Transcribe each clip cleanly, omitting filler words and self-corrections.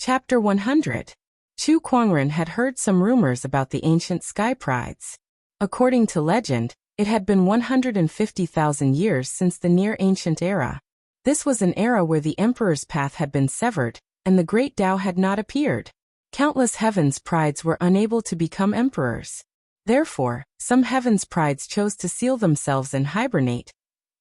Chapter 100. Chu Kuangren had heard some rumors about the ancient sky prides. According to legend, it had been 150,000 years since the near-ancient era. This was an era where the emperor's path had been severed, and the great Tao had not appeared. Countless heavens prides were unable to become emperors. Therefore, some heavens prides chose to seal themselves and hibernate,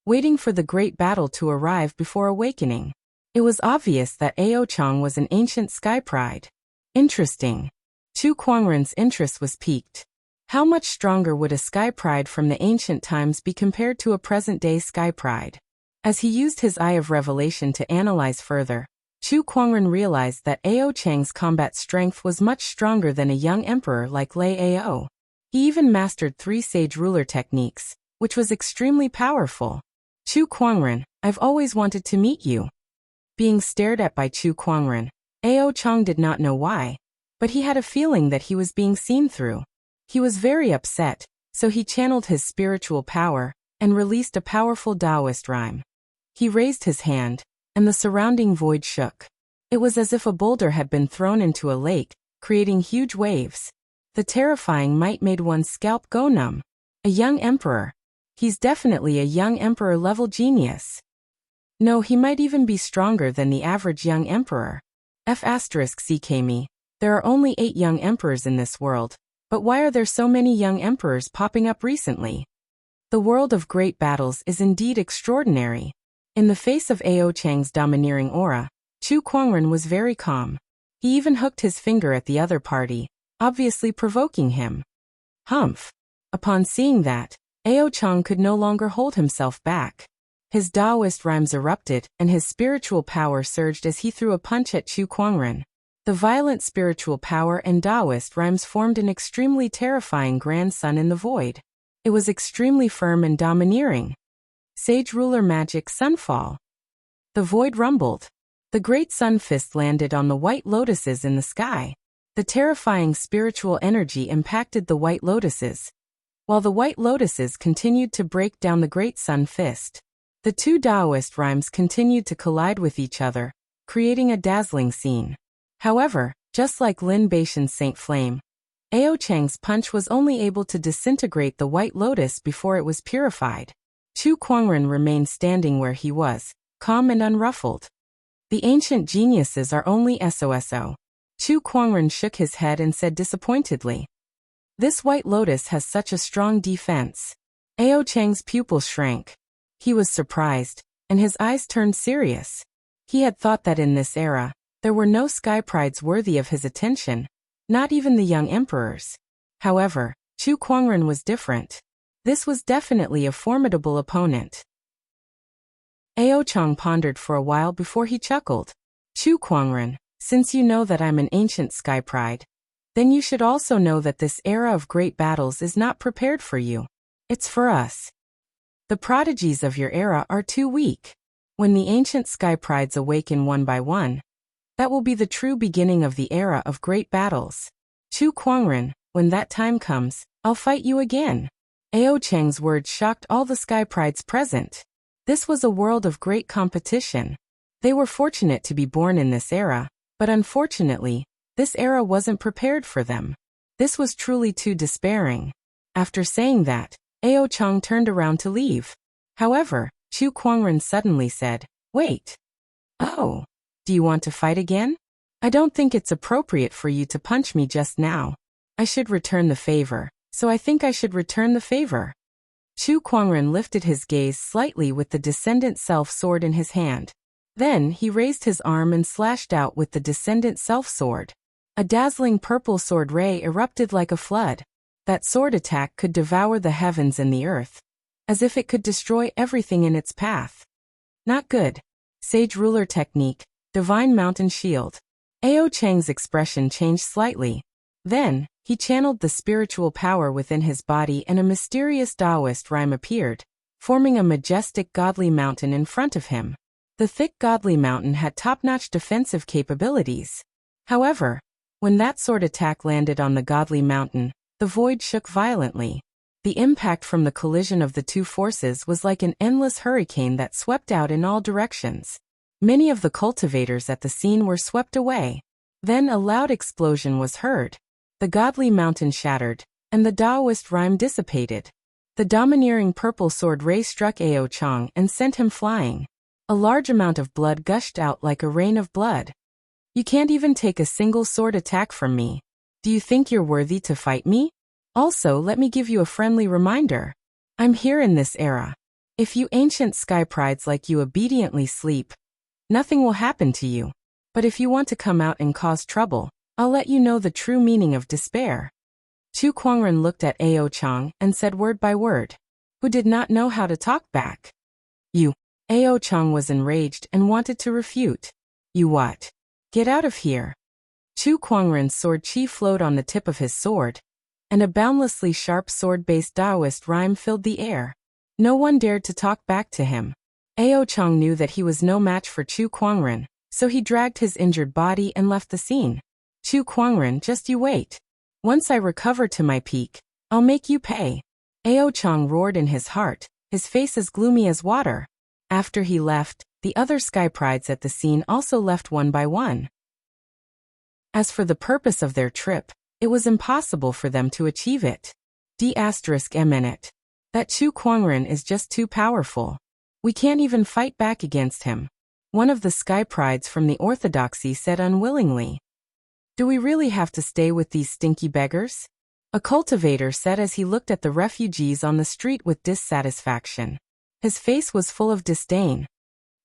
waiting for the great battle to arrive before awakening. It was obvious that Ao Chang was an ancient sky pride. Interesting. Chu Kuangren's interest was piqued. How much stronger would a sky pride from the ancient times be compared to a present-day sky pride? As he used his eye of revelation to analyze further, Chu Kuangren realized that Ao Chang's combat strength was much stronger than a young emperor like Lei Ao. He even mastered 3 sage ruler techniques, which was extremely powerful. Chu Kuangren, I've always wanted to meet you. Being stared at by Chu Kuangren, Ao Chang did not know why, but he had a feeling that he was being seen through. He was very upset, so he channeled his spiritual power and released a powerful Taoist rhyme. He raised his hand, and the surrounding void shook. It was as if a boulder had been thrown into a lake, creating huge waves. The terrifying might made one's scalp go numb. A young emperor. He's definitely a young emperor-level genius. No, he might even be stronger than the average young emperor. F***ck me. There are only 8 young emperors in this world, but why are there so many young emperors popping up recently? The world of great battles is indeed extraordinary. In the face of Ao Chang's domineering aura, Chu Kuangren was very calm. He even hooked his finger at the other party, obviously provoking him. Humph. Upon seeing that, Ao Chang could no longer hold himself back. His Taoist rhymes erupted, and his spiritual power surged as he threw a punch at Chu Kuangren. The violent spiritual power and Taoist rhymes formed an extremely terrifying grand sun in the void. It was extremely firm and domineering. Sage ruler magic sunfall. The void rumbled. The great sun fist landed on the white lotuses in the sky. The terrifying spiritual energy impacted the white lotuses, while the white lotuses continued to break down the great sun fist. The 2 Taoist rhymes continued to collide with each other, creating a dazzling scene. However, just like Lin Baishan's Saint Flame, Ao Chang's punch was only able to disintegrate the white lotus before it was purified. Chu Kuangren remained standing where he was, calm and unruffled. The ancient geniuses are only SOSO. Chu Kuangren shook his head and said disappointedly. This white lotus has such a strong defense. Ao Chang's pupils shrank. He was surprised, and his eyes turned serious. He had thought that in this era, there were no sky prides worthy of his attention, not even the young emperors. However, Chu Kuangren was different. This was definitely a formidable opponent. Ao Chang pondered for a while before he chuckled. Chu Kuangren, since you know that I'm an ancient sky pride, then you should also know that this era of great battles is not prepared for you. It's for us. The prodigies of your era are too weak. When the ancient sky prides awaken one by one, that will be the true beginning of the era of great battles. Chu Kuangren, when that time comes, I'll fight you again. Ao Chang's words shocked all the sky prides present. This was a world of great competition. They were fortunate to be born in this era, but unfortunately, this era wasn't prepared for them. This was truly too despairing. After saying that, Ao Chang turned around to leave. However, Chu Kuangren suddenly said, "Wait. Oh, do you want to fight again? I don't think it's appropriate for you to punch me just now. I should return the favor, so I think I should return the favor." Chu Kuangren lifted his gaze slightly with the Descendant Self sword in his hand. Then he raised his arm and slashed out with the Descendant Self sword. A dazzling purple sword ray erupted like a flood. That sword attack could devour the heavens and the earth, as if it could destroy everything in its path. Not good. Sage ruler technique, divine mountain shield. Ao Chang's expression changed slightly. Then, he channeled the spiritual power within his body and a mysterious Taoist rhyme appeared, forming a majestic godly mountain in front of him. The thick godly mountain had top-notch defensive capabilities. However, when that sword attack landed on the godly mountain, the void shook violently. The impact from the collision of the 2 forces was like an endless hurricane that swept out in all directions. Many of the cultivators at the scene were swept away. Then a loud explosion was heard. The godly mountain shattered, and the Taoist rhyme dissipated. The domineering purple sword ray struck Ao Chang and sent him flying. A large amount of blood gushed out like a rain of blood. You can't even take a single sword attack from me. Do you think you're worthy to fight me? Also, let me give you a friendly reminder. I'm here in this era. If you ancient sky prides like you obediently sleep, nothing will happen to you. But if you want to come out and cause trouble, I'll let you know the true meaning of despair. Chu Kuangren looked at Ao Chang and said word by word, who did not know how to talk back. You. Ao Chang was enraged and wanted to refute. You what? Get out of here. Chu Kuangren's sword chi flowed on the tip of his sword, and a boundlessly sharp sword-based Taoist rhyme filled the air. No one dared to talk back to him. Ao Chang knew that he was no match for Chu Kuangren, so he dragged his injured body and left the scene. Chu Kuangren, just you wait. Once I recover to my peak, I'll make you pay. Ao Chang roared in his heart, his face as gloomy as water. After he left, the other sky prides at the scene also left one by one. As for the purpose of their trip, it was impossible for them to achieve it. D***M*. That Chu Kuangren is just too powerful. We can't even fight back against him. One of the sky prides from the orthodoxy said unwillingly. Do we really have to stay with these stinky beggars? A cultivator said as he looked at the refugees on the street with dissatisfaction. His face was full of disdain.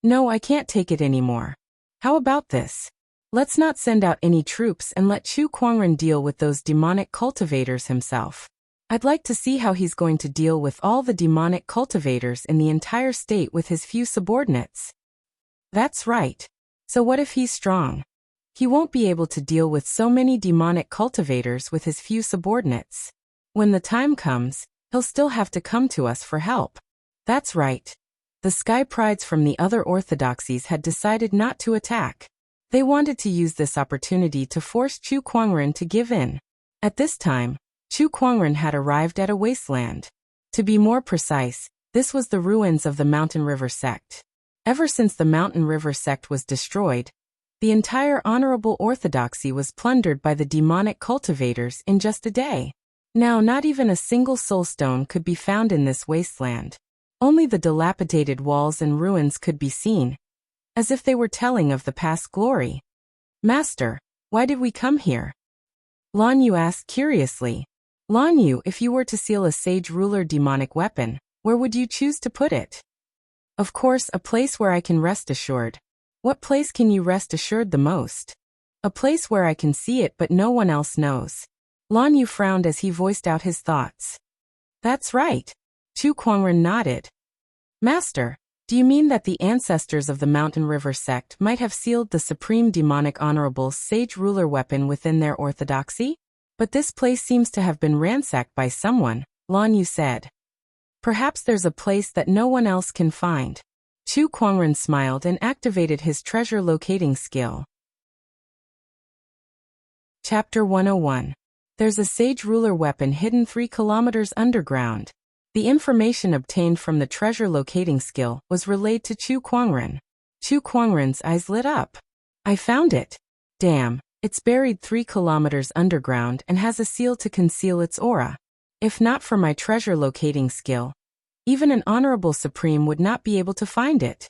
No, I can't take it anymore. How about this? Let's not send out any troops and let Chu Kuangren deal with those demonic cultivators himself. I'd like to see how he's going to deal with all the demonic cultivators in the entire state with his few subordinates. That's right. So what if he's strong? He won't be able to deal with so many demonic cultivators with his few subordinates. When the time comes, he'll still have to come to us for help. That's right. The sky prides from the other orthodoxies had decided not to attack. They wanted to use this opportunity to force Chu Kuangren to give in. At this time, Chu Kuangren had arrived at a wasteland. To be more precise, this was the ruins of the Mountain River sect. Ever since the Mountain River sect was destroyed, the entire honorable orthodoxy was plundered by the demonic cultivators in just a day. Now not even a single soulstone could be found in this wasteland. Only the dilapidated walls and ruins could be seen, as if they were telling of the past glory. Master, why did we come here? Lan Yu asked curiously. Lan Yu, if you were to seal a sage ruler demonic weapon, where would you choose to put it? Of course, a place where I can rest assured. What place can you rest assured the most? A place where I can see it but no one else knows. Lan Yu frowned as he voiced out his thoughts. That's right. Chu Kuangren nodded. Master, do you mean that the ancestors of the Mountain River sect might have sealed the supreme demonic honorable sage ruler weapon within their orthodoxy? But this place seems to have been ransacked by someone, Lan Yu said. Perhaps there's a place that no one else can find. Chu Kuangren smiled and activated his treasure locating skill. Chapter 101. There's a sage ruler weapon hidden 3 kilometers underground. The information obtained from the treasure locating skill was relayed to Chu Kuangren. Chu Kuangren's eyes lit up. I found it. Damn, it's buried 3 kilometers underground and has a seal to conceal its aura. If not for my treasure locating skill, even an honorable supreme would not be able to find it.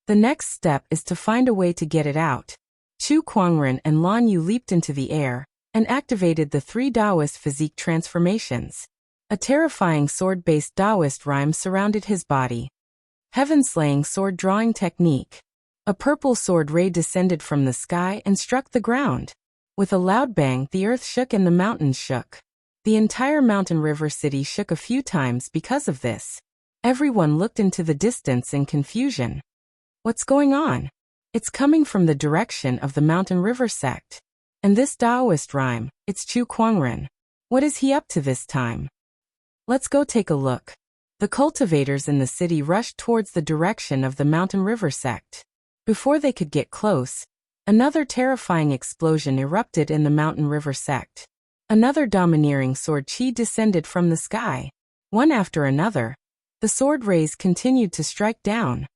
The next step is to find a way to get it out. Chu Kuangren and Lan Yu leaped into the air and activated the 3 Taoist physique transformations. A terrifying sword-based Taoist rhyme surrounded his body. Heaven-slaying sword-drawing technique. A purple sword ray descended from the sky and struck the ground. With a loud bang, the earth shook and the mountains shook. The entire Mountain River city shook a few times because of this. Everyone looked into the distance in confusion. What's going on? It's coming from the direction of the Mountain River sect. And this Taoist rhyme, it's Chu Kuangren. What is he up to this time? Let's go take a look. The cultivators in the city rushed towards the direction of the Mountain River sect. Before they could get close, another terrifying explosion erupted in the Mountain River sect. Another domineering sword chi descended from the sky. One after another, the sword rays continued to strike down.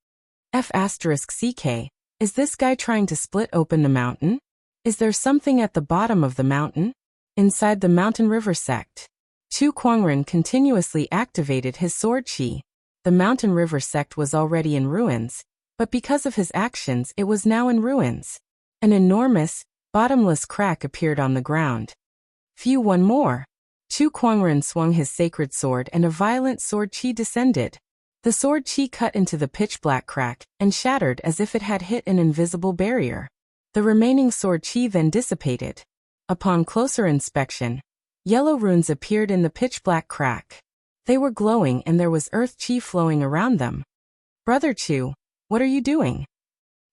F***CK, is this guy trying to split open the mountain? Is there something at the bottom of the mountain? Inside the mountain river sect, Chu Kuangren continuously activated his sword chi. The mountain river sect was already in ruins, but because of his actions it was now in ruins. An enormous, bottomless crack appeared on the ground. Phew, one more. Chu Kuangren swung his sacred sword and a violent sword chi descended. The sword chi cut into the pitch-black crack and shattered as if it had hit an invisible barrier. The remaining sword chi then dissipated. Upon closer inspection, yellow runes appeared in the pitch-black crack. They were glowing and there was earth chi flowing around them. Brother Chu, what are you doing?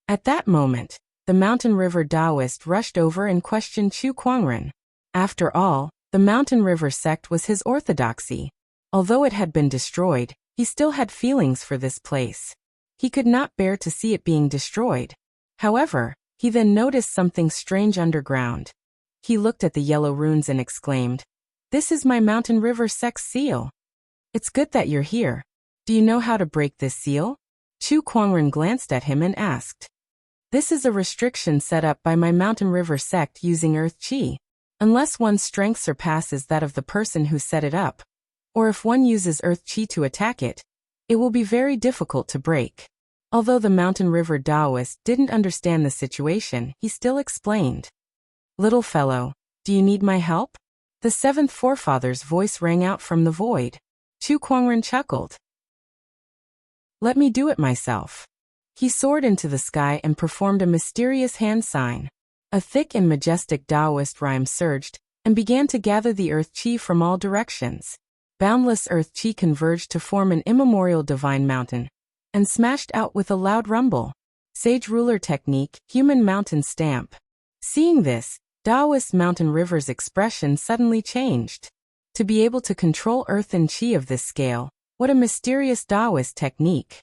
At that moment, the mountain river Taoist rushed over and questioned Chu Kuangren. After all, the mountain river sect was his orthodoxy. Although it had been destroyed, he still had feelings for this place. He could not bear to see it being destroyed. However, he then noticed something strange underground. He looked at the yellow runes and exclaimed, "This is my mountain river sect's seal. It's good that you're here. Do you know how to break this seal?" Chu Kuangren glanced at him and asked. "This is a restriction set up by my mountain river sect using earth chi. Unless one's strength surpasses that of the person who set it up, or if one uses earth chi to attack it, it will be very difficult to break." Although the mountain river Taoist didn't understand the situation, he still explained. "Little fellow, do you need my help?" The seventh forefather's voice rang out from the void. Chu Kuangren chuckled. "Let me do it myself." He soared into the sky and performed a mysterious hand sign. A thick and majestic Taoist rhyme surged and began to gather the earth chi from all directions. Boundless earth chi converged to form an immemorial divine mountain and smashed out with a loud rumble. Sage ruler technique, human mountain stamp. Seeing this, Taoist mountain river's expression suddenly changed. To be able to control earth and chi of this scale, what a mysterious Taoist technique.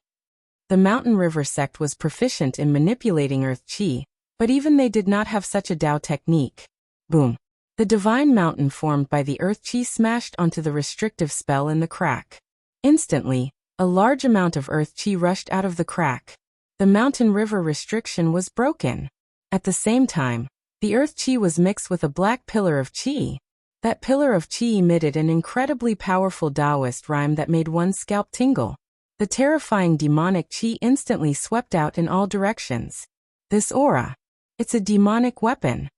The mountain river sect was proficient in manipulating earth chi, but even they did not have such a Tao technique. Boom. The divine mountain formed by the earth chi smashed onto the restrictive spell in the crack. Instantly, a large amount of earth chi rushed out of the crack. The mountain river restriction was broken. At the same time, the earth chi was mixed with a black pillar of chi. That pillar of chi emitted an incredibly powerful Taoist rhyme that made one's scalp tingle. The terrifying demonic chi instantly swept out in all directions. This aura. It's a demonic weapon.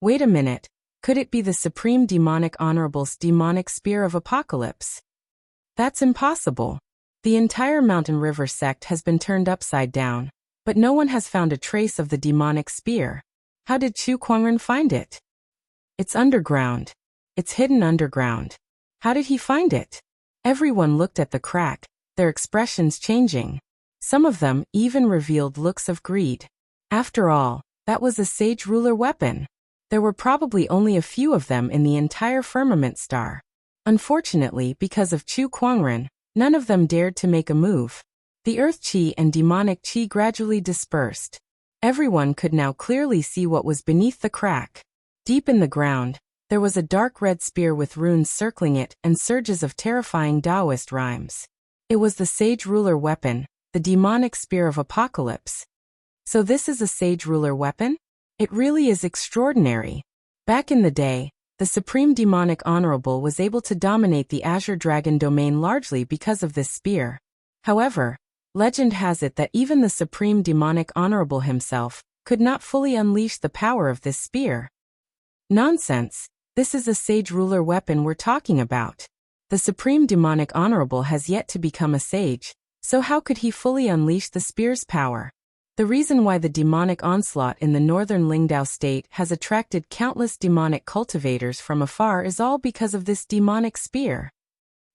Wait a minute, could it be the Supreme Demonic Honorable's demonic spear of apocalypse? That's impossible. The entire mountain river sect has been turned upside down, but no one has found a trace of the demonic spear. How did Chu Kuangren find it? It's underground. It's hidden underground. How did he find it? Everyone looked at the crack, their expressions changing. Some of them even revealed looks of greed. After all, that was a sage ruler weapon. There were probably only a few of them in the entire firmament star. Unfortunately, because of Chu Kuangren, none of them dared to make a move. The earth chi and demonic chi gradually dispersed. Everyone could now clearly see what was beneath the crack. Deep in the ground, there was a dark red spear with runes circling it and surges of terrifying Taoist rhymes. It was the sage ruler weapon, the demonic spear of apocalypse. So this is a sage ruler weapon? It really is extraordinary. Back in the day, the Supreme Demonic Honorable was able to dominate the Azure Dragon domain largely because of this spear. However, legend has it that even the Supreme Demonic Honorable himself could not fully unleash the power of this spear. Nonsense. This is a sage ruler weapon we're talking about. The Supreme Demonic Honorable has yet to become a sage, so how could he fully unleash the spear's power? The reason why the demonic onslaught in the northern Lingdao state has attracted countless demonic cultivators from afar is all because of this demonic spear.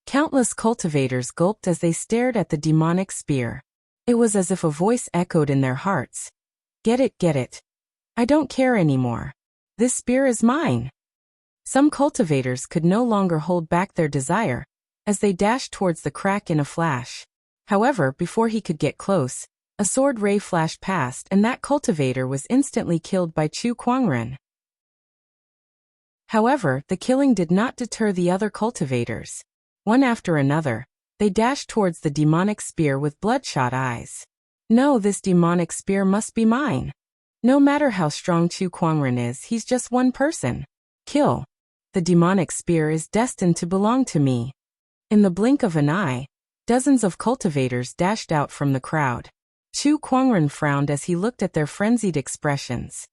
Countless cultivators gulped as they stared at the demonic spear. It was as if a voice echoed in their hearts. Get it, get it. I don't care anymore. This spear is mine. Some cultivators could no longer hold back their desire, as they dashed towards the crack in a flash. However, before he could get close, a sword ray flashed past and that cultivator was instantly killed by Chu Kuangren. However, the killing did not deter the other cultivators. One after another, they dashed towards the demonic spear with bloodshot eyes. No, this demonic spear must be mine. No matter how strong Chu Kuangren is, he's just one person. Kill. The demonic spear is destined to belong to me. In the blink of an eye, dozens of cultivators dashed out from the crowd. Chu Kuangren frowned as he looked at their frenzied expressions.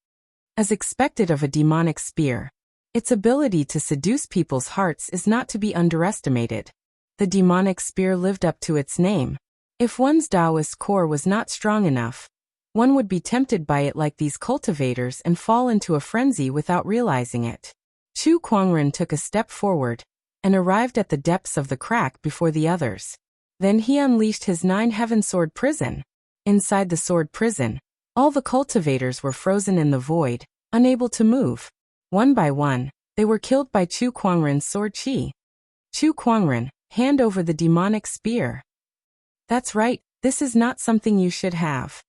As expected of a demonic spear, its ability to seduce people's hearts is not to be underestimated. The demonic spear lived up to its name. If one's Taoist core was not strong enough, one would be tempted by it like these cultivators and fall into a frenzy without realizing it. Chu Kuangren took a step forward and arrived at the depths of the crack before the others. Then he unleashed his 9-heaven sword prison. Inside the sword prison, all the cultivators were frozen in the void, unable to move. One by one, they were killed by Chu Kuangren's sword chi. Chu Kuangren, hand over the demonic spear. That's right, this is not something you should have.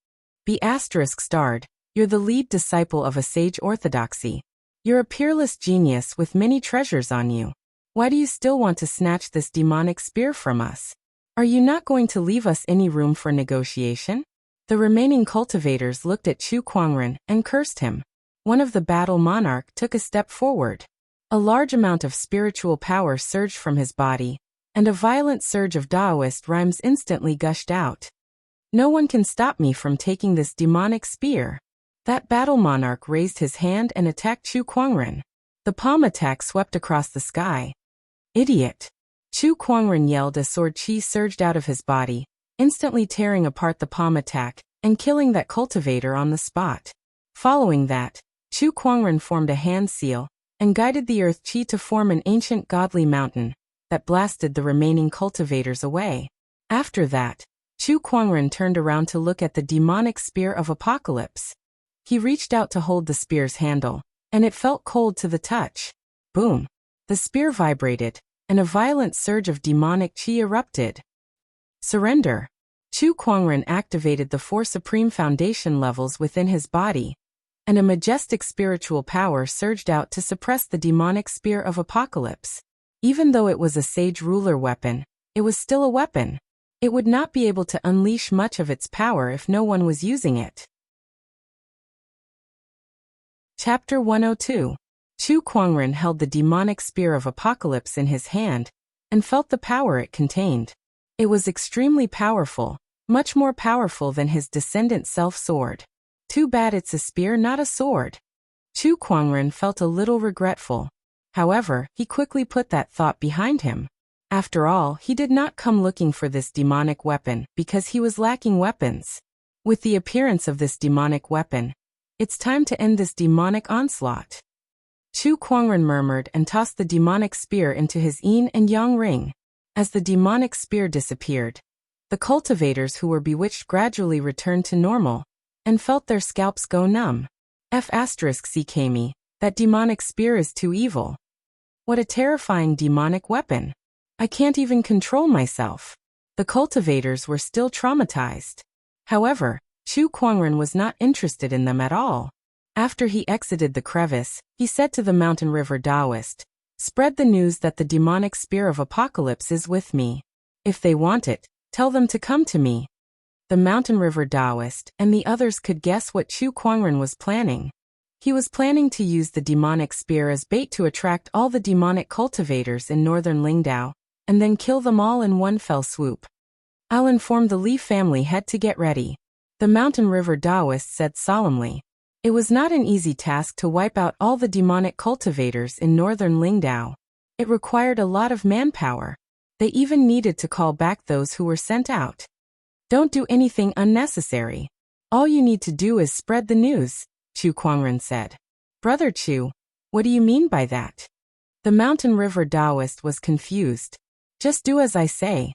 Be ****, you're the lead disciple of a sage orthodoxy. You're a peerless genius with many treasures on you. Why do you still want to snatch this demonic spear from us? Are you not going to leave us any room for negotiation? The remaining cultivators looked at Chu Kuangren and cursed him. One of the battle monarch took a step forward. A large amount of spiritual power surged from his body, and a violent surge of Taoist rhymes instantly gushed out. No one can stop me from taking this demonic spear. That battle monarch raised his hand and attacked Chu Kuangren. The palm attack swept across the sky. Idiot! Chu Kuangren yelled as sword chi surged out of his body, instantly tearing apart the palm attack and killing that cultivator on the spot. Following that, Chu Kuangren formed a hand seal and guided the earth chi to form an ancient godly mountain that blasted the remaining cultivators away. After that, Chu Kuangren turned around to look at the demonic spear of apocalypse. He reached out to hold the spear's handle, and it felt cold to the touch. Boom! The spear vibrated, and a violent surge of demonic chi erupted. Surrender. Chu Kuangren activated the 4 supreme foundation levels within his body, and a majestic spiritual power surged out to suppress the demonic spear of apocalypse. Even though it was a sage ruler weapon, it was still a weapon. It would not be able to unleash much of its power if no one was using it. Chapter 102. Chu Kuangren held the demonic spear of apocalypse in his hand and felt the power it contained. It was extremely powerful, much more powerful than his descendant self-sword. Too bad it's a spear, not a sword. Chu Kuangren felt a little regretful. However, he quickly put that thought behind him. After all, he did not come looking for this demonic weapon because he was lacking weapons. With the appearance of this demonic weapon, it's time to end this demonic onslaught. Chu Kuangren murmured and tossed the demonic spear into his yin and yang ring. As the demonic spear disappeared, the cultivators who were bewitched gradually returned to normal and felt their scalps go numb. ****, that demonic spear is too evil. What a terrifying demonic weapon. I can't even control myself. The cultivators were still traumatized. However, Chu Kuangren was not interested in them at all. After he exited the crevice, he said to the mountain river Taoist, "Spread the news that the demonic spear of apocalypse is with me. If they want it, tell them to come to me." The mountain river Taoist and the others could guess what Chu Kuangren was planning. He was planning to use the demonic spear as bait to attract all the demonic cultivators in northern Lingdao, and then kill them all in one fell swoop. "I'll inform the Li family head to get ready," the mountain river Taoist said solemnly. It was not an easy task to wipe out all the demonic cultivators in northern Lingdao. It required a lot of manpower. They even needed to call back those who were sent out. "Don't do anything unnecessary. All you need to do is spread the news," Chu Kuangren said. "Brother Chu, what do you mean by that?" The mountain river Taoist was confused. "Just do as I say,"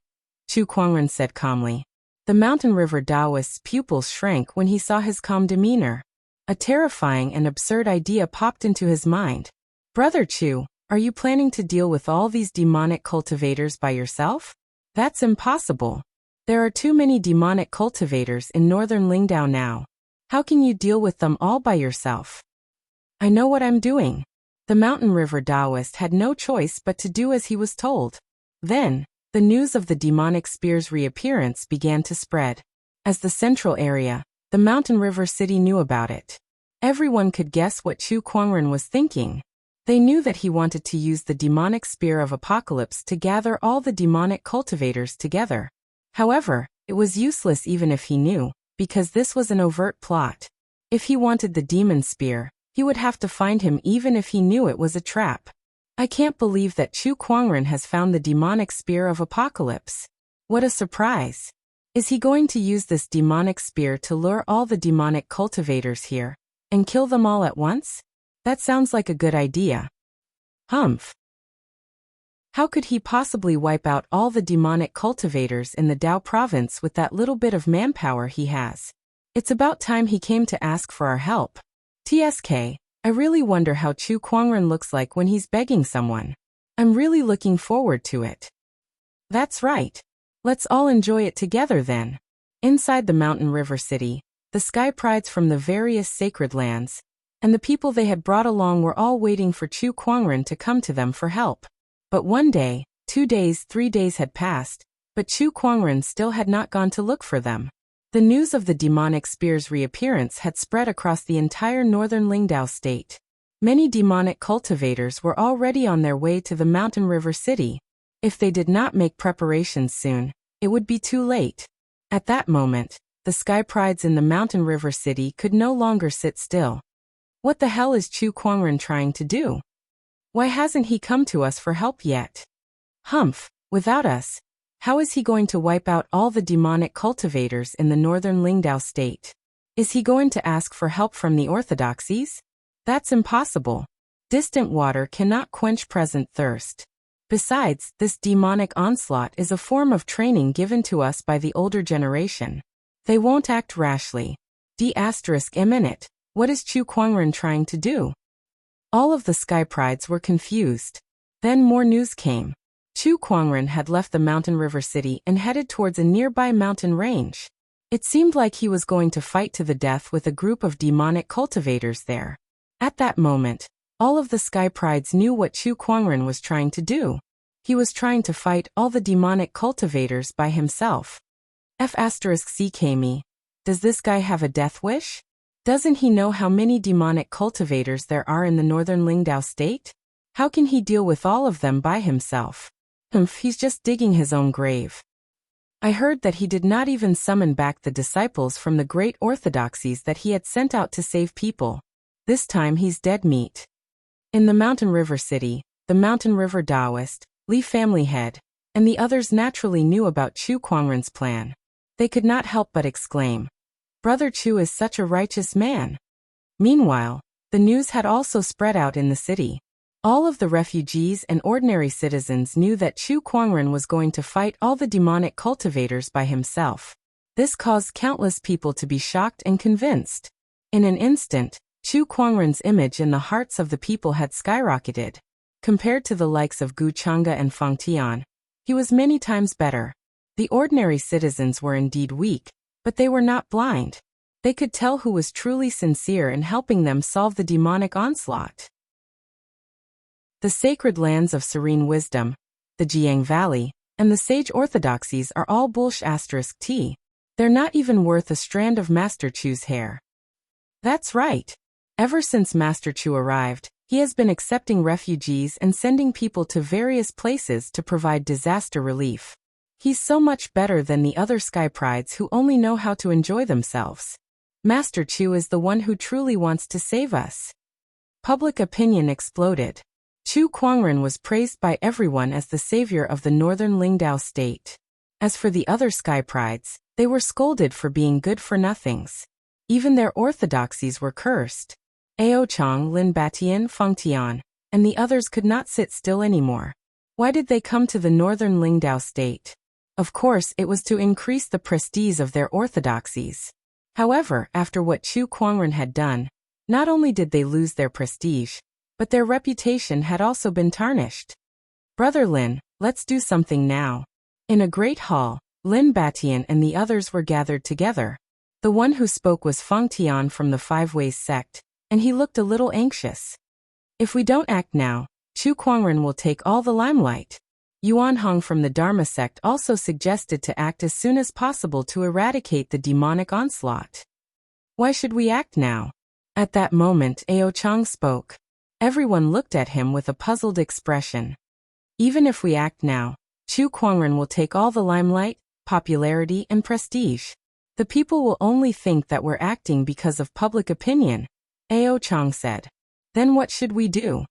Chu Kuangren said calmly. The mountain river Taoist's pupils shrank when he saw his calm demeanor. A terrifying and absurd idea popped into his mind. "Brother Chu, are you planning to deal with all these demonic cultivators by yourself? That's impossible. There are too many demonic cultivators in northern Lingdao now. How can you deal with them all by yourself?" "I know what I'm doing." The mountain river Taoist had no choice but to do as he was told. Then, the news of the demonic spear's reappearance began to spread. As the central area, the mountain river city knew about it. Everyone could guess what Chu Kuangren was thinking. They knew that he wanted to use the demonic spear of apocalypse to gather all the demonic cultivators together. However, it was useless even if he knew, because this was an overt plot. If he wanted the demon spear, he would have to find him even if he knew it was a trap. I can't believe that Chu Kuangren has found the demonic spear of apocalypse. What a surprise! Is he going to use this demonic spear to lure all the demonic cultivators here and kill them all at once? That sounds like a good idea. Humph. How could he possibly wipe out all the demonic cultivators in the Dao province with that little bit of manpower he has? It's about time he came to ask for our help. TSK, I really wonder how Chu Kuangren looks like when he's begging someone. I'm really looking forward to it. That's right. Let's all enjoy it together then. Inside the mountain river city, the sky prides from the various sacred lands, and the people they had brought along were all waiting for Chu Kuangren to come to them for help. But 1 day, 2 days, 3 days had passed, but Chu Kuangren still had not gone to look for them. The news of the demonic spear's reappearance had spread across the entire northern Lingdao state. Many demonic cultivators were already on their way to the mountain river city. If they did not make preparations soon, it would be too late. At that moment, the sky prides in the mountain river city could no longer sit still. What the hell is Chu Kuangren trying to do? Why hasn't he come to us for help yet? Humph, without us, how is he going to wipe out all the demonic cultivators in the northern Lingdao state? Is he going to ask for help from the orthodoxies? That's impossible. Distant water cannot quench present thirst. Besides, this demonic onslaught is a form of training given to us by the older generation. They won't act rashly. D***. What is Chu Kuangren trying to do? All of the sky prides were confused. Then more news came. Chu Kuangren had left the mountain river city and headed towards a nearby mountain range. It seemed like he was going to fight to the death with a group of demonic cultivators there. At that moment, all of the sky prides knew what Chu Kuangren was trying to do. He was trying to fight all the demonic cultivators by himself. F***ck me. Does this guy have a death wish? Doesn't he know how many demonic cultivators there are in the northern Lingdao state? How can he deal with all of them by himself? He's just digging his own grave. I heard that he did not even summon back the disciples from the great orthodoxies that he had sent out to save people. This time he's dead meat. In the mountain river city, the mountain river Taoist, Li family head, and the others naturally knew about Chu Kuangren's plan. They could not help but exclaim, "Brother Chu is such a righteous man." Meanwhile, the news had also spread out in the city. All of the refugees and ordinary citizens knew that Chu Kuangren was going to fight all the demonic cultivators by himself. This caused countless people to be shocked and convinced. In an instant, Chu Kuangren's image in the hearts of the people had skyrocketed. Compared to the likes of Gu Chang'e and Feng Tian, he was many times better. The ordinary citizens were indeed weak, but they were not blind. They could tell who was truly sincere in helping them solve the demonic onslaught. The sacred lands of serene wisdom, the Jiang Valley, and the sage orthodoxies are all bullsh**t. They're not even worth a strand of Master Chu's hair. That's right. Ever since Master Chu arrived, he has been accepting refugees and sending people to various places to provide disaster relief. He's so much better than the other sky prides who only know how to enjoy themselves. Master Chu is the one who truly wants to save us. Public opinion exploded. Chu Kuangren was praised by everyone as the savior of the northern Lingdao state. As for the other sky prides, they were scolded for being good-for-nothings. Even their orthodoxies were cursed. Ao Chang, Lin Batian, Feng Tian, and the others could not sit still anymore. Why did they come to the northern Lingdao state? Of course, it was to increase the prestige of their orthodoxies. However, after what Chu Kuangren had done, not only did they lose their prestige, but their reputation had also been tarnished. Brother Lin, let's do something now. In a great hall, Lin Batian and the others were gathered together. The one who spoke was Feng Tian from the Five Ways sect, and he looked a little anxious. If we don't act now, Chu Kuangren will take all the limelight. Yuan Hong from the Dharma sect also suggested to act as soon as possible to eradicate the demonic onslaught. Why should we act now? At that moment, Ao Chang spoke. Everyone looked at him with a puzzled expression. Even if we act now, Chu Kuangren will take all the limelight, popularity, and prestige. The people will only think that we're acting because of public opinion, Ao Chang said. Then what should we do?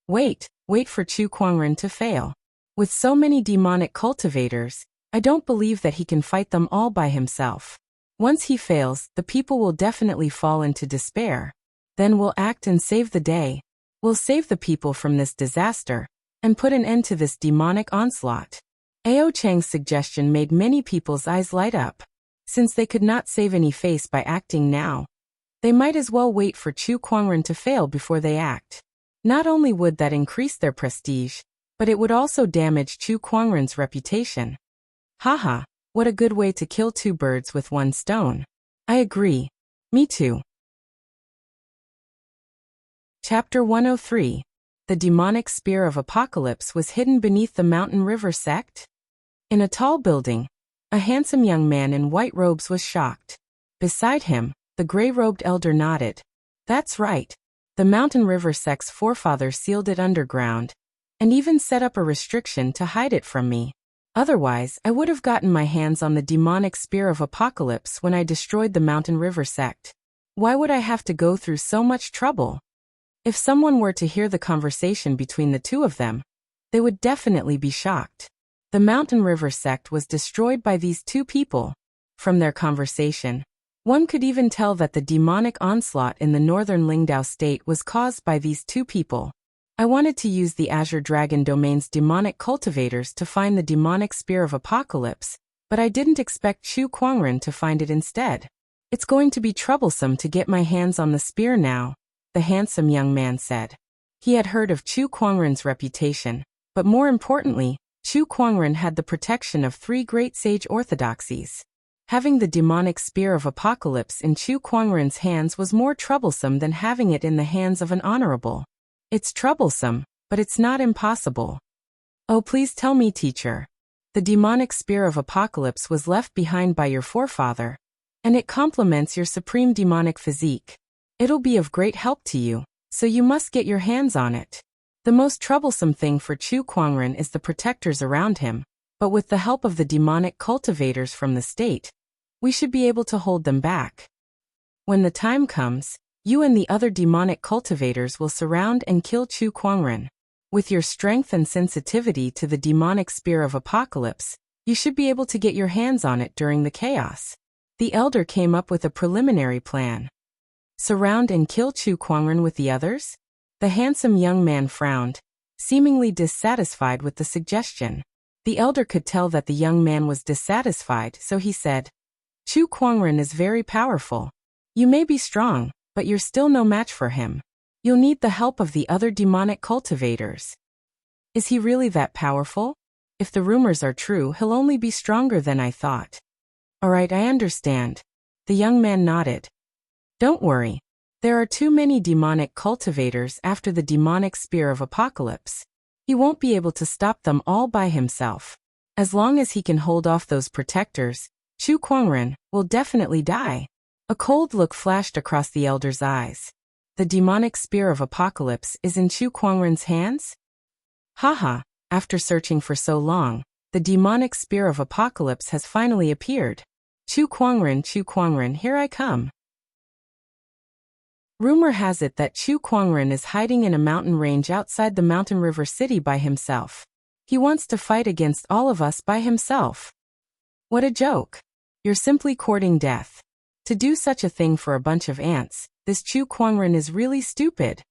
Wait for Chu Kuangren to fail. With so many demonic cultivators, I don't believe that he can fight them all by himself. Once he fails, the people will definitely fall into despair. Then we'll act and save the day. We'll save the people from this disaster and put an end to this demonic onslaught. Ao Chang's suggestion made many people's eyes light up. Since they could not save any face by acting now, they might as well wait for Chu Kuangren to fail before they act. Not only would that increase their prestige, but it would also damage Chu Kuangren's reputation. Haha, what a good way to kill two birds with one stone. I agree. Me too. Chapter 103. The demonic spear of Apocalypse was hidden beneath the mountain river sect. In a tall building, a handsome young man in white robes was shocked. Beside him, the gray-robed elder nodded. That's right. The mountain river sect's forefathers sealed it underground, and even set up a restriction to hide it from me. Otherwise, I would have gotten my hands on the demonic spear of Apocalypse when I destroyed the mountain river sect. Why would I have to go through so much trouble? If someone were to hear the conversation between the two of them, they would definitely be shocked. The mountain river sect was destroyed by these two people. From their conversation, one could even tell that the demonic onslaught in the northern Lingdao state was caused by these two people. I wanted to use the Azure Dragon Domain's demonic cultivators to find the demonic spear of Apocalypse, but I didn't expect Chu Kuangren to find it instead. It's going to be troublesome to get my hands on the spear now, the handsome young man said. He had heard of Chu Kuangren's reputation, but more importantly, Chu Kuangren had the protection of three great sage orthodoxies. Having the demonic spear of Apocalypse in Chu Kuangren's hands was more troublesome than having it in the hands of an honorable. It's troublesome, but it's not impossible. Oh, please tell me, teacher. The demonic spear of Apocalypse was left behind by your forefather, and it complements your supreme demonic physique. It'll be of great help to you, so you must get your hands on it. The most troublesome thing for Chu Kuangren is the protectors around him, but with the help of the demonic cultivators from the state, we should be able to hold them back. When the time comes, you and the other demonic cultivators will surround and kill Chu Kuangren. With your strength and sensitivity to the demonic spear of Apocalypse, you should be able to get your hands on it during the chaos. The elder came up with a preliminary plan. Surround and kill Chu Kuangren with the others? The handsome young man frowned, seemingly dissatisfied with the suggestion. The elder could tell that the young man was dissatisfied, so he said, Chu Kuangren is very powerful. You may be strong, but you're still no match for him. You'll need the help of the other demonic cultivators. Is he really that powerful? If the rumors are true, he'll only be stronger than I thought. All right, I understand. The young man nodded. Don't worry. There are too many demonic cultivators after the demonic spear of Apocalypse. He won't be able to stop them all by himself. As long as he can hold off those protectors, Chu Kuangren will definitely die. A cold look flashed across the elder's eyes. The demonic spear of Apocalypse is in Chu Kuangren's hands? Haha, after searching for so long, the demonic spear of Apocalypse has finally appeared. Chu Kuangren, here I come. Rumor has it that Chu Kuangren is hiding in a mountain range outside the mountain river city by himself. He wants to fight against all of us by himself. What a joke. You're simply courting death. To do such a thing for a bunch of ants, this Chu Kuangren is really stupid.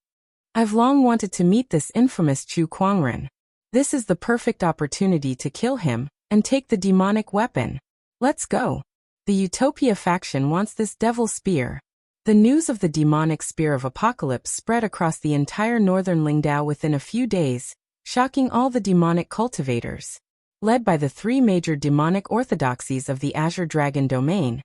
I've long wanted to meet this infamous Chu Kuangren. This is the perfect opportunity to kill him and take the demonic weapon. Let's go. The Utopia faction wants this devil spear. The news of the demonic spear of Apocalypse spread across the entire northern Lingdao within a few days, shocking all the demonic cultivators. Led by the three major demonic orthodoxies of the Azure Dragon Domain,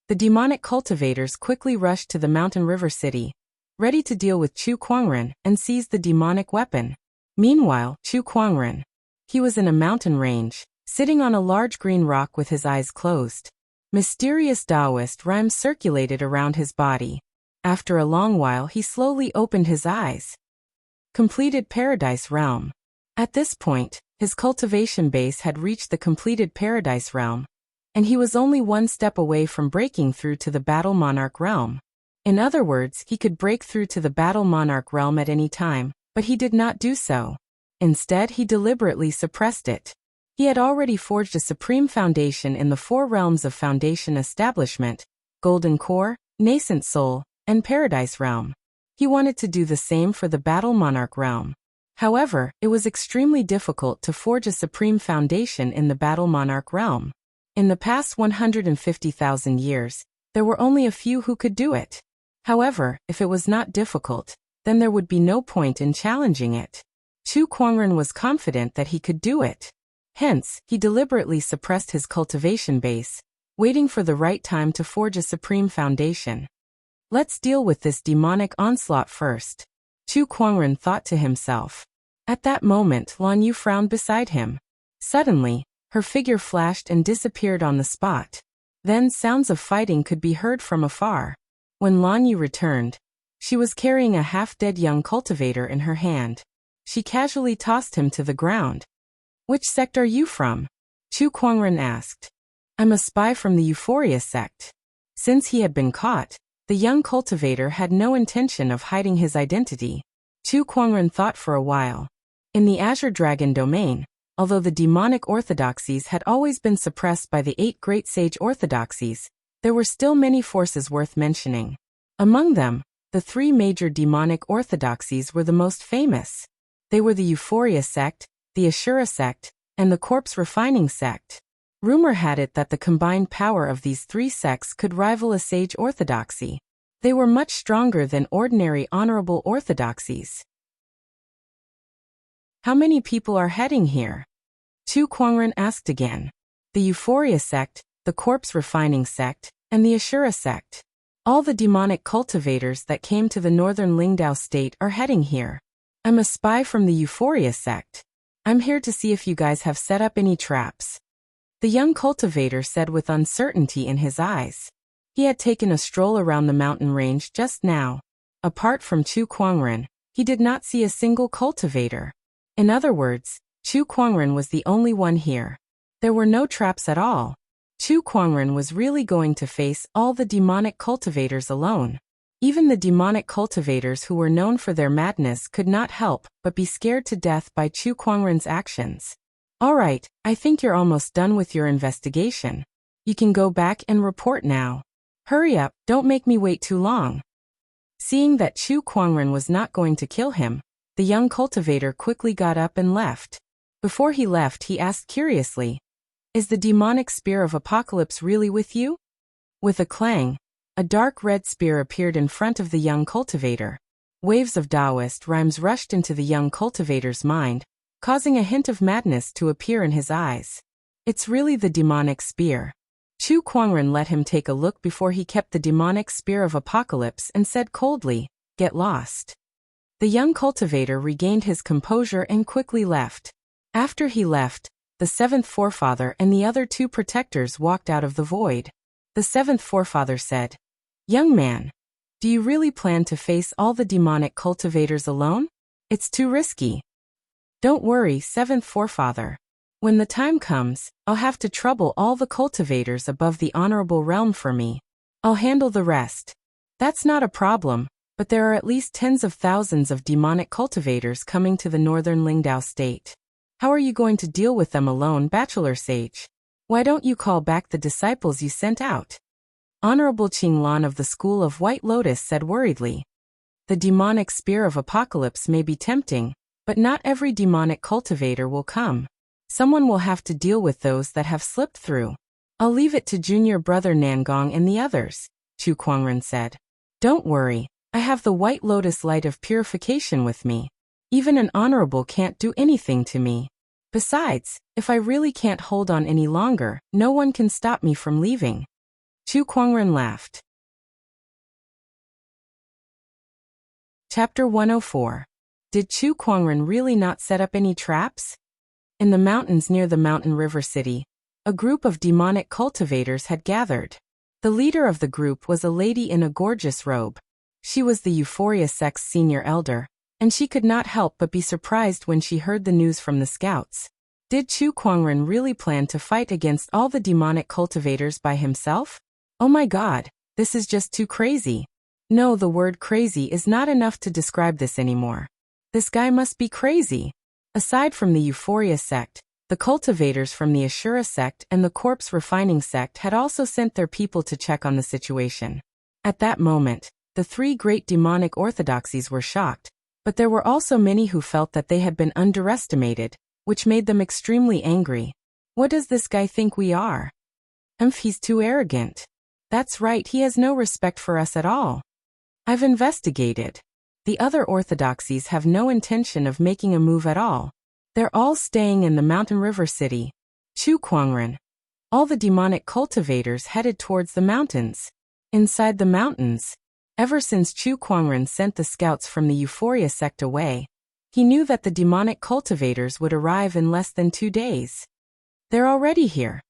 the demonic cultivators quickly rushed to the mountain river city, ready to deal with Chu Kuangren and seize the demonic weapon. Meanwhile, Chu Kuangren. He was in a mountain range, sitting on a large green rock with his eyes closed. Mysterious Taoist rhymes circulated around his body. After a long while he slowly opened his eyes. Completed Paradise Realm. At this point, his cultivation base had reached the completed Paradise Realm, and he was only one step away from breaking through to the Battle Monarch Realm. In other words, he could break through to the Battle Monarch Realm at any time, but he did not do so. Instead, he deliberately suppressed it. He had already forged a supreme foundation in the 4 realms of foundation establishment: Golden Core, Nascent Soul, and Paradise Realm. He wanted to do the same for the Battle Monarch Realm. However, it was extremely difficult to forge a supreme foundation in the Battle Monarch Realm. In the past 150,000 years, there were only a few who could do it. However, if it was not difficult, then there would be no point in challenging it. Chu Kuangren was confident that he could do it. Hence, he deliberately suppressed his cultivation base, waiting for the right time to forge a supreme foundation. Let's deal with this demonic onslaught first, Chu Kuangren thought to himself. At that moment, Lan Yu frowned beside him. Suddenly, her figure flashed and disappeared on the spot. Then sounds of fighting could be heard from afar. When Lan Yu returned, she was carrying a half-dead young cultivator in her hand. She casually tossed him to the ground. "Which sect are you from?" Chu Kuangren asked. "I'm a spy from the Euphoria sect." Since he had been caught, the young cultivator had no intention of hiding his identity. Chu Kuangren thought for a while. In the Azure Dragon domain, although the demonic orthodoxies had always been suppressed by the 8 great sage orthodoxies, there were still many forces worth mentioning. Among them, the 3 major demonic orthodoxies were the most famous. They were the Euphoria sect, the Ashura sect, and the Corpse Refining sect. Rumor had it that the combined power of these 3 sects could rival a sage orthodoxy. They were much stronger than ordinary honorable orthodoxies. "How many people are heading here?" Chu Kuangren asked again. "The Euphoria sect, the Corpse Refining sect, and the Ashura sect. All the demonic cultivators that came to the northern Lingdao state are heading here. I'm a spy from the Euphoria sect. I'm here to see if you guys have set up any traps," the young cultivator said with uncertainty in his eyes. He had taken a stroll around the mountain range just now. Apart from Chu Kuangren, he did not see a single cultivator. In other words, Chu Kuangren was the only one here. There were no traps at all. Chu Kuangren was really going to face all the demonic cultivators alone. Even the demonic cultivators who were known for their madness could not help but be scared to death by Chu Kuangren's actions. "Alright, I think you're almost done with your investigation. You can go back and report now. Hurry up, don't make me wait too long." Seeing that Chu Kuangren was not going to kill him, the young cultivator quickly got up and left. Before he left, he asked curiously, "Is the demonic spear of apocalypse really with you?" With a clang, a dark red spear appeared in front of the young cultivator. Waves of Taoist rhymes rushed into the young cultivator's mind, causing a hint of madness to appear in his eyes. "It's really the demonic spear." Chu Kuangren let him take a look before he kept the demonic spear of apocalypse and said coldly, "Get lost." The young cultivator regained his composure and quickly left. After he left, the 7th forefather and the other 2 protectors walked out of the void. The 7th forefather said, "Young man, do you really plan to face all the demonic cultivators alone? It's too risky." "Don't worry, 7th forefather. When the time comes, I'll have to trouble all the cultivators above the honorable realm for me. I'll handle the rest." "That's not a problem, but there are at least tens of thousands of demonic cultivators coming to the northern Lingdao state. How are you going to deal with them alone, bachelor sage? Why don't you call back the disciples you sent out?" Honorable Qing Lan of the School of White Lotus said worriedly. "The demonic spear of apocalypse may be tempting, but not every demonic cultivator will come. Someone will have to deal with those that have slipped through. I'll leave it to junior brother Nangong and the others," Chu Kuangren said. "Don't worry, I have the White Lotus light of purification with me. Even an honorable can't do anything to me. Besides, if I really can't hold on any longer, no one can stop me from leaving." Chu Kuangren laughed. Chapter 104. Did Chu Kuangren really not set up any traps? In the mountains near the mountain river city, a group of demonic cultivators had gathered. The leader of the group was a lady in a gorgeous robe. She was the Euphoria sect's senior elder, and she could not help but be surprised when she heard the news from the scouts. Did Chu Kuangren really plan to fight against all the demonic cultivators by himself? Oh my god, this is just too crazy. No, the word crazy is not enough to describe this anymore. This guy must be crazy. Aside from the Euphoria sect, the cultivators from the Ashura sect and the corpse refining sect had also sent their people to check on the situation. At that moment, the three great demonic orthodoxies were shocked, but there were also many who felt that they had been underestimated, which made them extremely angry. What does this guy think we are? He's too arrogant. That's right, he has no respect for us at all. I've investigated. The other orthodoxies have no intention of making a move at all. They're all staying in the mountain river city, Chu Kuangren. All the demonic cultivators headed towards the mountains. Inside the mountains, ever since Chu Kuangren sent the scouts from the Euphoria sect away, he knew that the demonic cultivators would arrive in less than 2 days. They're already here.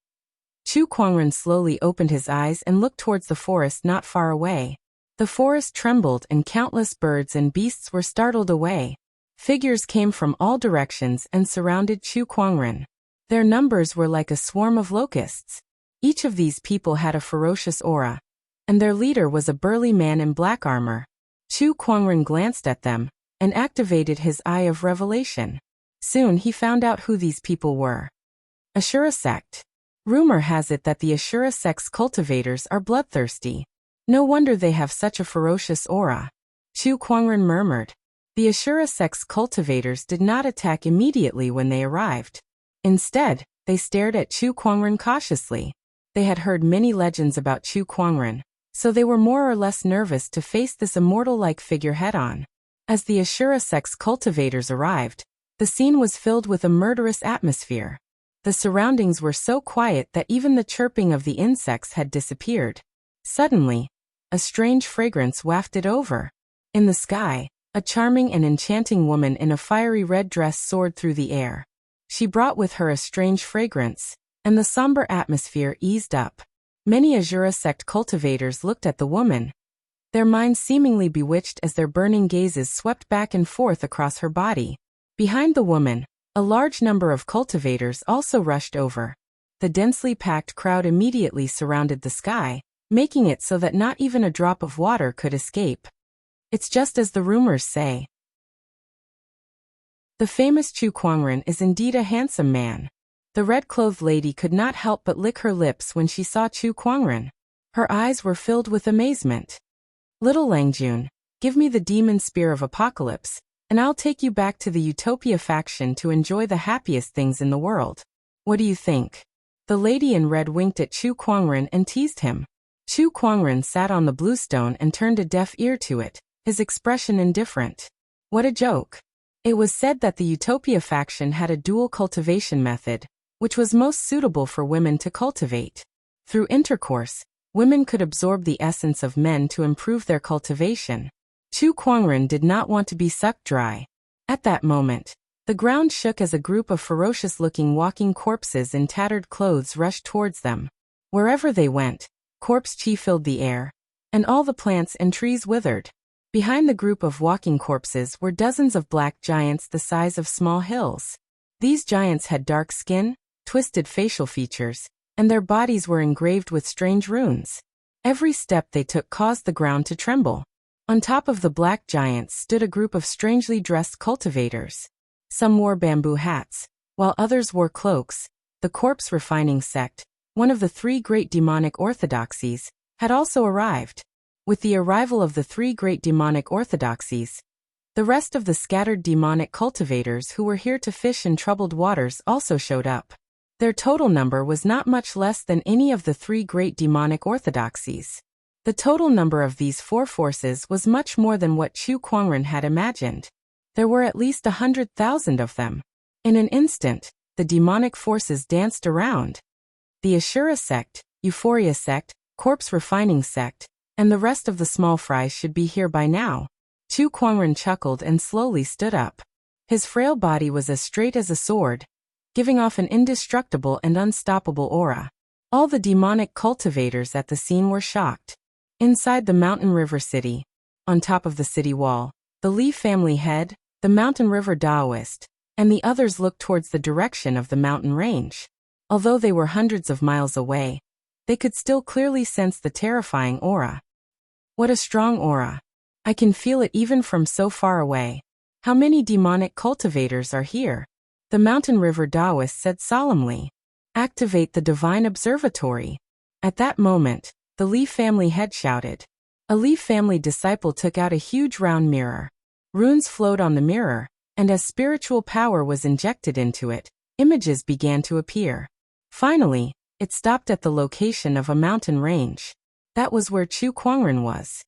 Chu Kuangren slowly opened his eyes and looked towards the forest not far away. The forest trembled and countless birds and beasts were startled away. Figures came from all directions and surrounded Chu Kuangren. Their numbers were like a swarm of locusts. Each of these people had a ferocious aura, and their leader was a burly man in black armor. Chu Kuangren glanced at them and activated his eye of revelation. Soon he found out who these people were. Ashura sect. Rumor has it that the Ashura sect's cultivators are bloodthirsty. No wonder they have such a ferocious aura. Chu Kuangren murmured. The Ashura sect's cultivators did not attack immediately when they arrived. Instead, they stared at Chu Kuangren cautiously. They had heard many legends about Chu Kuangren, so they were more or less nervous to face this immortal-like figure head-on. As the Ashura sect's cultivators arrived, the scene was filled with a murderous atmosphere. The surroundings were so quiet that even the chirping of the insects had disappeared. Suddenly, a strange fragrance wafted over. In the sky, a charming and enchanting woman in a fiery red dress soared through the air. She brought with her a strange fragrance, and the somber atmosphere eased up. Many Ashura sect cultivators looked at the woman, their minds seemingly bewitched as their burning gazes swept back and forth across her body. Behind the woman, a large number of cultivators also rushed over. The densely packed crowd immediately surrounded the sky, making it so that not even a drop of water could escape. It's just as the rumors say. The famous Chu Kuangren is indeed a handsome man. The red-clothed lady could not help but lick her lips when she saw Chu Kuangren. Her eyes were filled with amazement. Little Langjun, give me the demon spear of apocalypse, and I'll take you back to the Utopia faction to enjoy the happiest things in the world. What do you think? The lady in red winked at Chu Kuangren and teased him. Chu Kuangren sat on the bluestone and turned a deaf ear to it, his expression indifferent. What a joke. It was said that the Utopia faction had a dual cultivation method, which was most suitable for women to cultivate. Through intercourse, women could absorb the essence of men to improve their cultivation. Chu Kuangren did not want to be sucked dry. At that moment, the ground shook as a group of ferocious-looking walking corpses in tattered clothes rushed towards them. Wherever they went, corpse chi filled the air, and all the plants and trees withered. Behind the group of walking corpses were dozens of black giants the size of small hills. These giants had dark skin, twisted facial features, and their bodies were engraved with strange runes. Every step they took caused the ground to tremble. On top of the black giants stood a group of strangely dressed cultivators. Some wore bamboo hats, while others wore cloaks. The corpse refining sect, one of the three great demonic orthodoxies, had also arrived. With the arrival of the three great demonic orthodoxies, the rest of the scattered demonic cultivators who were here to fish in troubled waters also showed up. Their total number was not much less than any of the three great demonic orthodoxies. The total number of these four forces was much more than what Chu Kuangren had imagined. There were at least 100,000 of them. In an instant, the demonic forces danced around. The Ashura sect, Euphoria sect, corpse refining sect, and the rest of the small fries should be here by now. Chu Kuangren chuckled and slowly stood up. His frail body was as straight as a sword, giving off an indestructible and unstoppable aura. All the demonic cultivators at the scene were shocked. Inside the mountain river city, On top of the city wall, the Lee family head, the mountain river Taoist, and the others looked towards the direction of the mountain range. Although they were hundreds of miles away, they could still clearly sense the terrifying aura. What a strong aura. I can feel it even from so far away. How many demonic cultivators are here? The mountain river Taoist said solemnly. Activate the divine observatory. At that moment, the Lee family head shouted. A Lee family disciple took out a huge round mirror. Runes flowed on the mirror, and as spiritual power was injected into it, images began to appear. Finally, it stopped at the location of a mountain range. That was where Chu Kuangren was.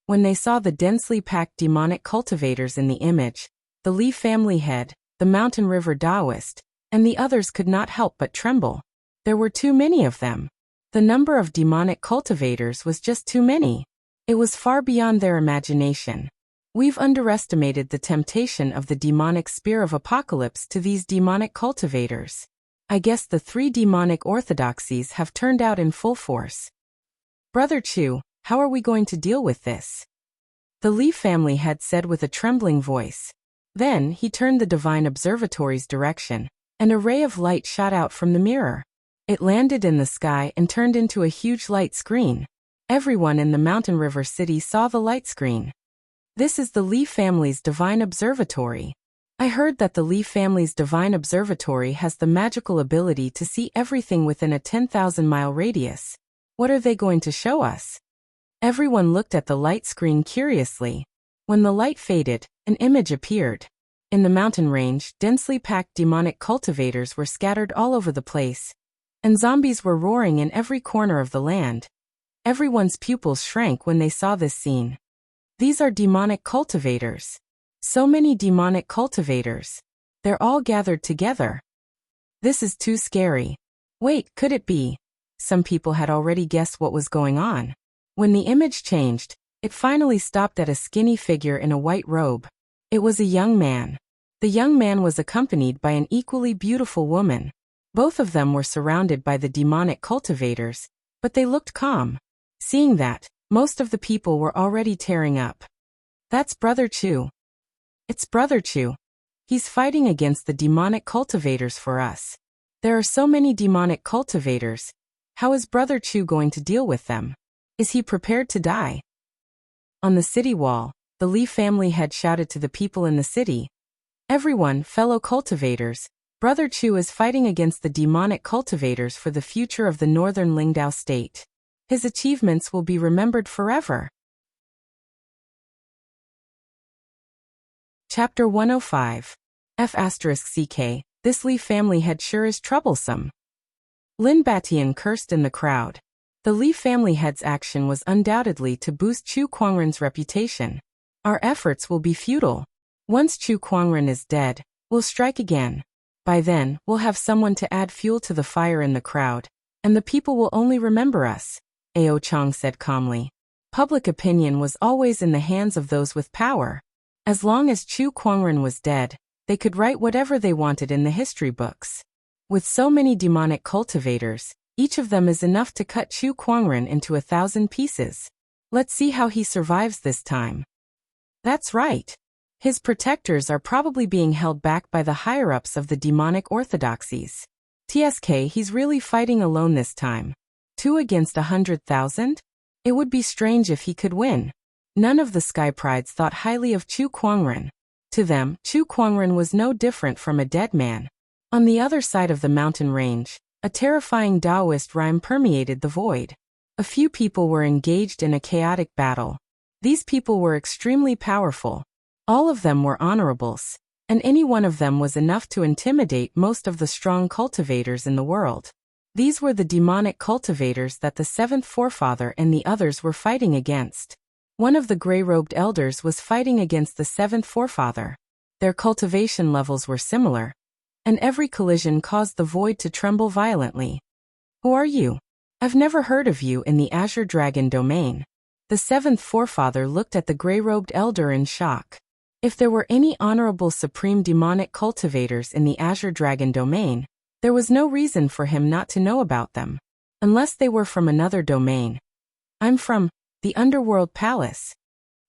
When they saw the densely packed demonic cultivators in the image, the Lee family head, the mountain river Taoist, and the others could not help but tremble. There were too many of them. The number of demonic cultivators was just too many. It was far beyond their imagination. We've underestimated the temptation of the demonic spear of apocalypse to these demonic cultivators. I guess the 3 demonic orthodoxies have turned out in full force. Brother Chu, how are we going to deal with this? The Lee family had said with a trembling voice. Then he turned the divine observatory's direction, and a ray of light shot out from the mirror. It landed in the sky and turned into a huge light screen. Everyone in the mountain river city saw the light screen. This is the Lee family's divine observatory. I heard that the Lee family's divine observatory has the magical ability to see everything within a 10,000-mile radius. What are they going to show us? Everyone looked at the light screen curiously. When the light faded, an image appeared. In the mountain range, densely packed demonic cultivators were scattered all over the place, and zombies were roaring in every corner of the land. Everyone's pupils shrank when they saw this scene. These are demonic cultivators. So many demonic cultivators. They're all gathered together. This is too scary. Wait, could it be? Some people had already guessed what was going on. When the image changed, it finally stopped at a skinny figure in a white robe. It was a young man. The young man was accompanied by an equally beautiful woman. Both of them were surrounded by the demonic cultivators, but they looked calm. Seeing that, most of the people were already tearing up. That's Brother Chu. It's Brother Chu. He's fighting against the demonic cultivators for us. There are so many demonic cultivators. How is Brother Chu going to deal with them? Is he prepared to die? On the city wall, the Lee family had shouted to the people in the city. Everyone, fellow cultivators, Brother Chu is fighting against the demonic cultivators for the future of the northern Lingdao state. His achievements will be remembered forever. Chapter 105. F***CK, this Lee family head sure is troublesome. Lin Batian cursed in the crowd. The Lee family head's action was undoubtedly to boost Chu Kuangren's reputation. Our efforts will be futile. Once Chu Kuangren is dead, we'll strike again. By then, we'll have someone to add fuel to the fire in the crowd, and the people will only remember us, Ao Chong said calmly. Public opinion was always in the hands of those with power. As long as Chu Kuangren was dead, they could write whatever they wanted in the history books. With so many demonic cultivators, each of them is enough to cut Chu Kuangren into 1,000 pieces. Let's see how he survives this time. That's right. His protectors are probably being held back by the higher-ups of the demonic orthodoxies. TSK, he's really fighting alone this time. 2 against 100,000? It would be strange if he could win. None of the Sky Prides thought highly of Chu Kuangren. To them, Chu Kuangren was no different from a dead man. On the other side of the mountain range, a terrifying Taoist rhyme permeated the void. A few people were engaged in a chaotic battle. These people were extremely powerful. All of them were honorables, and any one of them was enough to intimidate most of the strong cultivators in the world. These were the demonic cultivators that the 7th forefather and the others were fighting against. One of the gray-robed elders was fighting against the 7th forefather. Their cultivation levels were similar, and every collision caused the void to tremble violently. Who are you? I've never heard of you in the Azure Dragon domain. The 7th forefather looked at the gray-robed elder in shock. If there were any honorable supreme demonic cultivators in the Azure Dragon domain, there was no reason for him not to know about them. Unless they were from another domain. I'm from The underworld palace.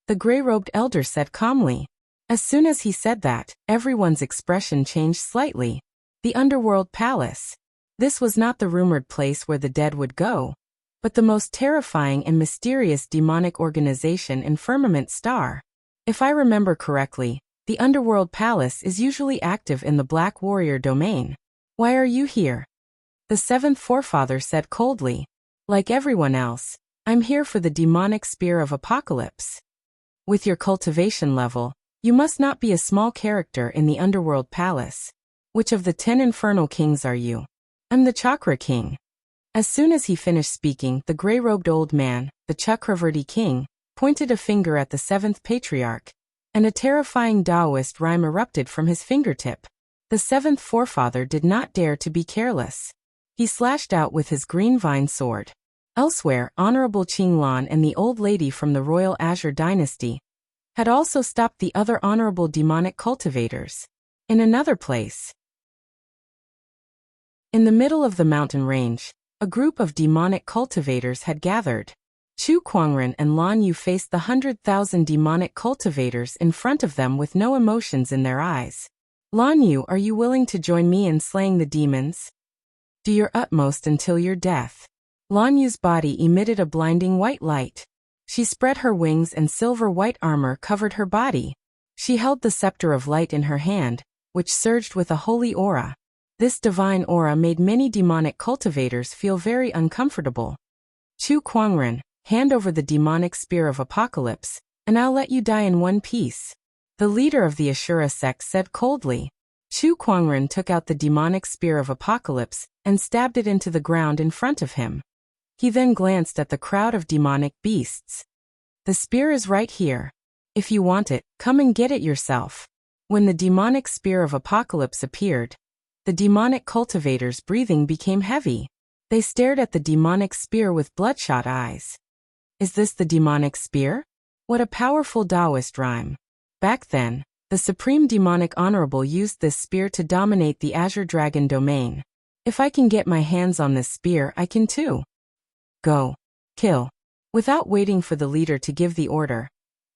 The gray-robed elder said calmly. As soon as he said that, everyone's expression changed slightly. The underworld palace. This was not the rumored place where the dead would go, but the most terrifying and mysterious demonic organization in Firmament Star. If I remember correctly, the underworld palace is usually active in the Black Warrior domain. Why are you here? The seventh forefather said coldly. Like everyone else, I'm here for the demonic spear of apocalypse. With your cultivation level, you must not be a small character in the underworld palace. Which of the 10 infernal kings are you? I'm the Chakra King. As soon as he finished speaking, the gray-robed old man, the Chakravarti King, pointed a finger at the seventh patriarch, and a terrifying Taoist rhyme erupted from his fingertip. The seventh forefather did not dare to be careless. He slashed out with his green vine sword. Elsewhere, Honorable Qinglan and the old lady from the Royal Azure Dynasty had also stopped the other honorable demonic cultivators. In another place, in the middle of the mountain range, a group of demonic cultivators had gathered. Chu Kuangren and Lan Yu faced the 100,000 demonic cultivators in front of them with no emotions in their eyes. Lan Yu, are you willing to join me in slaying the demons? Do your utmost until your death. Lan Yu's body emitted a blinding white light. She spread her wings and silver-white armor covered her body. She held the scepter of light in her hand, which surged with a holy aura. This divine aura made many demonic cultivators feel very uncomfortable. Chu Kuangren, hand over the demonic spear of apocalypse, and I'll let you die in one piece. The leader of the Ashura sect said coldly. Chu Kuangren took out the demonic spear of apocalypse and stabbed it into the ground in front of him. He then glanced at the crowd of demonic beasts. The spear is right here. If you want it, come and get it yourself. When the demonic spear of apocalypse appeared, the demonic cultivators' breathing became heavy. They stared at the demonic spear with bloodshot eyes. Is this the demonic spear? What a powerful Taoist rhyme. Back then, the Supreme Demonic Honorable used this spear to dominate the Azure Dragon domain. If I can get my hands on this spear, I can too. Go. Kill. Without waiting for the leader to give the order,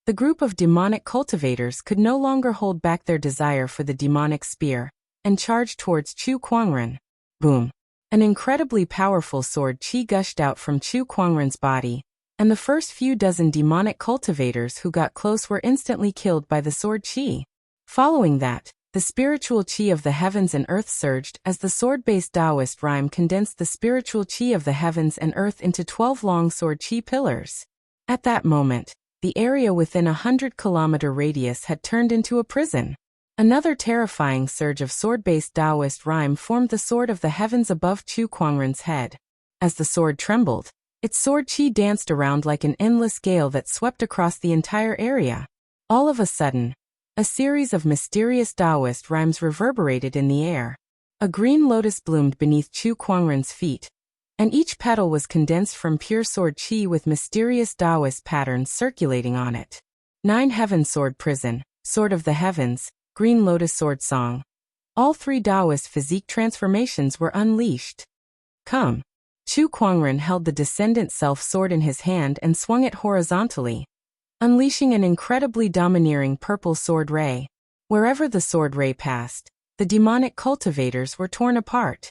the group of demonic cultivators could no longer hold back their desire for the demonic spear, and charged towards Chu Kuangren. Boom. An incredibly powerful sword chi gushed out from Chu Kuangren's body, and the first few dozen demonic cultivators who got close were instantly killed by the sword chi. Following that, the spiritual chi of the heavens and earth surged as the sword-based Taoist rhyme condensed the spiritual chi of the heavens and earth into 12 long sword chi pillars. At that moment, the area within a 100-kilometer radius had turned into a prison. Another terrifying surge of sword-based Taoist rhyme formed the sword of the heavens above Chu Kuangren's head. As the sword trembled, its sword chi danced around like an endless gale that swept across the entire area. All of a sudden, a series of mysterious Taoist rhymes reverberated in the air. A green lotus bloomed beneath Chu Kuangren's feet, and each petal was condensed from pure sword chi with mysterious Taoist patterns circulating on it. 9 Heaven Sword Prison, Sword of the Heavens, Green Lotus Sword Song. All 3 Taoist physique transformations were unleashed. Come. Chu Kuangren held the Descendant Self sword in his hand and swung it horizontally, unleashing an incredibly domineering purple sword ray. Wherever the sword ray passed, the demonic cultivators were torn apart.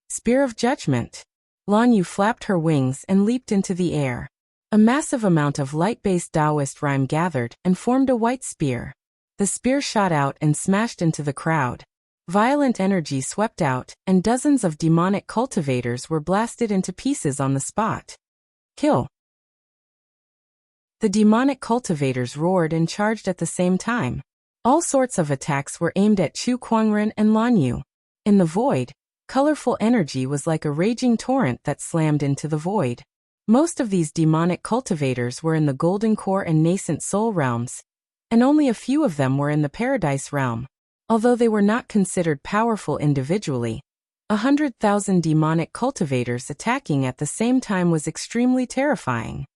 Spear of Judgment. Lan Yu flapped her wings and leaped into the air. A massive amount of light-based Taoist rhyme gathered and formed a white spear. The spear shot out and smashed into the crowd. Violent energy swept out, and dozens of demonic cultivators were blasted into pieces on the spot. Kill. The demonic cultivators roared and charged at the same time. All sorts of attacks were aimed at Chu Kuangren and Lan Yu. In the void, colorful energy was like a raging torrent that slammed into the void. Most of these demonic cultivators were in the Golden Core and Nascent Soul realms, and only a few of them were in the Paradise realm. Although they were not considered powerful individually, 100,000 demonic cultivators attacking at the same time was extremely terrifying.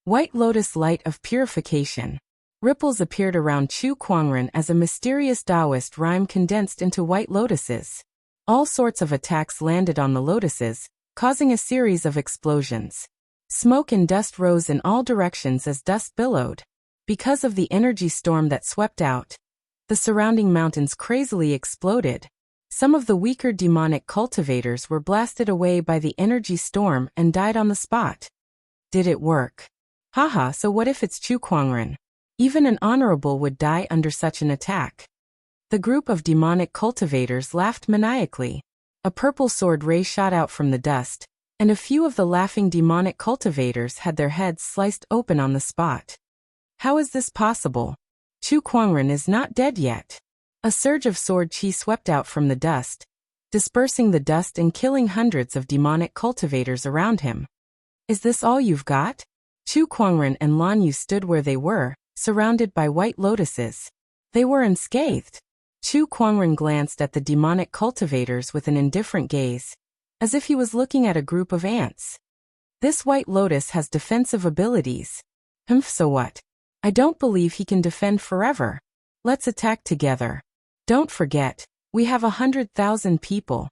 White Lotus Light of Purification. Ripples appeared around Chu Kuangren as a mysterious Taoist rhyme condensed into white lotuses. All sorts of attacks landed on the lotuses, causing a series of explosions. Smoke and dust rose in all directions as dust billowed. Because of the energy storm that swept out, the surrounding mountains crazily exploded. Some of the weaker demonic cultivators were blasted away by the energy storm and died on the spot. Did it work? Haha, so what if it's Chu Kuangren? Even an honorable would die under such an attack. The group of demonic cultivators laughed maniacally. A purple sword ray shot out from the dust, and a few of the laughing demonic cultivators had their heads sliced open on the spot. How is this possible? Chu Kuangren is not dead yet. A surge of sword chi swept out from the dust, dispersing the dust and killing hundreds of demonic cultivators around him. Is this all you've got? Chu Kuangren and Lan Yu stood where they were, surrounded by white lotuses. They were unscathed. Chu Kuangren glanced at the demonic cultivators with an indifferent gaze, as if he was looking at a group of ants. This white lotus has defensive abilities. So what? I don't believe he can defend forever. Let's attack together. Don't forget, we have 100,000 people.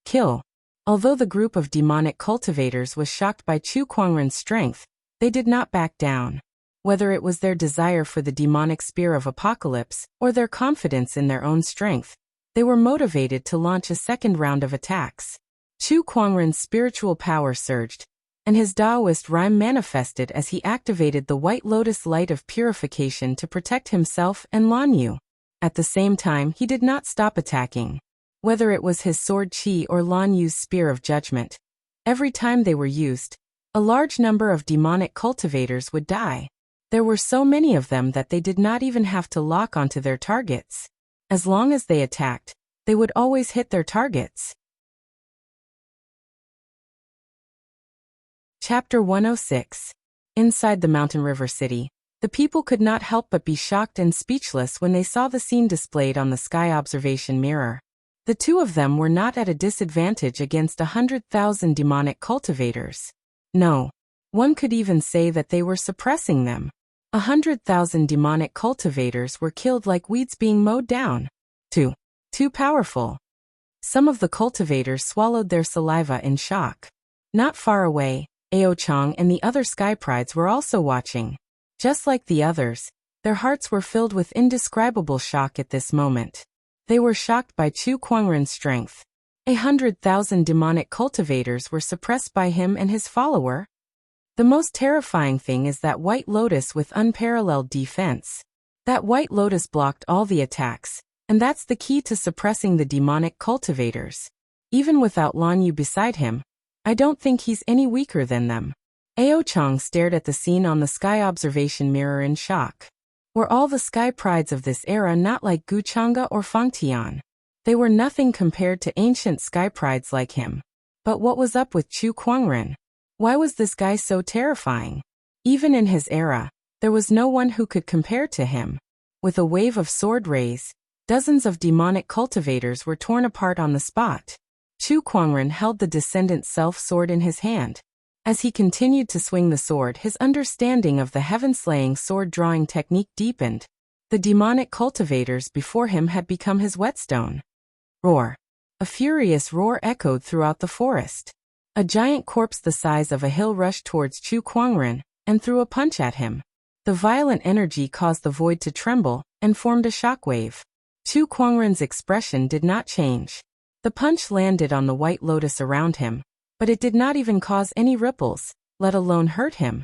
Kill. Although the group of demonic cultivators was shocked by Chu Kuangren's strength, they did not back down. Whether it was their desire for the demonic spear of apocalypse or their confidence in their own strength, they were motivated to launch a second round of attacks. Chu Kuangren's spiritual power surged, and his Taoist rhyme manifested as he activated the White Lotus light of purification to protect himself and Lan Yu. At the same time, he did not stop attacking. Whether it was his sword chi or Lan Yu's spear of judgment, every time they were used, a large number of demonic cultivators would die. There were so many of them that they did not even have to lock onto their targets. As long as they attacked, they would always hit their targets. Chapter 106. Inside the Mountain River City, the people could not help but be shocked and speechless when they saw the scene displayed on the sky observation mirror. The two of them were not at a disadvantage against 100,000 demonic cultivators. No. One could even say that they were suppressing them. 100,000 demonic cultivators were killed like weeds being mowed down. Too powerful. Some of the cultivators swallowed their saliva in shock. Not far away, Ao Chang and the other Sky Prides were also watching. Just like the others, their hearts were filled with indescribable shock at this moment. They were shocked by Chu Kuangren's strength. 100,000 demonic cultivators were suppressed by him and his follower. The most terrifying thing is that White Lotus with unparalleled defense. That White Lotus blocked all the attacks, and that's the key to suppressing the demonic cultivators. Even without Lan Yu beside him, I don't think he's any weaker than them. Ao Chang stared at the scene on the sky observation mirror in shock. Were all the Sky Prides of this era not like Guchanga or Fangtian? They were nothing compared to ancient Sky Prides like him. But what was up with Chu Kuangren? Why was this guy so terrifying? Even in his era, there was no one who could compare to him. With a wave of sword rays, dozens of demonic cultivators were torn apart on the spot. Chu Kuangren held the Descendant Self sword in his hand. As he continued to swing the sword, his understanding of the heaven-slaying sword-drawing technique deepened. The demonic cultivators before him had become his whetstone. Roar. A furious roar echoed throughout the forest. A giant corpse the size of a hill rushed towards Chu Kuangren and threw a punch at him. The violent energy caused the void to tremble and formed a shockwave. Chu Kuangren's expression did not change. The punch landed on the White Lotus around him, but it did not even cause any ripples, let alone hurt him.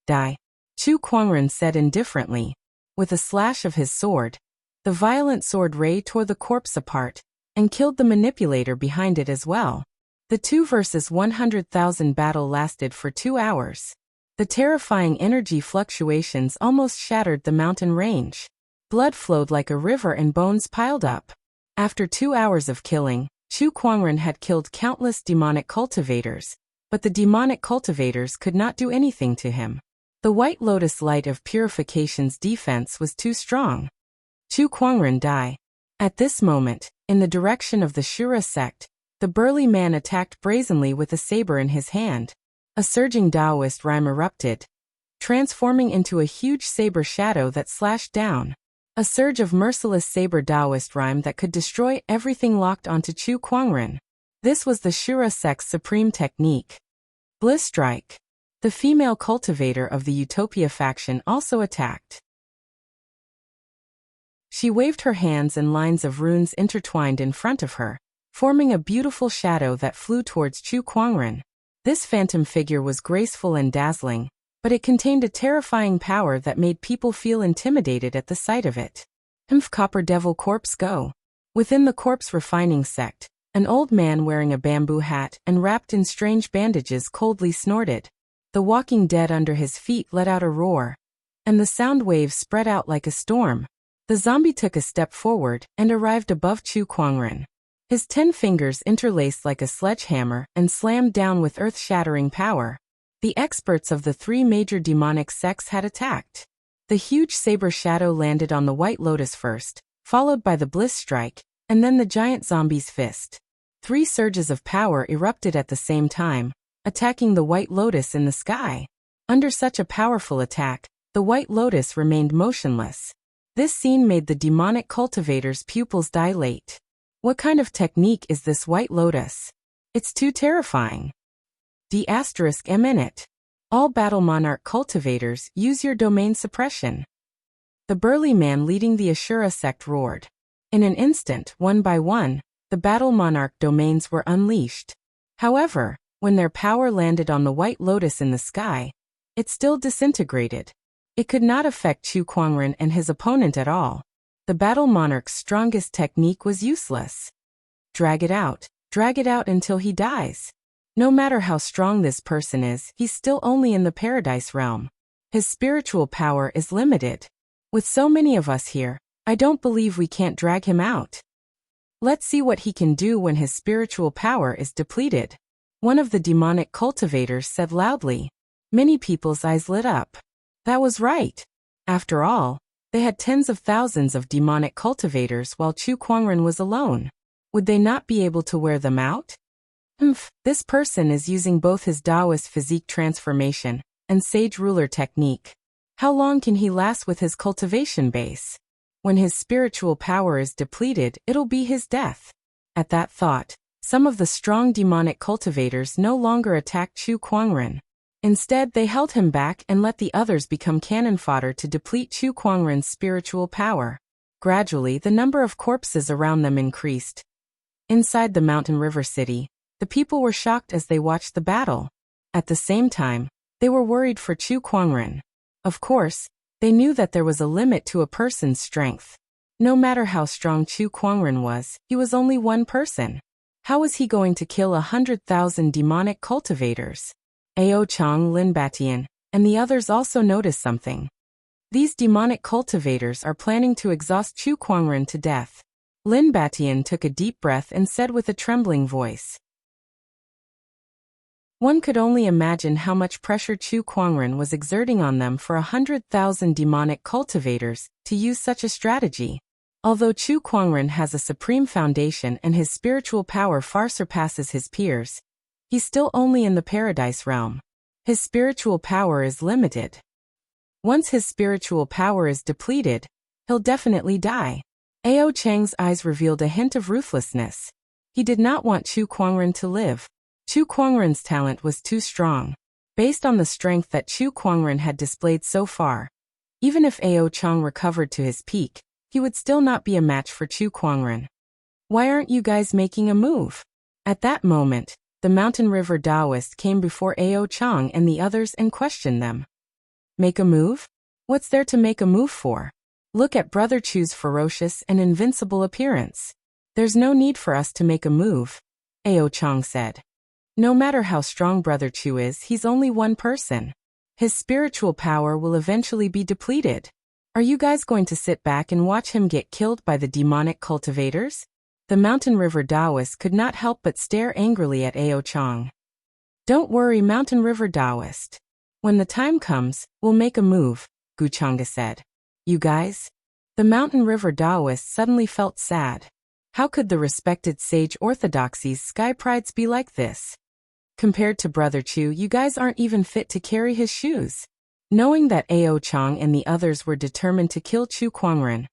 Die. Chu Kuangren said indifferently. With a slash of his sword, the violent sword ray tore the corpse apart and killed the manipulator behind it as well. The 2 versus 100,000 battle lasted for 2 hours. The terrifying energy fluctuations almost shattered the mountain range. Blood flowed like a river and bones piled up. After 2 hours of killing, Chu Kuangren had killed countless demonic cultivators, but the demonic cultivators could not do anything to him. The White Lotus light of purification's defense was too strong. Chu Kuangren died. At this moment, in the direction of the Shura sect, the burly man attacked brazenly with a saber in his hand. A surging Taoist rhyme erupted, transforming into a huge saber shadow that slashed down. A surge of merciless saber Taoist rhyme that could destroy everything locked onto Chu Kuangren. This was the Shura sect's supreme technique. Bliss Strike. The female cultivator of the Utopia faction also attacked. She waved her hands and lines of runes intertwined in front of her, forming a beautiful shadow that flew towards Chu Kuangren. This phantom figure was graceful and dazzling, but it contained a terrifying power that made people feel intimidated at the sight of it. Copper Devil Corpse Go. Within the corpse refining sect, an old man wearing a bamboo hat and wrapped in strange bandages coldly snorted. The walking dead under his feet let out a roar, and the sound waves spread out like a storm. The zombie took a step forward and arrived above Chu Kuangren. His 10 fingers interlaced like a sledgehammer and slammed down with earth-shattering power. The experts of the 3 major demonic sects had attacked. The huge saber shadow landed on the White Lotus first, followed by the Bliss Strike, and then the giant zombie's fist. 3 surges of power erupted at the same time, attacking the White Lotus in the sky. Under such a powerful attack, the White Lotus remained motionless. This scene made the demonic cultivator's pupils dilate. What kind of technique is this White Lotus? It's too terrifying. D***M*. All Battle Monarch cultivators, use your domain suppression. The burly man leading the Ashura sect roared. In an instant, one by one, the Battle Monarch domains were unleashed. However, when their power landed on the White Lotus in the sky, it still disintegrated. It could not affect Chu Kuangren and his opponent at all. The Battle Monarch's strongest technique was useless. Drag it out until he dies. No matter how strong this person is, he's still only in the paradise realm. His spiritual power is limited. With so many of us here, I don't believe we can't drag him out. Let's see what he can do when his spiritual power is depleted. One of the demonic cultivators said loudly. Many people's eyes lit up. That was right. After all, they had tens of thousands of demonic cultivators while Chu Kuangren was alone. Would they not be able to wear them out? This person is using both his Taoist physique transformation and Sage Ruler technique. How long can he last with his cultivation base? When his spiritual power is depleted, it'll be his death. At that thought, some of the strong demonic cultivators no longer attacked Chu Kuangren. Instead, they held him back and let the others become cannon fodder to deplete Chu Kuangren's spiritual power. Gradually, the number of corpses around them increased. Inside the Mountain River City, the people were shocked as they watched the battle. At the same time, they were worried for Chu Kuangren. Of course, they knew that there was a limit to a person's strength. No matter how strong Chu Kuangren was, he was only one person. How was he going to kill 100,000 demonic cultivators? Ao Chang, Lin Batian, and the others also noticed something. These demonic cultivators are planning to exhaust Chu Kuangren to death. Lin Batian took a deep breath and said with a trembling voice. One could only imagine how much pressure Chu Kuangren was exerting on them for 100,000 demonic cultivators to use such a strategy. Although Chu Kuangren has a supreme foundation and his spiritual power far surpasses his peers, he's still only in the paradise realm. His spiritual power is limited. Once his spiritual power is depleted, he'll definitely die. Ao Chang's eyes revealed a hint of ruthlessness. He did not want Chu Kuangren to live. Chu Kuangren's talent was too strong. Based on the strength that Chu Kuangren had displayed so far, even if Ao Chang recovered to his peak, he would still not be a match for Chu Kuangren. Why aren't you guys making a move? At that moment, the Mountain River Taoist came before Ao Chang and the others and questioned them. Make a move? What's there to make a move for? Look at Brother Chu's ferocious and invincible appearance. There's no need for us to make a move, Ao Chang said. No matter how strong Brother Chu is, he's only one person. His spiritual power will eventually be depleted. Are you guys going to sit back and watch him get killed by the demonic cultivators? The Mountain River Taoist could not help but stare angrily at Ao Chang. Don't worry, Mountain River Taoist. When the time comes, we'll make a move, Guchanga said. You guys? The Mountain River Taoist suddenly felt sad. How could the respected sage orthodoxy's sky prides be like this? Compared to Brother Chu, you guys aren't even fit to carry his shoes. Knowing that Ao Chang and the others were determined to kill Chu Kuangren,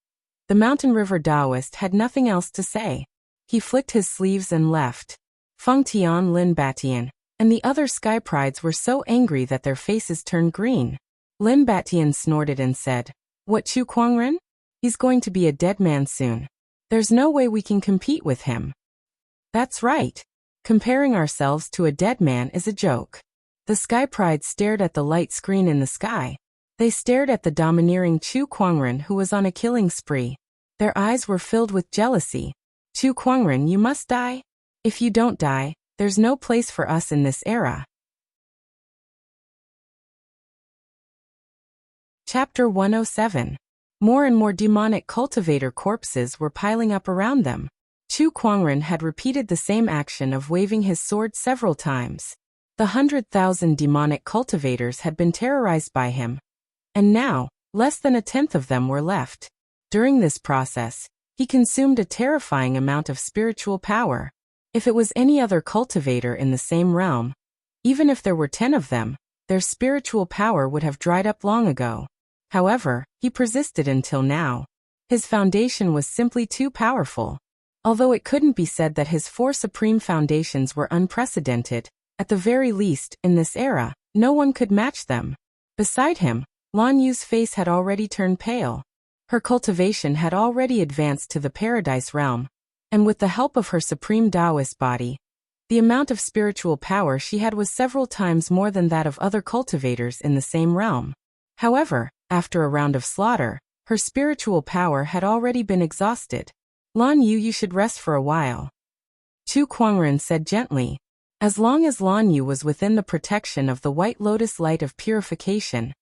the Mountain River Taoist had nothing else to say. He flicked his sleeves and left. Feng Tian, Lin Batian, and the other sky prides were so angry that their faces turned green. Lin Batian snorted and said, "What, Chu Kuangren? He's going to be a dead man soon. There's no way we can compete with him." "That's right. Comparing ourselves to a dead man is a joke." The sky pride stared at the light screen in the sky. They stared at the domineering Chu Kuangren, who was on a killing spree. Their eyes were filled with jealousy. "Chu Kuangren, you must die. If you don't die, there's no place for us in this era." Chapter 107. More and more demonic cultivator corpses were piling up around them. Chu Kuangren had repeated the same action of waving his sword several times. The 100,000 demonic cultivators had been terrorized by him, and now, less than a tenth of them were left. During this process, he consumed a terrifying amount of spiritual power. If it was any other cultivator in the same realm, even if there were 10 of them, their spiritual power would have dried up long ago. However, he persisted until now. His foundation was simply too powerful. Although it couldn't be said that his 4 supreme foundations were unprecedented, at the very least, in this era, no one could match them. Beside him, Lan Yu's face had already turned pale. Her cultivation had already advanced to the paradise realm, and with the help of her supreme Taoist body, the amount of spiritual power she had was several times more than that of other cultivators in the same realm. However, after a round of slaughter, her spiritual power had already been exhausted. "Lan Yu, you should rest for a while," Chu Kuangren said gently. As long as Lan Yu was within the protection of the white lotus light of purification,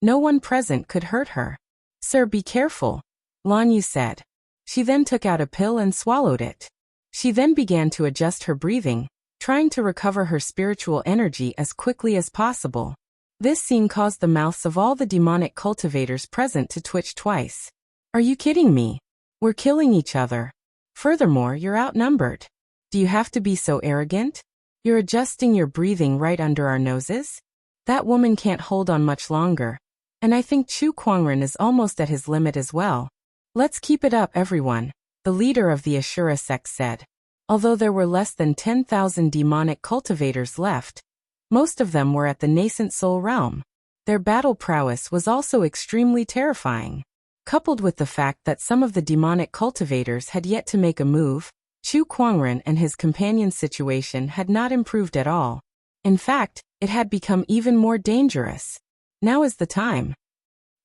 no one present could hurt her. "Sir, be careful," Lan Yu said. She then took out a pill and swallowed it. She then began to adjust her breathing, trying to recover her spiritual energy as quickly as possible. This scene caused the mouths of all the demonic cultivators present to twitch twice. "Are you kidding me? We're killing each other. Furthermore, you're outnumbered. Do you have to be so arrogant? You're adjusting your breathing right under our noses? That woman can't hold on much longer. And I think Chu Kuangren is almost at his limit as well. Let's keep it up, everyone," the leader of the Ashura sect said. Although there were less than 10,000 demonic cultivators left, most of them were at the nascent soul realm. Their battle prowess was also extremely terrifying. Coupled with the fact that some of the demonic cultivators had yet to make a move, Chu Kuangren and his companion's situation had not improved at all. In fact, it had become even more dangerous. Now is the time.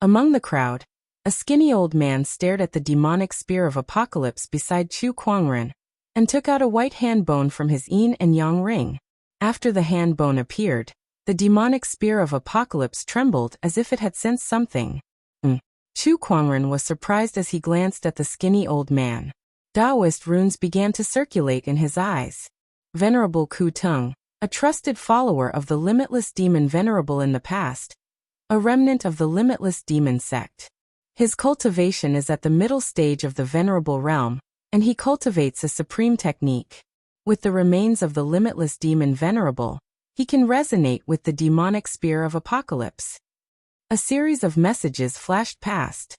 Among the crowd, a skinny old man stared at the demonic spear of apocalypse beside Chu Kuangren, and took out a white hand bone from his yin and yang ring. After the hand bone appeared, the demonic spear of apocalypse trembled as if it had sensed something. Chu Kuangren was surprised as he glanced at the skinny old man. Taoist runes began to circulate in his eyes. Venerable Ku Tung, a trusted follower of the limitless demon venerable in the past, a remnant of the limitless demon sect. His cultivation is at the middle stage of the venerable realm, and he cultivates a supreme technique. With the remains of the limitless demon venerable, he can resonate with the demonic spear of apocalypse. A series of messages flashed past.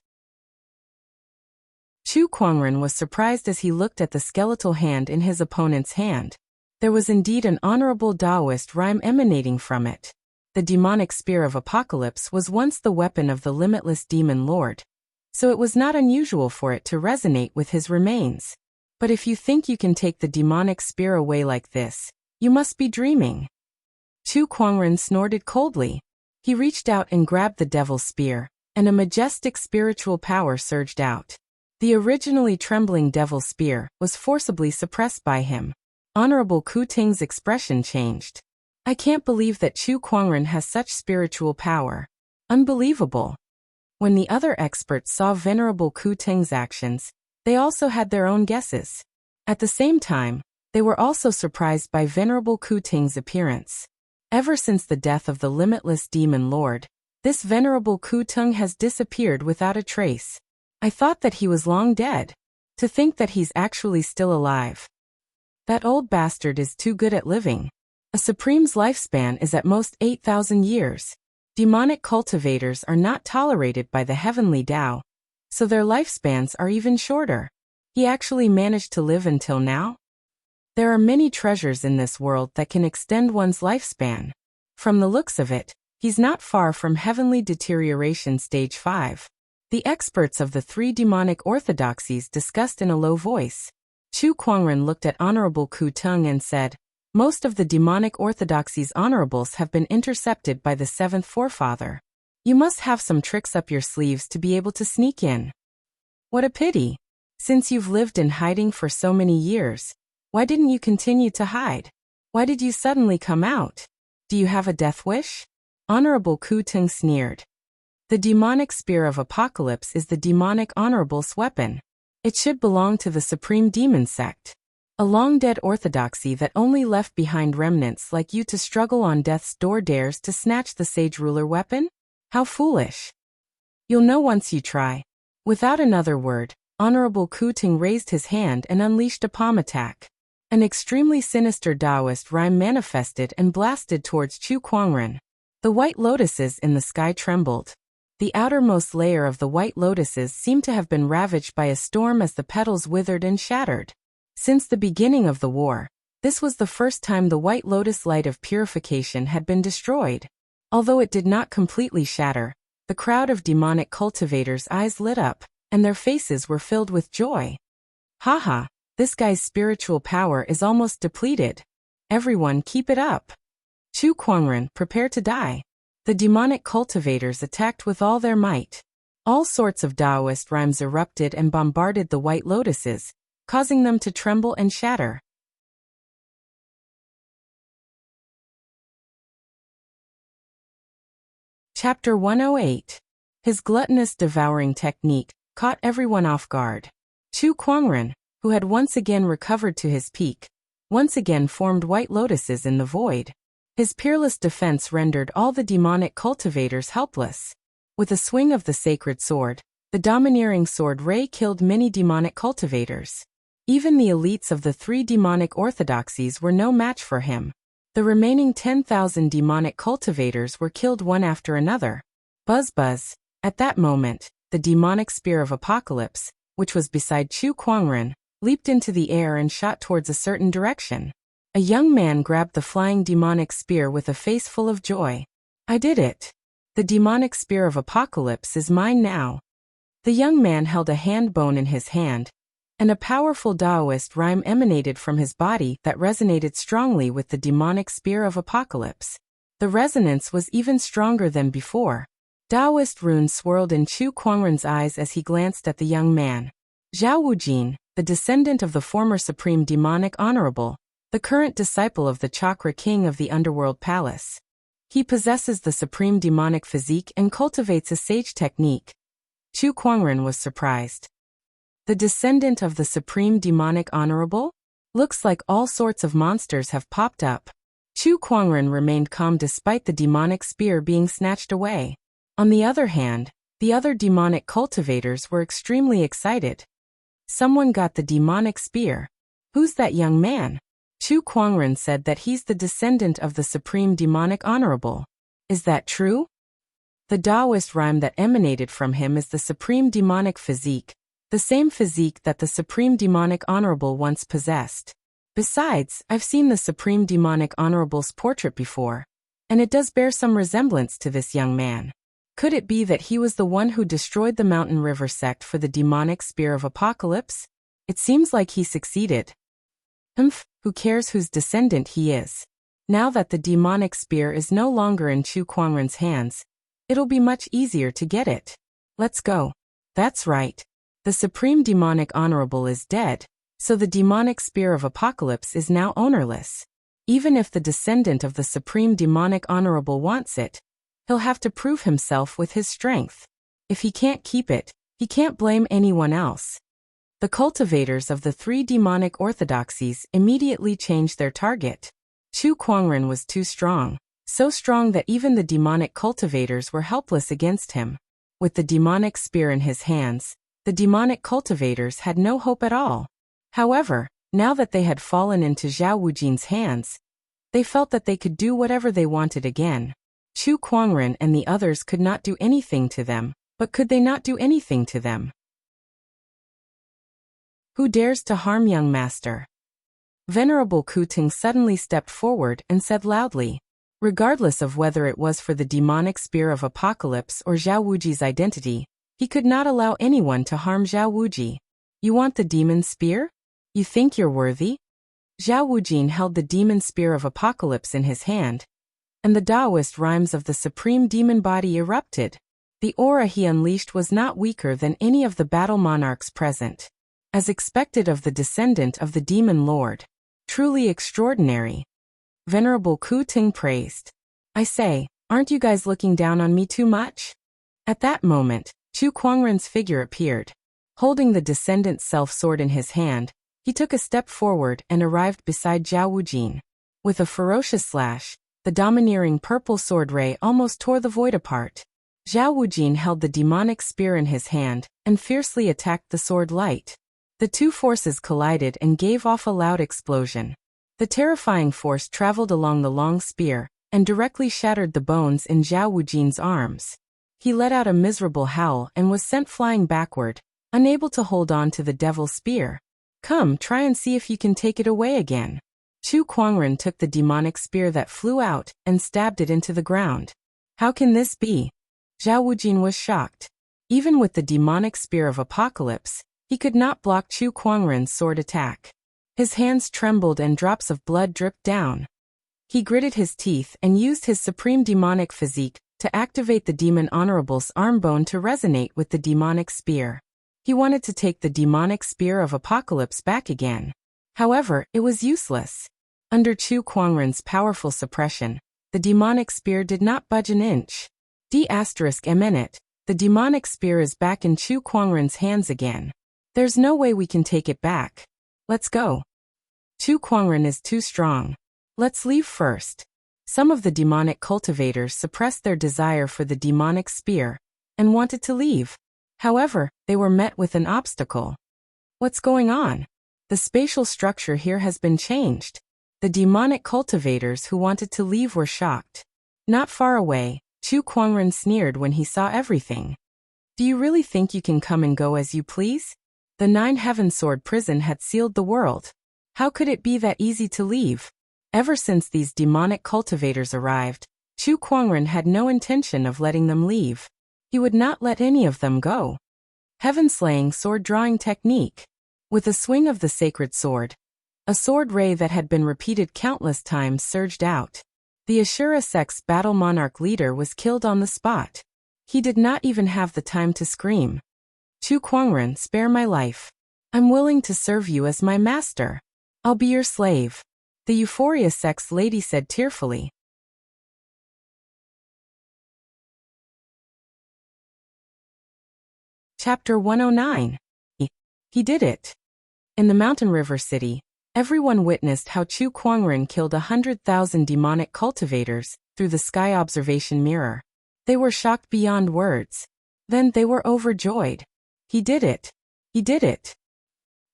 Chu Kuangren was surprised as he looked at the skeletal hand in his opponent's hand. There was indeed an honorable Taoist rhyme emanating from it. The demonic spear of apocalypse was once the weapon of the limitless demon lord, so it was not unusual for it to resonate with his remains. But if you think you can take the demonic spear away like this, you must be dreaming. Chu Kuangren snorted coldly. He reached out and grabbed the devil's spear, and a majestic spiritual power surged out. The originally trembling devil's spear was forcibly suppressed by him. Honorable Ku Ting's expression changed. "I can't believe that Chu Kuangren has such spiritual power. Unbelievable." When the other experts saw Venerable Ku Ting's actions, they also had their own guesses. At the same time, they were also surprised by Venerable Ku Ting's appearance. Ever since the death of the limitless demon lord, this Venerable Ku Tung has disappeared without a trace. I thought that he was long dead. To think that he's actually still alive. That old bastard is too good at living. A supreme's lifespan is at most 8,000 years. Demonic cultivators are not tolerated by the heavenly Tao, so their lifespans are even shorter. He actually managed to live until now? There are many treasures in this world that can extend one's lifespan. From the looks of it, he's not far from heavenly deterioration stage 5. The experts of the 3 demonic orthodoxies discussed in a low voice. Chu Kuangren looked at Honorable Ku Tung and said, "Most of the demonic orthodoxy's honorables have been intercepted by the 7th forefather. You must have some tricks up your sleeves to be able to sneak in." "What a pity. Since you've lived in hiding for so many years, why didn't you continue to hide? Why did you suddenly come out? Do you have a death wish?" Honorable Ku Tung sneered. The demonic spear of apocalypse is the demonic honorable's weapon. It should belong to the supreme demon sect. A long-dead orthodoxy that only left behind remnants like you to struggle on death's door dares to snatch the sage ruler weapon? How foolish. You'll know once you try. Without another word, Honorable Ku Tung raised his hand and unleashed a palm attack. An extremely sinister Taoist rhyme manifested and blasted towards Chu Kuangren. The white lotuses in the sky trembled. The outermost layer of the white lotuses seemed to have been ravaged by a storm as the petals withered and shattered. Since the beginning of the war, this was the first time the white lotus light of purification had been destroyed. Although it did not completely shatter, the crowd of demonic cultivators' eyes lit up, and their faces were filled with joy. "Haha, this guy's spiritual power is almost depleted. Everyone keep it up. Chu Kuangren, prepare to die." The demonic cultivators attacked with all their might. All sorts of Taoist rhymes erupted and bombarded the white lotuses, causing them to tremble and shatter. Chapter 108. His gluttonous devouring technique caught everyone off guard. Chu Kuangren, who had once again recovered to his peak, once again formed white lotuses in the void. His peerless defense rendered all the demonic cultivators helpless. With a swing of the sacred sword, the domineering sword ray killed many demonic cultivators. Even the elites of the 3 demonic orthodoxies were no match for him. The remaining 10,000 demonic cultivators were killed one after another. Buzz buzz. At that moment, the demonic spear of apocalypse, which was beside Chu Kuangren, leaped into the air and shot towards a certain direction. A young man grabbed the flying demonic spear with a face full of joy. "I did it. The demonic spear of apocalypse is mine now." The young man held a hand bone in his hand, and a powerful Taoist rhyme emanated from his body that resonated strongly with the demonic spear of apocalypse. The resonance was even stronger than before. Taoist runes swirled in Chu Kuangren's eyes as he glanced at the young man. Zhao Wujin, the descendant of the former supreme demonic honorable, the current disciple of the Chakra King of the Underworld Palace. He possesses the supreme demonic physique and cultivates a sage technique. Chu Kuangren was surprised. The descendant of the supreme demonic honorable? Looks like all sorts of monsters have popped up. Chu Kuangren remained calm despite the demonic spear being snatched away. On the other hand, the other demonic cultivators were extremely excited. Someone got the demonic spear. Who's that young man? Chu Kuangren said that he's the descendant of the supreme demonic honorable. Is that true? The Taoist rhyme that emanated from him is the supreme demonic physique, the same physique that the supreme demonic honorable once possessed. Besides, I've seen the supreme demonic honorable's portrait before, and it does bear some resemblance to this young man. Could it be that he was the one who destroyed the Mountain River sect for the demonic spear of apocalypse? It seems like he succeeded. Who cares whose descendant he is? Now that the demonic spear is no longer in Chu Kuangren's hands, it'll be much easier to get it. Let's go. That's right. The supreme demonic honorable is dead, so the demonic spear of apocalypse is now ownerless. Even if the descendant of the supreme demonic honorable wants it, he'll have to prove himself with his strength. If he can't keep it, he can't blame anyone else. The cultivators of the 3 demonic orthodoxies immediately changed their target. Chu Kuangren was too strong, so strong that even the demonic cultivators were helpless against him. With the demonic spear in his hands, the demonic cultivators had no hope at all. However, now that they had fallen into Zhao Wujin's hands, they felt that they could do whatever they wanted again. Chu Kuangren and the others could not do anything to them, but could they not do anything to them? Who dares to harm young master? Venerable Kuting suddenly stepped forward and said loudly, regardless of whether it was for the demonic spear of apocalypse or Zhao Wuji's identity, he could not allow anyone to harm Zhao Wuji. You want the demon spear? You think you're worthy? Zhao Wujin held the demon spear of apocalypse in his hand, and the Taoist rhymes of the supreme demon body erupted. The aura he unleashed was not weaker than any of the battle monarchs present. As expected of the descendant of the demon lord. Truly extraordinary. Venerable Kuting praised. I say, aren't you guys looking down on me too much? At that moment, Chu Kuangren's figure appeared. Holding the descendant's self-sword in his hand, he took a step forward and arrived beside Zhao Wujin. With a ferocious slash, the domineering purple sword ray almost tore the void apart. Zhao Wujin held the demonic spear in his hand and fiercely attacked the sword light. The two forces collided and gave off a loud explosion. The terrifying force traveled along the long spear and directly shattered the bones in Zhao Wujin's arms. He let out a miserable howl and was sent flying backward, unable to hold on to the devil's spear. Come, try and see if you can take it away again. Chu Kuangren took the demonic spear that flew out and stabbed it into the ground. How can this be? Zhao Wujin was shocked. Even with the demonic spear of apocalypse, he could not block Chu Kuangren's sword attack. His hands trembled and drops of blood dripped down. He gritted his teeth and used his supreme demonic physique to activate the demon honorable's arm bone to resonate with the demonic spear. He wanted to take the demonic spear of apocalypse back again. However, it was useless. Under Chu Kuangren's powerful suppression, the demonic spear did not budge an inch. D***, the demonic spear is back in Chu Kuangren's hands again. There's no way we can take it back. Let's go. Chu Kuangren is too strong. Let's leave first. Some of the demonic cultivators suppressed their desire for the demonic spear and wanted to leave. However, they were met with an obstacle. What's going on? The spatial structure here has been changed. The demonic cultivators who wanted to leave were shocked. Not far away, Chu Kuangren sneered when he saw everything. Do you really think you can come and go as you please? The Nine Heaven Sword prison had sealed the world. How could it be that easy to leave? Ever since these demonic cultivators arrived, Chu Kuangren had no intention of letting them leave. He would not let any of them go. Heaven-slaying sword-drawing technique. With a swing of the sacred sword, a sword ray that had been repeated countless times surged out. The Ashura sect's battle monarch leader was killed on the spot. He did not even have the time to scream. Chu Kuangren, spare my life. I'm willing to serve you as my master. I'll be your slave. The Euphoria sect's lady said tearfully. Chapter 109. He did it. In the Mountain River City, everyone witnessed how Chu Kuangren killed 100,000 demonic cultivators through the sky observation mirror. They were shocked beyond words. Then they were overjoyed. He did it. He did it.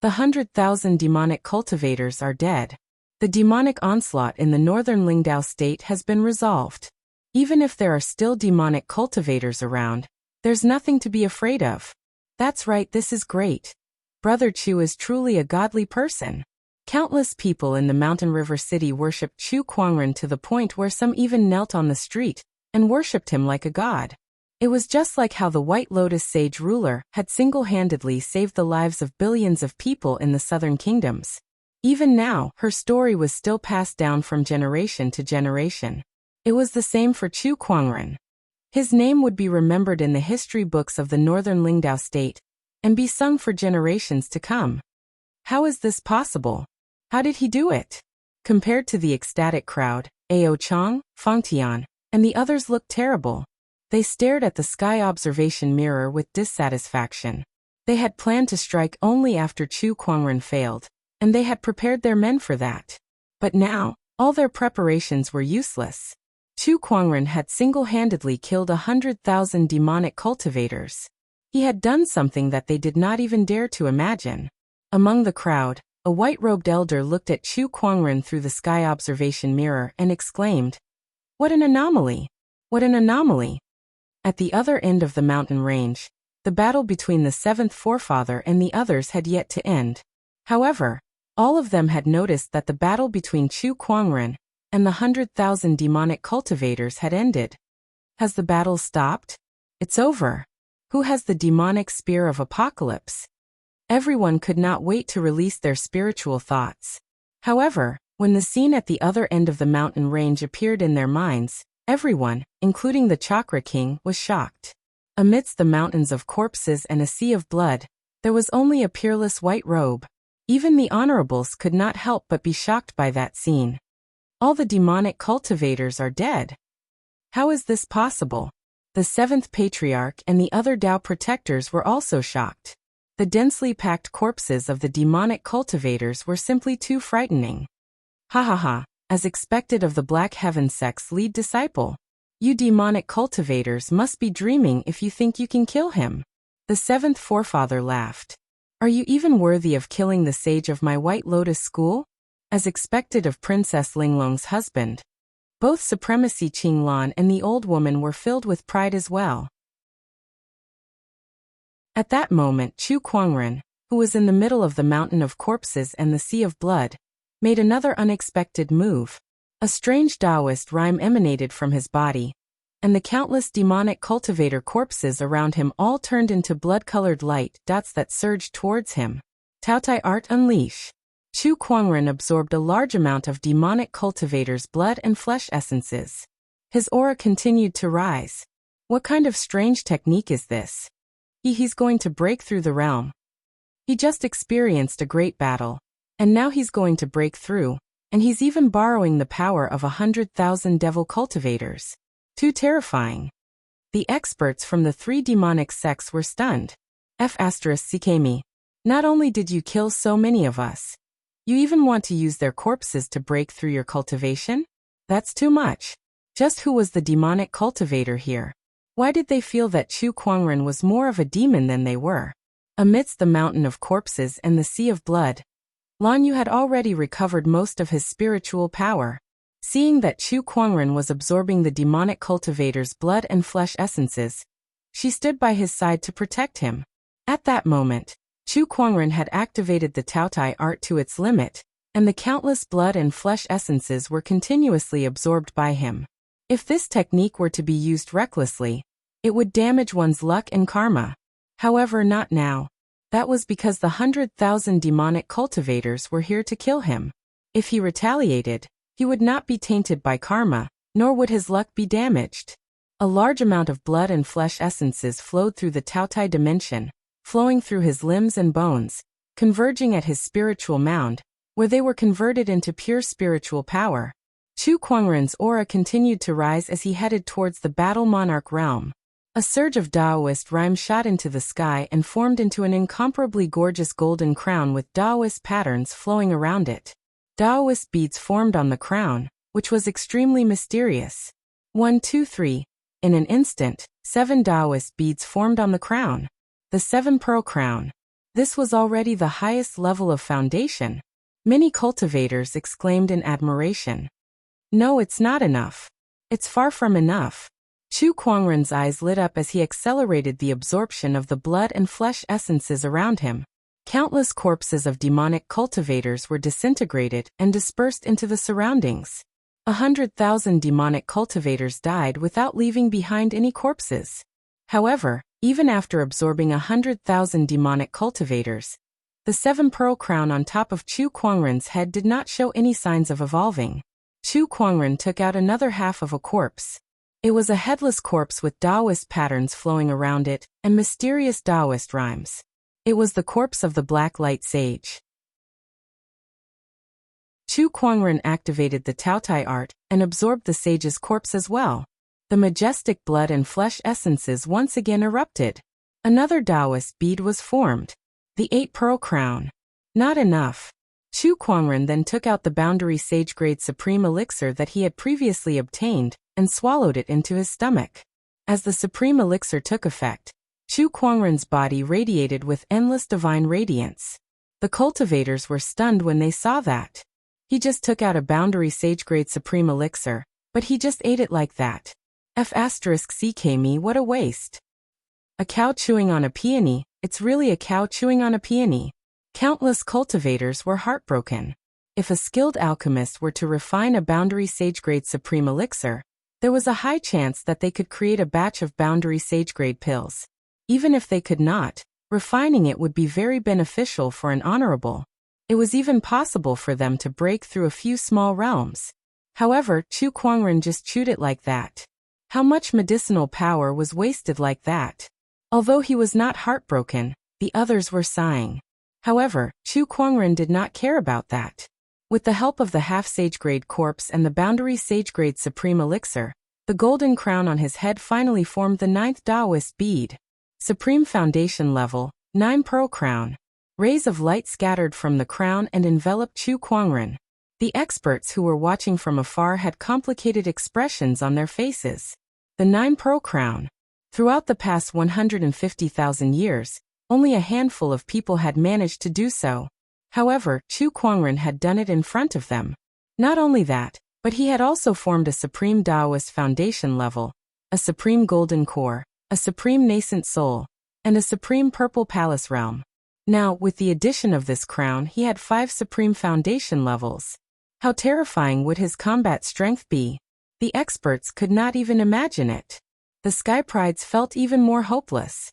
The 100,000 demonic cultivators are dead. The demonic onslaught in the northern Lingdao state has been resolved. Even if there are still demonic cultivators around, there's nothing to be afraid of. That's right, this is great. Brother Chu is truly a godly person. Countless people in the Mountain River City worshipped Chu Kuangren to the point where some even knelt on the street and worshipped him like a god. It was just like how the White Lotus sage ruler had single-handedly saved the lives of billions of people in the southern kingdoms. Even now, her story was still passed down from generation to generation. It was the same for Chu Kuangren. His name would be remembered in the history books of the northern Lingdao state and be sung for generations to come. How is this possible? How did he do it? Compared to the ecstatic crowd, Ao Chang, Fang Tian, and the others looked terrible. They stared at the sky observation mirror with dissatisfaction. They had planned to strike only after Chu Kuangren failed, and they had prepared their men for that. But now, all their preparations were useless. Chu Kuangren had single-handedly killed 100,000 demonic cultivators. He had done something that they did not even dare to imagine. Among the crowd, a white-robed elder looked at Chu Kuangren through the sky observation mirror and exclaimed, "What an anomaly! What an anomaly!" At the other end of the mountain range, the battle between the seventh forefather and the others had yet to end. However, All of them had noticed that the battle between Chu Kuangren and the 100,000 demonic cultivators had ended. Has the battle stopped? It's over. Who has the demonic spear of apocalypse? Everyone could not wait to release their spiritual thoughts. However, when the scene at the other end of the mountain range appeared in their minds, everyone, including the Chakra King, was shocked. Amidst the mountains of corpses and a sea of blood, there was only a peerless white robe. Even the honorables could not help but be shocked by that scene. All the demonic cultivators are dead. How is this possible? The seventh patriarch and the other Tao protectors were also shocked. The densely packed corpses of the demonic cultivators were simply too frightening. Ha ha ha, as expected of the Black Heaven sect's lead disciple. You demonic cultivators must be dreaming if you think you can kill him. The seventh forefather laughed. Are you even worthy of killing the sage of my White Lotus school? As expected of Princess Linglong's husband. Both Supremacy Qinglan and the old woman were filled with pride as well. At that moment Chu Kuangren, who was in the middle of the mountain of corpses and the sea of blood, made another unexpected move. A strange Taoist rhyme emanated from his body, and the countless demonic cultivator corpses around him all turned into blood-colored light dots that surged towards him. Taotai Art Unleash. Chu Kuangren absorbed a large amount of demonic cultivators' blood and flesh essences. His aura continued to rise. What kind of strange technique is this? He's going to break through the realm. He just experienced a great battle, and now he's going to break through, and he's even borrowing the power of 100,000 devil cultivators. Too terrifying. The experts from the three demonic sects were stunned. F***CKME. Not only did you kill so many of us, you even want to use their corpses to break through your cultivation? That's too much. Just who was the demonic cultivator here? Why did they feel that Chu Kuangren was more of a demon than they were? Amidst the mountain of corpses and the sea of blood, Lan Yu had already recovered most of his spiritual power. Seeing that Chu Kuangren was absorbing the demonic cultivator's blood and flesh essences, she stood by his side to protect him. At that moment, Chu Kuangren had activated the Taotai art to its limit, and the countless blood and flesh essences were continuously absorbed by him. If this technique were to be used recklessly, it would damage one's luck and karma. However, not now. That was because the 100,000 demonic cultivators were here to kill him. If he retaliated, he would not be tainted by karma, nor would his luck be damaged. A large amount of blood and flesh essences flowed through the Taotai dimension, flowing through his limbs and bones, converging at his spiritual mound, where they were converted into pure spiritual power. Chu Kuangren's aura continued to rise as he headed towards the Battle Monarch realm. A surge of Taoist rhyme shot into the sky and formed into an incomparably gorgeous golden crown with Taoist patterns flowing around it. Taoist beads formed on the crown, which was extremely mysterious. 1, 2, 3. In an instant, 7 Taoist beads formed on the crown. The 7-pearl crown. This was already the highest level of foundation. Many cultivators exclaimed in admiration. No, it's not enough. It's far from enough. Chu Kuangren's eyes lit up as he accelerated the absorption of the blood and flesh essences around him. Countless corpses of demonic cultivators were disintegrated and dispersed into the surroundings. 100,000 demonic cultivators died without leaving behind any corpses. However, even after absorbing 100,000 demonic cultivators, the 7-pearl crown on top of Chu Kuangren's head did not show any signs of evolving. Chu Kuangren took out another half of a corpse. It was a headless corpse with Taoist patterns flowing around it and mysterious Taoist rhymes. It was the corpse of the Black Light Sage. Chu Kuangren activated the Taotai art and absorbed the sage's corpse as well. The majestic blood and flesh essences once again erupted. Another Taoist bead was formed. The 8-pearl crown. Not enough. Chu Kuangren then took out the Boundary Sage-grade Supreme Elixir that he had previously obtained and swallowed it into his stomach. As the Supreme Elixir took effect, Chu Kuangren's body radiated with endless divine radiance. The cultivators were stunned when they saw that. He just took out a Boundary Sage-grade Supreme Elixir, but he just ate it like that. F***CKME, what a waste. A cow chewing on a peony, it's really a cow chewing on a peony. Countless cultivators were heartbroken. If a skilled alchemist were to refine a boundary sage-grade supreme elixir, there was a high chance that they could create a batch of boundary sage-grade pills. Even if they could not, refining it would be very beneficial for an honorable. It was even possible for them to break through a few small realms. However, Chu Kuangren just chewed it like that. How much medicinal power was wasted like that? Although he was not heartbroken, the others were sighing. However, Chu Kuangren did not care about that. With the help of the half-sage-grade corpse and the boundary sage-grade supreme elixir, the golden crown on his head finally formed the 9th Taoist bead. Supreme foundation level, 9 pearl crown. Rays of light scattered from the crown and enveloped Chu Kuangren. The experts who were watching from afar had complicated expressions on their faces. The 9 pearl crown. Throughout the past 150,000 years, only a handful of people had managed to do so. However, Chu Kuangren had done it in front of them. Not only that, but he had also formed a supreme Taoist foundation level, a supreme golden core, a supreme nascent soul, and a supreme purple palace realm. Now, with the addition of this crown, he had 5 supreme foundation levels. How terrifying would his combat strength be? The experts could not even imagine it. The Sky Prides felt even more hopeless.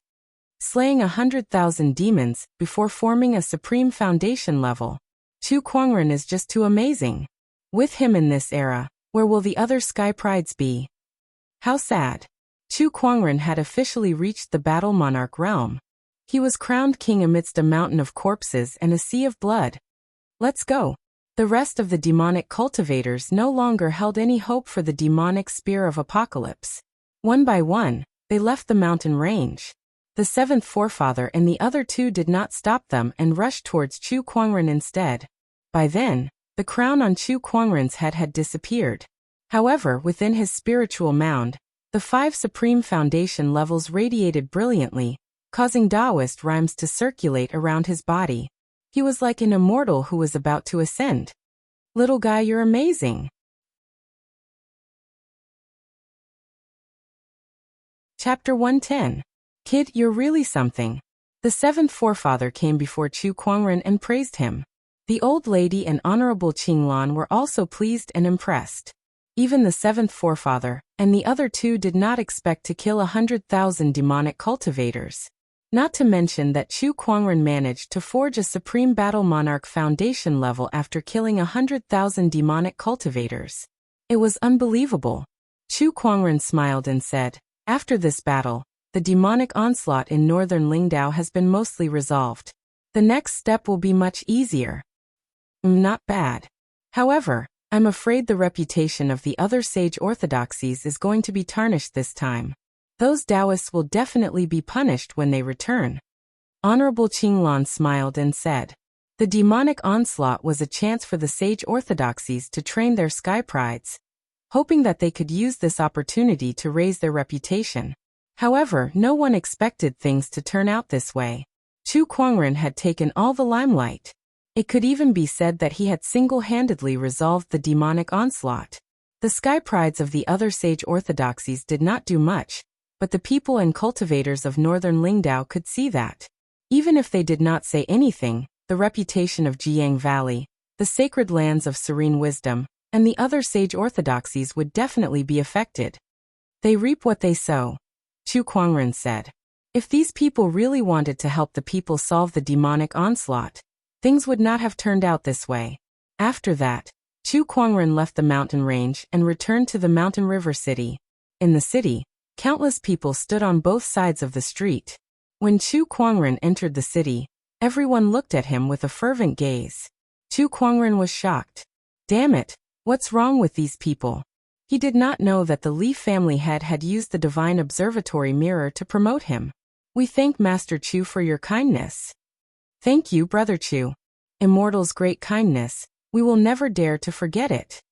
Slaying 100,000 demons before forming a supreme foundation level. Chu Kuangren is just too amazing. With him in this era, where will the other Sky Prides be? How sad. Chu Kuangren had officially reached the Battle Monarch realm. He was crowned king amidst a mountain of corpses and a sea of blood. Let's go. The rest of the demonic cultivators no longer held any hope for the demonic spear of apocalypse. One by one, they left the mountain range. The 7th forefather and the other 2 did not stop them and rushed towards Chu Kuangren instead. By then, the crown on Chu Kuangren's head had disappeared. However, within his spiritual mound, the 5 supreme foundation levels radiated brilliantly, causing Taoist rhymes to circulate around his body. He was like an immortal who was about to ascend. Little guy, you're amazing. Chapter 110. Kid, you're really something. The 7th forefather came before Chu Kuangren and praised him. The old lady and Honorable Qinglan were also pleased and impressed. Even the 7th forefather and the other 2 did not expect to kill 100,000 demonic cultivators. Not to mention that Chu Kuangren managed to forge a Supreme Battle Monarch foundation level after killing 100,000 demonic cultivators. It was unbelievable. Chu Kuangren smiled and said, after this battle, the demonic onslaught in northern Lingdao has been mostly resolved. The next step will be much easier. Not bad. However, I'm afraid the reputation of the other sage orthodoxies is going to be tarnished this time. Those Taoists will definitely be punished when they return. Honorable Qinglan smiled and said, the demonic onslaught was a chance for the sage orthodoxies to train their Sky Prides, hoping that they could use this opportunity to raise their reputation. However, no one expected things to turn out this way. Chu Kuangren had taken all the limelight. It could even be said that he had single-handedly resolved the demonic onslaught. The Sky Prides of the other sage orthodoxies did not do much, but the people and cultivators of northern Lingdao could see that. Even if they did not say anything, the reputation of Jiang Valley, the sacred lands of serene wisdom, and the other sage orthodoxies would definitely be affected. They reap what they sow. Chu Kuangren said. If these people really wanted to help the people solve the demonic onslaught, things would not have turned out this way. After that, Chu Kuangren left the mountain range and returned to the mountain river city. In the city, countless people stood on both sides of the street. When Chu Kuangren entered the city, everyone looked at him with a fervent gaze. Chu Kuangren was shocked. Damn it, what's wrong with these people? He did not know that the Li family head had used the divine observatory mirror to promote him. We thank Master Chu for your kindness. Thank you, Brother Chu. Immortal's great kindness, we will never dare to forget it.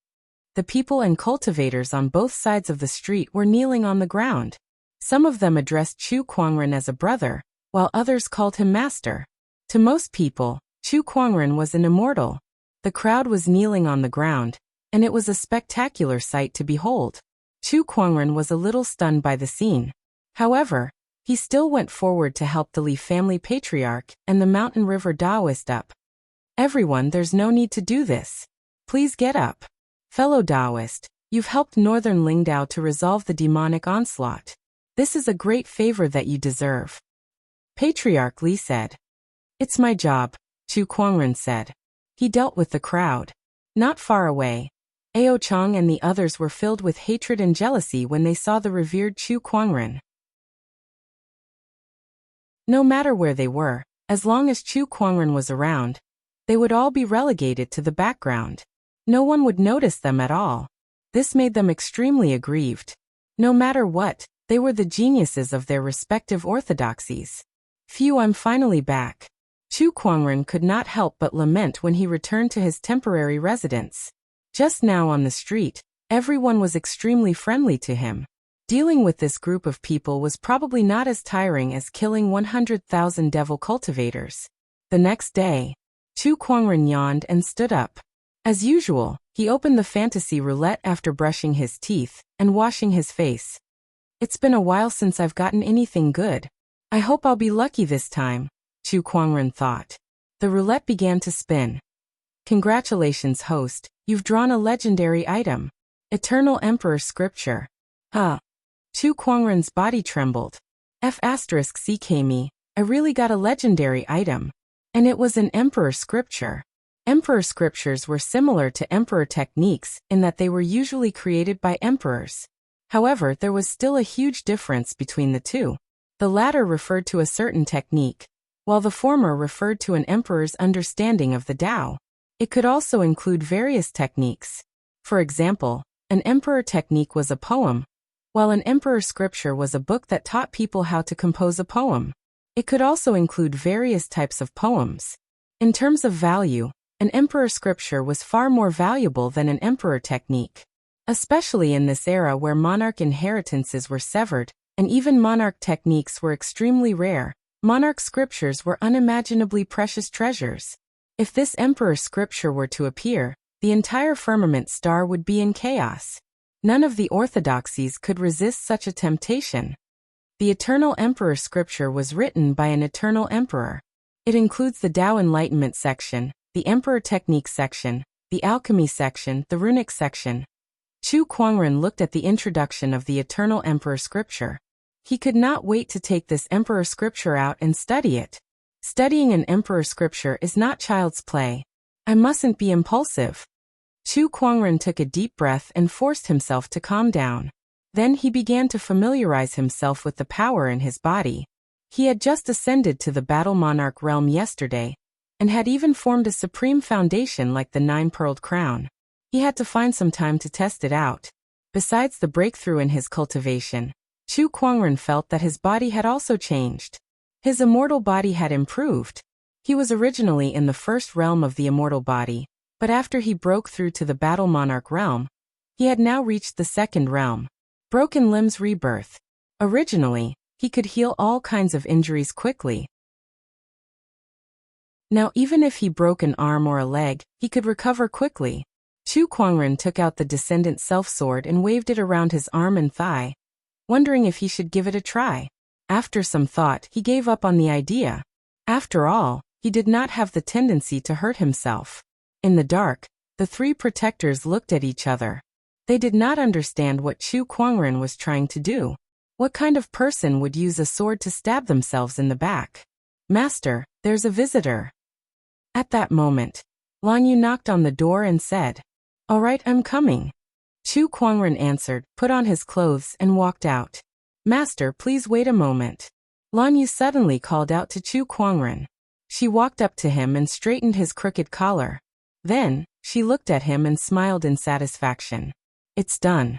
The people and cultivators on both sides of the street were kneeling on the ground. Some of them addressed Chu Kuangren as a brother, while others called him master. To most people, Chu Kuangren was an immortal. The crowd was kneeling on the ground, and it was a spectacular sight to behold. Chu Kuangren was a little stunned by the scene. However, He still went forward to help the Li family patriarch and the mountain river Taoist up. Everyone, there's no need to do this. Please get up. Fellow Taoist, you've helped Northern Lingdao to resolve the demonic onslaught. This is a great favor that you deserve. Patriarch Li said. It's my job, Chu Kuangren said. He dealt with the crowd. Not far away, Ao Chang and the others were filled with hatred and jealousy when they saw the revered Chu Kuangren. No matter where they were, as long as Chu Kuangren was around, they would all be relegated to the background. No one would notice them at all. This made them extremely aggrieved. No matter what, they were the geniuses of their respective orthodoxies. Phew, I'm finally back. Chu Kuangren could not help but lament when he returned to his temporary residence. Just now on the street, everyone was extremely friendly to him. Dealing with this group of people was probably not as tiring as killing 100,000 devil cultivators. The next day, Chu Kuangren yawned and stood up. As usual, he opened the fantasy roulette after brushing his teeth and washing his face. It's been a while since I've gotten anything good. I hope I'll be lucky this time, Chu Kuangren thought. The roulette began to spin. Congratulations, host, you've drawn a legendary item. Eternal Emperor Scripture. Chu Kuangren's body trembled. *CK I really got a legendary item. And it was an Emperor Scripture. Emperor Scriptures were similar to Emperor techniques in that they were usually created by emperors. However, there was still a huge difference between the two. The latter referred to a certain technique, while the former referred to an emperor's understanding of the Tao. It could also include various techniques. For example, an emperor technique was a poem, while an emperor scripture was a book that taught people how to compose a poem. It could also include various types of poems. In terms of value, an emperor scripture was far more valuable than an emperor technique. Especially in this era where monarch inheritances were severed, and even monarch techniques were extremely rare, monarch scriptures were unimaginably precious treasures. If this emperor scripture were to appear, the entire firmament star would be in chaos. None of the orthodoxies could resist such a temptation. The Eternal Emperor Scripture was written by an eternal emperor. It includes the Tao Enlightenment section, the Emperor Technique section, the Alchemy section, the Runic section. Chu Kuangren looked at the introduction of the Eternal Emperor Scripture. He could not wait to take this Emperor Scripture out and study it. Studying an Emperor Scripture is not child's play. I mustn't be impulsive. Chu Kuangren took a deep breath and forced himself to calm down. Then he began to familiarize himself with the power in his body. He had just ascended to the Battle Monarch realm yesterday, and had even formed a supreme foundation like the nine-pearled crown. He had to find some time to test it out. Besides the breakthrough in his cultivation, Chu Kuangren felt that his body had also changed. His immortal body had improved. He was originally in the first realm of the immortal body, but after he broke through to the Battle Monarch realm, he had now reached the second realm. Broken limbs rebirth. Originally, he could heal all kinds of injuries quickly. Now even if he broke an arm or a leg, he could recover quickly. Chu Kuangren took out the Descendant Self-Sword and waved it around his arm and thigh, wondering if he should give it a try. After some thought, he gave up on the idea. After all, he did not have the tendency to hurt himself. In the dark, the three protectors looked at each other. They did not understand what Chu Kuangren was trying to do. What kind of person would use a sword to stab themselves in the back? Master, there's a visitor. At that moment, Lan Yu knocked on the door and said, "All right, I'm coming." Chu Kuangren answered, put on his clothes and walked out. "Master, please wait a moment." Lan Yu suddenly called out to Chu Kuangren. She walked up to him and straightened his crooked collar. Then, she looked at him and smiled in satisfaction. "It's done."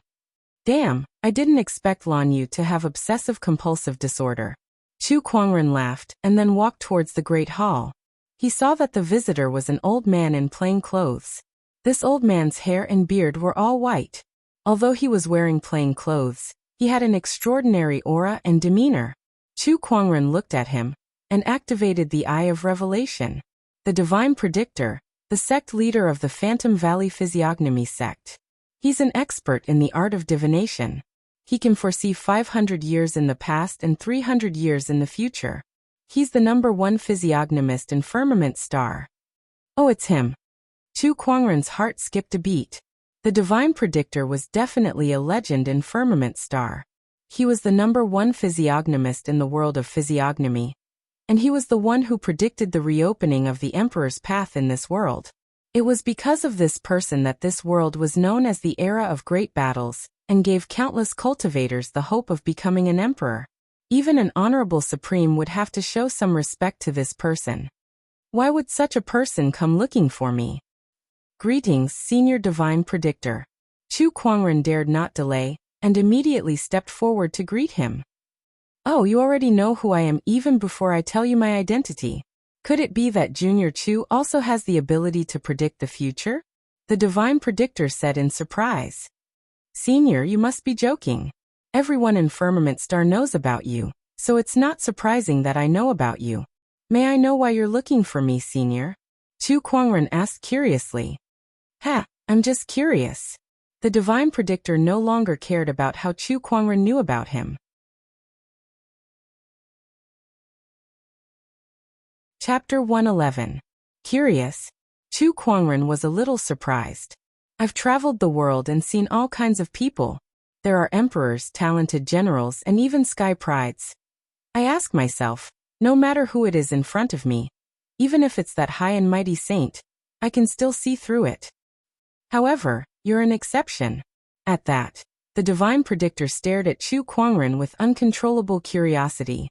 "Damn, I didn't expect Lan Yu to have obsessive-compulsive disorder." Chu Kuangren laughed and then walked towards the great hall. He saw that the visitor was an old man in plain clothes. This old man's hair and beard were all white. Although he was wearing plain clothes, he had an extraordinary aura and demeanor. Chu Kuangren looked at him and activated the Eye of Revelation. The Divine Predictor, the sect leader of the Phantom Valley Physiognomy sect. He's an expert in the art of divination. He can foresee 500 years in the past and 300 years in the future. He's the #1 physiognomist in Firmament Star. Oh, it's him. Chu Kuangren's heart skipped a beat. The divine predictor was definitely a legend in Firmament Star. He was the #1 physiognomist in the world of physiognomy. And he was the one who predicted the reopening of the Emperor's path in this world. It was because of this person that this world was known as the era of great battles, and gave countless cultivators the hope of becoming an emperor. Even an honorable supreme would have to show some respect to this person. Why would such a person come looking for me? Greetings, Senior Divine Predictor. Chu Kuangren dared not delay, and immediately stepped forward to greet him. Oh, you already know who I am even before I tell you my identity. Could it be that Junior Chu also has the ability to predict the future? The Divine Predictor said in surprise. Senior, you must be joking. Everyone in Firmament Star knows about you, so it's not surprising that I know about you. May I know why you're looking for me, Senior? Chu Kuangren asked curiously. I'm just curious. The Divine Predictor no longer cared about how Chu Kuangren knew about him. Chapter 111. Curious. Chu Kuangren was a little surprised. I've traveled the world and seen all kinds of people. There are emperors, talented generals, and even sky prides. I ask myself, no matter who it is in front of me, even if it's that high and mighty saint, I can still see through it. However, you're an exception. At that, the Divine Predictor stared at Chu Kuangren with uncontrollable curiosity.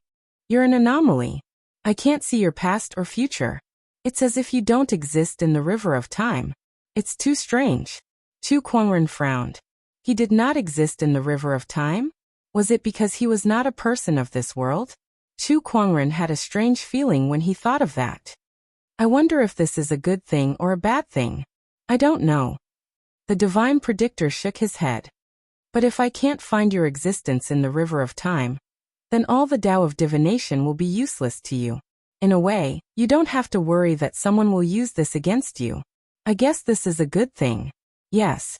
You're an anomaly. I can't see your past or future. It's as if you don't exist in the river of time. It's too strange. Chu Kuangren frowned. He did not exist in the river of time? Was it because he was not a person of this world? Chu Kuangren had a strange feeling when he thought of that. I wonder if this is a good thing or a bad thing. I don't know. The Divine Predictor shook his head. But if I can't find your existence in the river of time, then all the Tao of divination will be useless to you. In a way, you don't have to worry that someone will use this against you. I guess this is a good thing. Yes.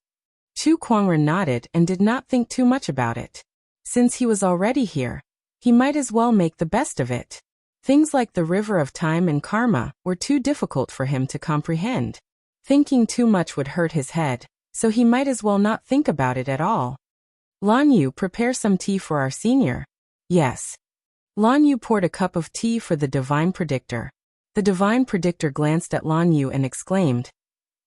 Chu Kuangren nodded and did not think too much about it. Since he was already here, he might as well make the best of it. Things like the river of time and karma were too difficult for him to comprehend. Thinking too much would hurt his head, so he might as well not think about it at all. Lan Yu, prepare some tea for our senior. Yes. Lan Yu poured a cup of tea for the Divine Predictor. The Divine Predictor glanced at Lan Yu and exclaimed,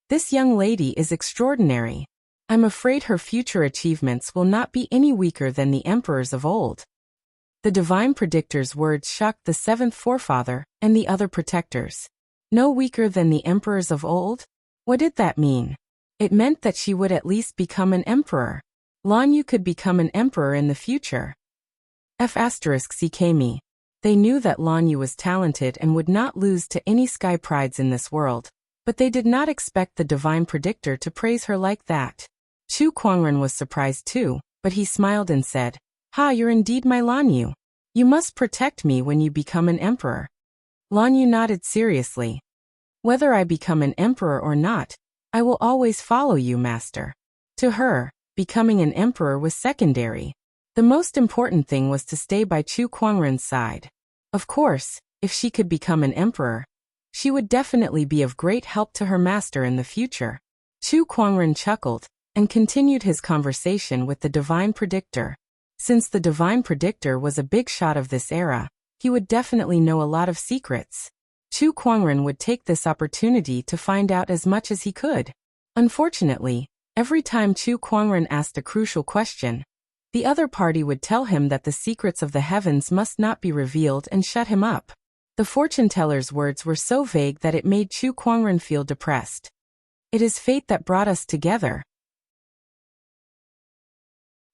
This young lady is extraordinary. I'm afraid her future achievements will not be any weaker than the emperors of old. The Divine Predictor's words shocked the seventh forefather and the other protectors. No weaker than the emperors of old? What did that mean? It meant that she would at least become an emperor. Lan Yu could become an emperor in the future. CKMe. They knew that Lan Yu was talented and would not lose to any sky prides in this world, but they did not expect the Divine Predictor to praise her like that. Chu Kuangren was surprised too, but he smiled and said, you're indeed my Lan Yu. You must protect me when you become an emperor. Lan Yu nodded seriously. Whether I become an emperor or not, I will always follow you, master. To her, becoming an emperor was secondary. The most important thing was to stay by Chu Kuangren's side. Of course, if she could become an emperor, she would definitely be of great help to her master in the future. Chu Kuangren chuckled and continued his conversation with the Divine Predictor. Since the Divine Predictor was a big shot of this era, he would definitely know a lot of secrets. Chu Kuangren would take this opportunity to find out as much as he could. Unfortunately, every time Chu Kuangren asked a crucial question, the other party would tell him that the secrets of the heavens must not be revealed and shut him up. The fortune-teller's words were so vague that it made Chu Kuangren feel depressed. It is fate that brought us together.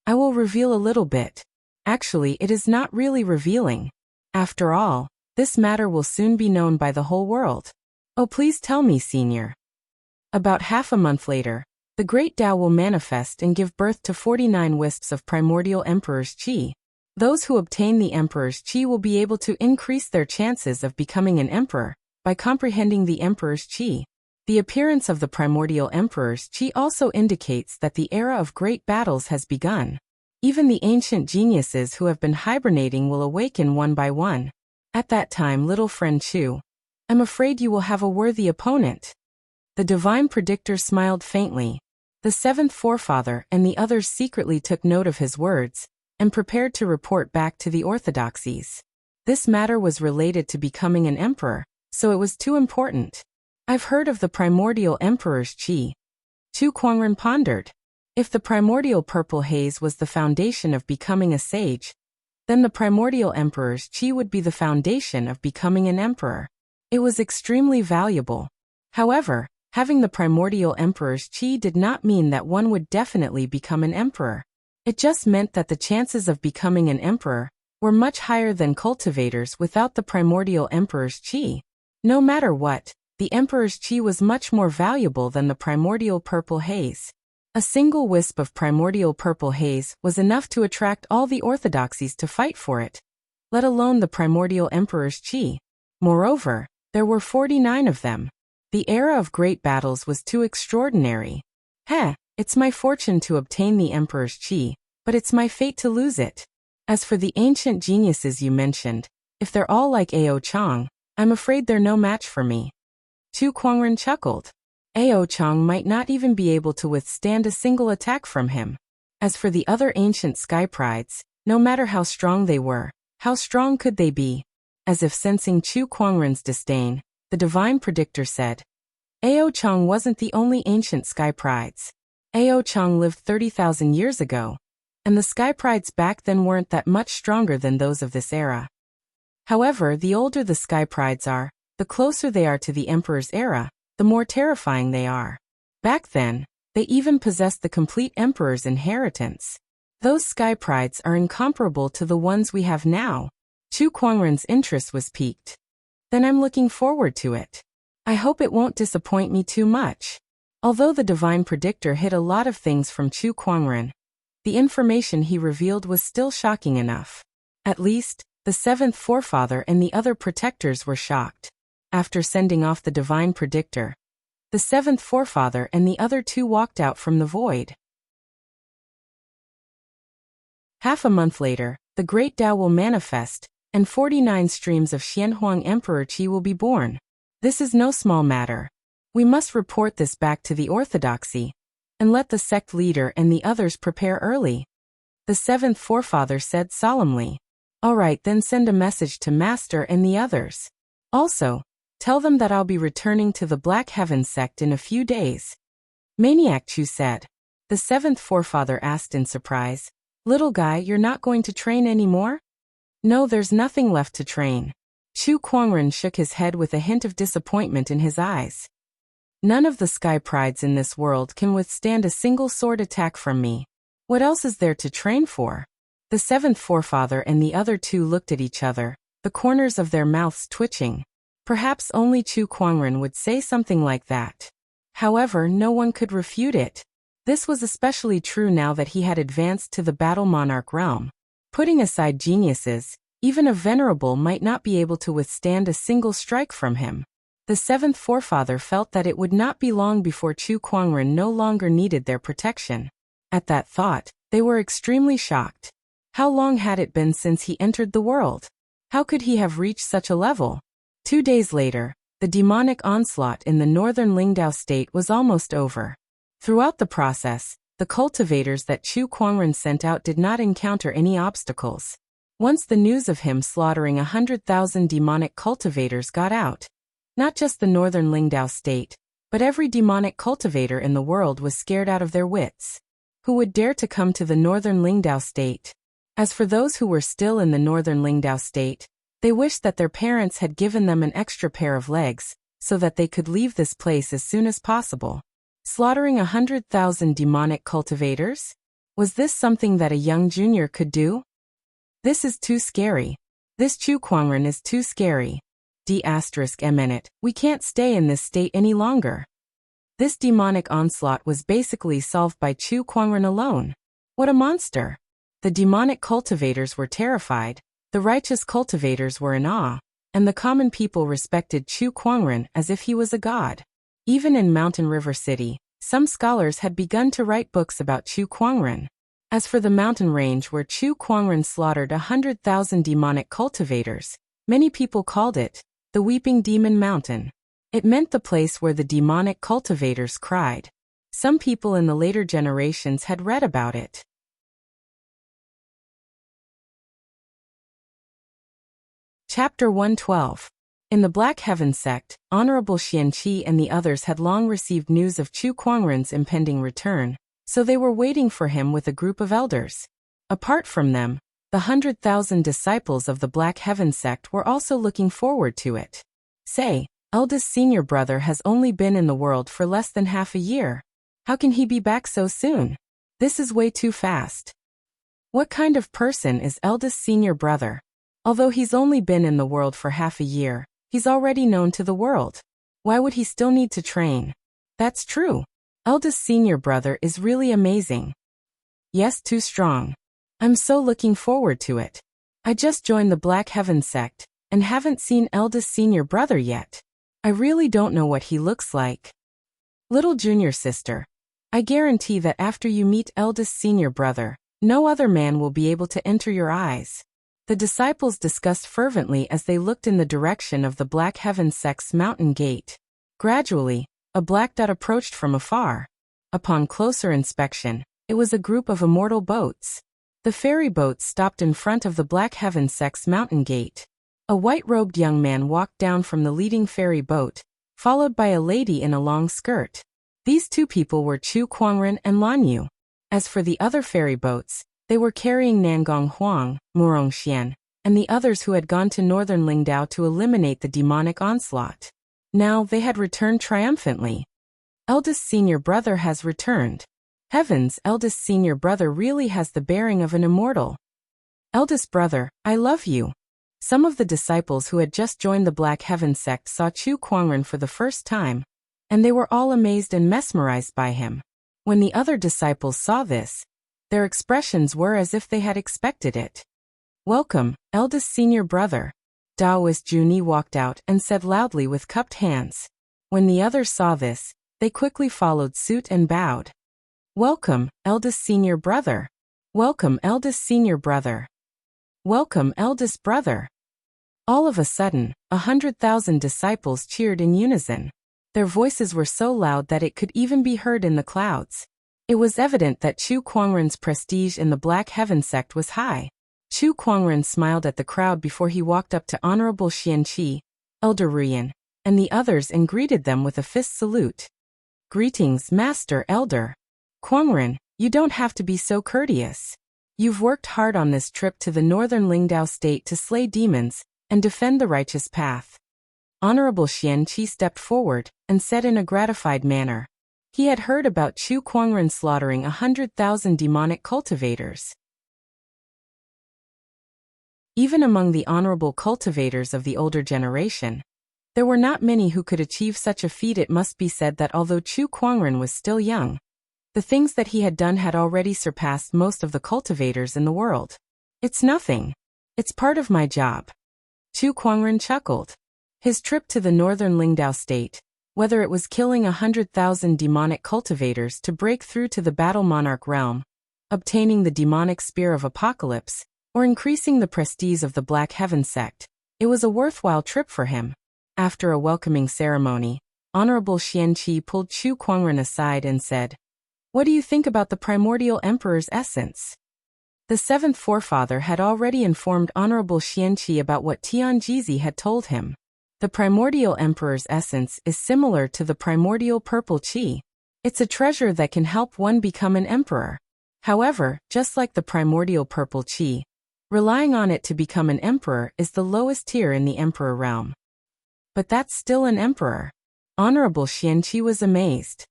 I will reveal a little bit. Actually, it is not really revealing. After all, this matter will soon be known by the whole world. Oh, please tell me, Senior. About half a month later, the Great Tao will manifest and give birth to 49 wisps of primordial Emperor's Qi. Those who obtain the Emperor's Qi will be able to increase their chances of becoming an emperor by comprehending the Emperor's Qi. The appearance of the primordial Emperor's Qi also indicates that the era of great battles has begun. Even the ancient geniuses who have been hibernating will awaken one by one. At that time, little friend Chu, I'm afraid you will have a worthy opponent. The divine predictor smiled faintly. The seventh forefather and the others secretly took note of his words and prepared to report back to the orthodoxies. This matter was related to becoming an emperor, so it was too important. I've heard of the primordial emperor's qi. Chu Kuangren pondered. If the primordial purple haze was the foundation of becoming a sage, then the primordial emperor's qi would be the foundation of becoming an emperor. It was extremely valuable. However, having the primordial emperor's qi did not mean that one would definitely become an emperor. It just meant that the chances of becoming an emperor were much higher than cultivators without the primordial emperor's qi. No matter what, the emperor's qi was much more valuable than the primordial purple haze. A single wisp of primordial purple haze was enough to attract all the orthodoxies to fight for it, let alone the primordial emperor's qi. Moreover, there were 49 of them. The era of great battles was too extraordinary. It's my fortune to obtain the emperor's qi, but it's my fate to lose it. As for the ancient geniuses you mentioned, if they're all like Ao Chang, I'm afraid they're no match for me. Chu Kuangren chuckled. Ao Chang might not even be able to withstand a single attack from him. As for the other ancient sky prides, no matter how strong they were, how strong could they be? As if sensing Chu Kuangren's disdain, the divine predictor said, Ao Chang wasn't the only ancient sky prides. Ao Chang lived 30,000 years ago, and the sky prides back then weren't that much stronger than those of this era. However, the older the sky prides are, the closer they are to the emperor's era, the more terrifying they are. Back then, they even possessed the complete emperor's inheritance. Those sky prides are incomparable to the ones we have now. Chu Kuangren's interest was piqued. Then I'm looking forward to it. I hope it won't disappoint me too much. Although the divine predictor hid a lot of things from Chu Kuangren, the information he revealed was still shocking enough. At least, the seventh forefather and the other protectors were shocked. After sending off the divine predictor, the seventh forefather and the other two walked out from the void. Half a month later, the great Tao will manifest, and 49 streams of Xianhuang Emperor Qi will be born. This is no small matter. We must report this back to the orthodoxy, and let the sect leader and the others prepare early. The seventh forefather said solemnly. All right, then send a message to Master and the others. Also, tell them that I'll be returning to the Black Heaven sect in a few days. Maniac Chu said. The seventh forefather asked in surprise, Little guy, you're not going to train anymore? No, there's nothing left to train. Chu Kuangren shook his head with a hint of disappointment in his eyes. None of the sky prides in this world can withstand a single sword attack from me. What else is there to train for? The seventh forefather and the other two looked at each other, the corners of their mouths twitching. Perhaps only Chu Kuangren would say something like that. However, no one could refute it. This was especially true now that he had advanced to the battle monarch realm. Putting aside geniuses, even a venerable might not be able to withstand a single strike from him. The seventh forefather felt that it would not be long before Chu Kuangren no longer needed their protection. At that thought, they were extremely shocked. How long had it been since he entered the world? How could he have reached such a level? 2 days later, the demonic onslaught in the northern Lingdao state was almost over. Throughout the process, the cultivators that Chu Kuangren sent out did not encounter any obstacles. Once the news of him slaughtering 100,000 demonic cultivators got out, not just the northern Lingdao state, but every demonic cultivator in the world was scared out of their wits. Who would dare to come to the northern Lingdao state? As for those who were still in the northern Lingdao state, they wished that their parents had given them an extra pair of legs, so that they could leave this place as soon as possible. Slaughtering 100,000 demonic cultivators? Was this something that a young junior could do? This is too scary. This Chu Kuangren is too scary. We can't stay in this state any longer. This demonic onslaught was basically solved by Chu Kuangren alone. What a monster! The demonic cultivators were terrified, the righteous cultivators were in awe, and the common people respected Chu Kuangren as if he was a god. Even in Mountain River City, some scholars had begun to write books about Chu Kuangren. As for the mountain range where Chu Kuangren slaughtered 100,000 demonic cultivators, many people called it the Weeping Demon Mountain. It meant the place where the demonic cultivators cried. Some people in the later generations had read about it. Chapter 112. In the Black Heaven sect, Honorable Xianqi and the others had long received news of Chu Kuangren's impending return, so they were waiting for him with a group of elders. Apart from them, the 100,000 disciples of the Black Heaven sect were also looking forward to it. Say, eldest senior brother has only been in the world for less than half a year. How can he be back so soon? This is way too fast. What kind of person is eldest senior brother? Although he's only been in the world for half a year, he's already known to the world. Why would he still need to train? That's true. Eldest senior brother is really amazing. Yes, too strong. I'm so looking forward to it. I just joined the Black Heaven sect, and haven't seen eldest senior brother yet. I really don't know what he looks like. Little junior sister, I guarantee that after you meet eldest senior brother, no other man will be able to enter your eyes. The disciples discussed fervently as they looked in the direction of the Black Heaven sect's mountain gate. Gradually, a black dot approached from afar. Upon closer inspection, it was a group of immortal boats. The ferry boats stopped in front of the Black Heaven sect's mountain gate. A white-robed young man walked down from the leading ferry boat, followed by a lady in a long skirt. These two people were Chu Kuangren and Lan Yu. As for the other ferry boats, they were carrying Nangong Huang, Murong Xian, and the others who had gone to northern Lingdao to eliminate the demonic onslaught. Now they had returned triumphantly. Eldest senior brother has returned. Heavens, eldest senior brother really has the bearing of an immortal. Eldest brother, I love you. Some of the disciples who had just joined the Black Heaven sect saw Chu Kuangren for the first time, and they were all amazed and mesmerized by him. When the other disciples saw this, their expressions were as if they had expected it. Welcome, eldest senior brother. Taoist Juni walked out and said loudly with cupped hands. When the others saw this, they quickly followed suit and bowed. Welcome, eldest senior brother. Welcome, eldest senior brother. Welcome, eldest brother. All of a sudden, 100,000 disciples cheered in unison. Their voices were so loud that it could even be heard in the clouds. It was evident that Chu Kuangren's prestige in the Black Heaven sect was high. Chu Kuangren smiled at the crowd before he walked up to Honorable Xianqi, Elder Ruyan, and the others and greeted them with a fist salute. Greetings, Master Elder. Kuangren, you don't have to be so courteous. You've worked hard on this trip to the northern Lingdao state to slay demons and defend the righteous path. Honorable Xianqi stepped forward and said in a gratified manner. He had heard about Chu Kuangren slaughtering 100,000 demonic cultivators. Even among the honorable cultivators of the older generation, there were not many who could achieve such a feat. It must be said that although Chu Kuangren was still young, the things that he had done had already surpassed most of the cultivators in the world. It's nothing. It's part of my job. Chu Kuangren chuckled. His trip to the northern Lingdao state, whether it was killing 100,000 demonic cultivators to break through to the battle monarch realm, obtaining the demonic spear of apocalypse, or increasing the prestige of the Black Heaven sect, it was a worthwhile trip for him. After a welcoming ceremony, Honorable Xianqi pulled Chu Kuangren aside and said, "What do you think about the primordial emperor's essence?" The seventh forefather had already informed Honorable Xianqi about what Tianjizi had told him. The primordial emperor's essence is similar to the primordial purple qi. It's a treasure that can help one become an emperor. However, just like the primordial purple qi, relying on it to become an emperor is the lowest tier in the emperor realm. But that's still an emperor. Honorable Xianqi was amazed.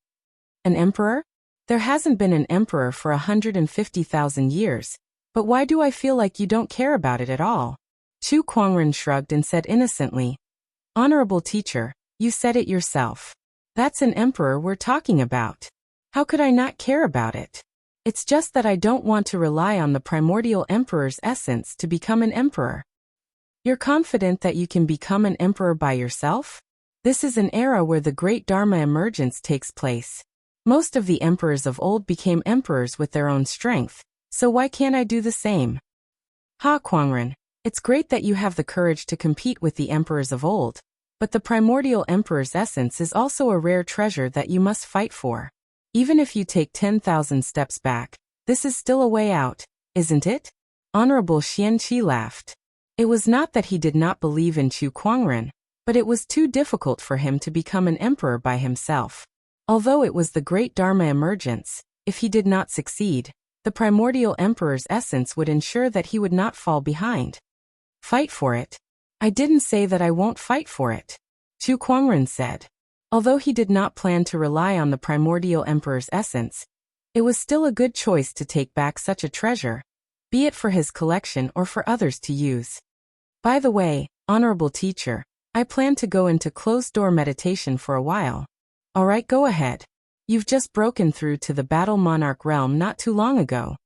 An emperor? There hasn't been an emperor for 150,000 years, but why do I feel like you don't care about it at all? Chu Kuangren shrugged and said innocently, Honorable teacher, you said it yourself. That's an emperor we're talking about. How could I not care about it? It's just that I don't want to rely on the primordial emperor's essence to become an emperor. You're confident that you can become an emperor by yourself? This is an era where the great Dharma emergence takes place. Most of the emperors of old became emperors with their own strength, So why can't I do the same? Ha Kuangren, it's great that you have the courage to compete with the emperors of old, but the primordial emperor's essence is also a rare treasure that you must fight for. Even if you take 10,000 steps back, this is still a way out, isn't it? Honorable Xianqi laughed. It was not that he did not believe in Chu Kuangren, but it was too difficult for him to become an emperor by himself. Although it was the great Dharma emergence, if he did not succeed, the primordial emperor's essence would ensure that he would not fall behind. Fight for it? I didn't say that I won't fight for it, Chu Kuangren said. Although he did not plan to rely on the primordial emperor's essence, it was still a good choice to take back such a treasure, be it for his collection or for others to use. By the way, honorable teacher, I plan to go into closed-door meditation for a while. Alright, go ahead. You've just broken through to the Battle Monarch realm not too long ago,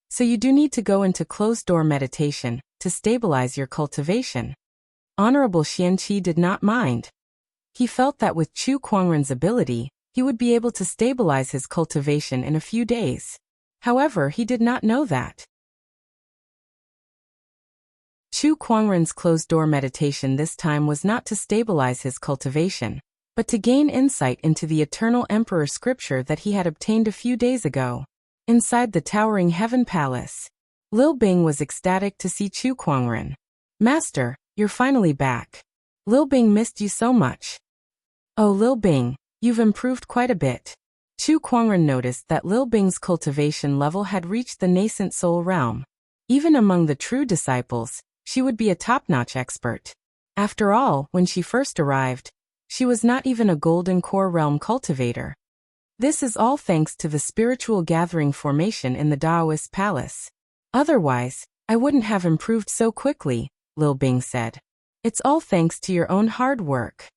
so you do need to go into closed-door meditation to stabilize your cultivation. Honorable Xianqi did not mind. He felt that with Chu Kuangren's ability, he would be able to stabilize his cultivation in a few days. However, he did not know that Chu Kuangren's closed-door meditation this time was not to stabilize his cultivation, but to gain insight into the eternal emperor scripture that he had obtained a few days ago. Inside the towering heaven palace, Lil Bing was ecstatic to see Chu Kuangren. Master, you're finally back. Lil Bing missed you so much. Oh Lil Bing, you've improved quite a bit. Chu Kuangren noticed that Lil Bing's cultivation level had reached the nascent soul realm. Even among the true disciples, she would be a top-notch expert. After all, when she first arrived, she was not even a golden core realm cultivator. This is all thanks to the spiritual gathering formation in the Taoist palace. Otherwise, I wouldn't have improved so quickly, Lil Bing said. It's all thanks to your own hard work.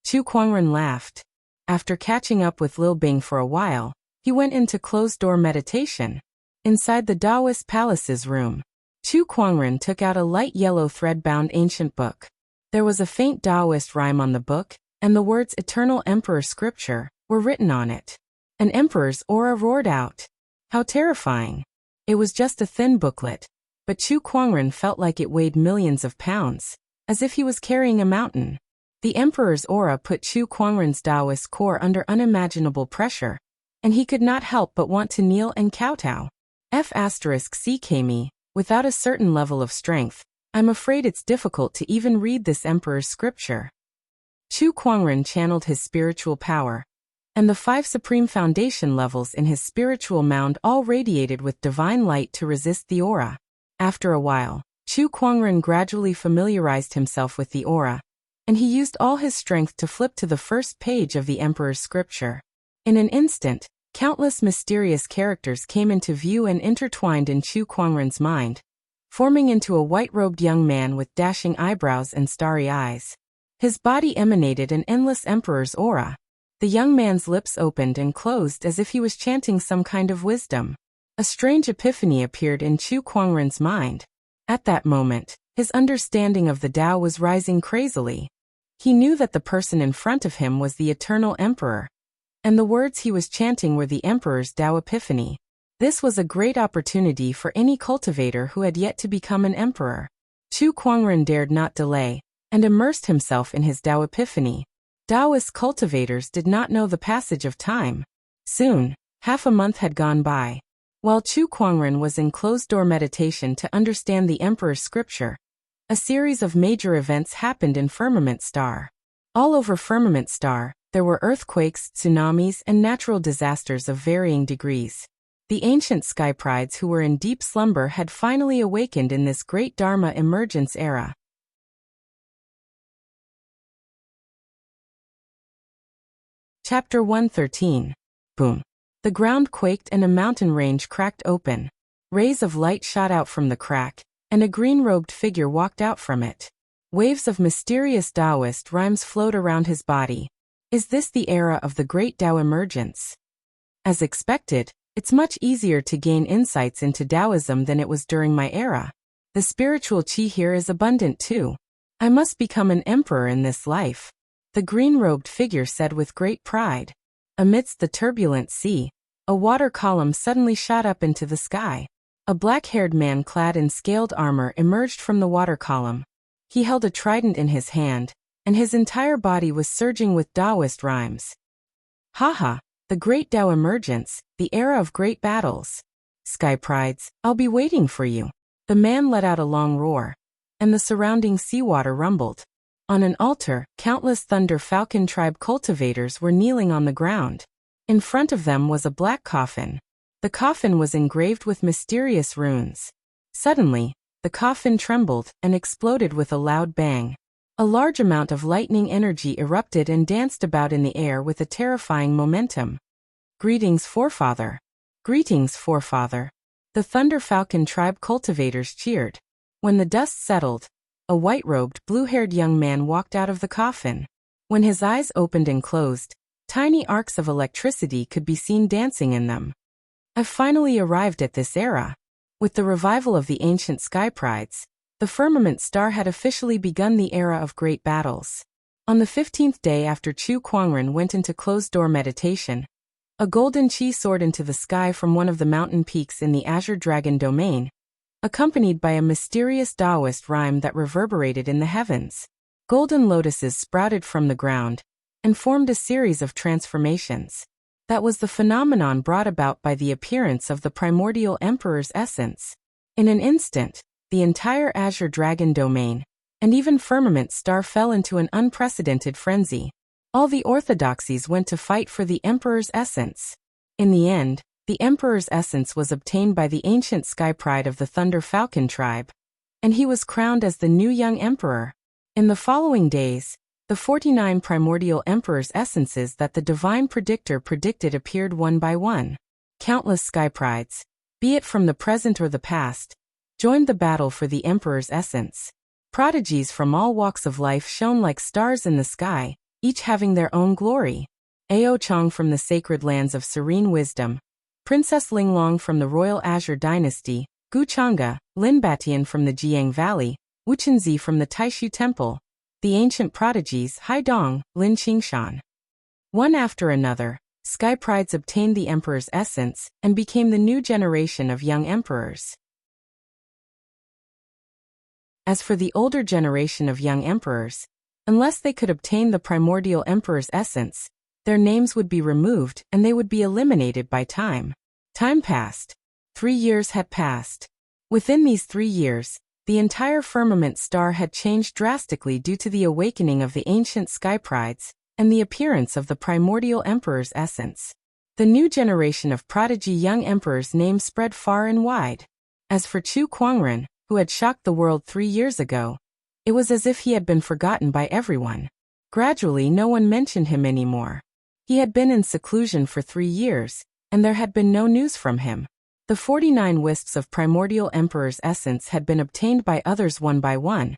Chu Kuangren laughed. After catching up with Lil Bing for a while, he went into closed-door meditation. Inside the Taoist palace's room, Chu Kuangren took out a light yellow thread-bound ancient book. There was a faint Taoist rhyme on the book, and the words Eternal Emperor Scripture were written on it. An emperor's aura roared out. How terrifying. It was just a thin booklet, but Chu Kuangren felt like it weighed millions of pounds, as if he was carrying a mountain. The emperor's aura put Chu Kuangren's Taoist core under unimaginable pressure, and he could not help but want to kneel and kowtow. F***CK without a certain level of strength, I'm afraid it's difficult to even read this emperor's scripture. Chu Kuangren channeled his spiritual power, and the 5 supreme foundation levels in his spiritual mound all radiated with divine light to resist the aura. After a while, Chu Kuangren gradually familiarized himself with the aura, and he used all his strength to flip to the first page of the emperor's scripture. In an instant, countless mysterious characters came into view and intertwined in Chu Kuangren's mind, forming into a white-robed young man with dashing eyebrows and starry eyes. His body emanated an endless emperor's aura. The young man's lips opened and closed as if he was chanting some kind of wisdom. A strange epiphany appeared in Chu Kuangren's mind. At that moment, his understanding of the Tao was rising crazily. He knew that the person in front of him was the eternal emperor, and the words he was chanting were the emperor's Tao epiphany. This was a great opportunity for any cultivator who had yet to become an emperor. Chu Kuangren dared not delay, and immersed himself in his Tao epiphany. Taoist cultivators did not know the passage of time. Soon, half a month had gone by. While Chu Kuangren was in closed-door meditation to understand the emperor's scripture, a series of major events happened in Firmament Star. All over Firmament Star, there were earthquakes, tsunamis, and natural disasters of varying degrees. The ancient sky prides who were in deep slumber had finally awakened in this great Dharma emergence era. Chapter 113. Boom. The ground quaked and a mountain range cracked open. Rays of light shot out from the crack, and a green-robed figure walked out from it. Waves of mysterious Taoist rhymes flowed around his body. Is this the era of the great Tao emergence? As expected, it's much easier to gain insights into Taoism than it was during my era. The spiritual qi here is abundant too. I must become an emperor in this life, the green-robed figure said with great pride. Amidst the turbulent sea, a water column suddenly shot up into the sky. A black-haired man clad in scaled armor emerged from the water column. He held a trident in his hand, and his entire body was surging with Taoist rhymes. Haha, the great Tao emergence, the era of great battles. Sky prides, I'll be waiting for you. The man let out a long roar, and the surrounding seawater rumbled. On an altar, countless Thunder Falcon tribe cultivators were kneeling on the ground. In front of them was a black coffin. The coffin was engraved with mysterious runes. Suddenly, the coffin trembled and exploded with a loud bang. A large amount of lightning energy erupted and danced about in the air with a terrifying momentum. Greetings, forefather. Greetings, forefather. The Thunder Falcon tribe cultivators cheered. When the dust settled, a white-robed, blue-haired young man walked out of the coffin. When his eyes opened and closed, tiny arcs of electricity could be seen dancing in them. I've finally arrived at this era. With the revival of the ancient sky prides, the firmament star had officially begun the era of great battles. On the 15th day after Chu Kuangren went into closed-door meditation, a golden chi soared into the sky from one of the mountain peaks in the Azure Dragon domain, accompanied by a mysterious Taoist rhyme that reverberated in the heavens. Golden lotuses sprouted from the ground and formed a series of transformations. That was the phenomenon brought about by the appearance of the primordial emperor's essence. In an instant, the entire Azure Dragon domain, and even firmament star fell into an unprecedented frenzy. All the orthodoxies went to fight for the emperor's essence. In the end, the emperor's essence was obtained by the ancient sky pride of the Thunder Falcon tribe, and he was crowned as the new young emperor. In the following days, the 49 primordial emperor's essences that the divine predictor predicted appeared one by one. Countless sky prides, be it from the present or the past, joined the battle for the emperor's essence. Prodigies from all walks of life shone like stars in the sky, each having their own glory. Ao Chong from the sacred lands of serene wisdom, Princess Linglong from the royal Azure dynasty, Gu Chang'e, Lin Batian from the Jiang Valley, Wu Chenzi from the Taishu Temple, the ancient prodigies Hai Dong, Lin Qingshan. One after another, sky prides obtained the emperor's essence and became the new generation of young emperors. As for the older generation of young emperors, unless they could obtain the primordial emperor's essence, their names would be removed and they would be eliminated by time. Time passed. 3 years had passed. Within these 3 years, the entire firmament star had changed drastically due to the awakening of the ancient sky prides and the appearance of the primordial emperor's essence. The new generation of prodigy young emperors' names spread far and wide. As for Chu Kuangren, who had shocked the world 3 years ago, it was as if he had been forgotten by everyone. Gradually, no one mentioned him anymore. He had been in seclusion for 3 years, and there had been no news from him. The 49 wisps of primordial emperor's essence had been obtained by others one by one,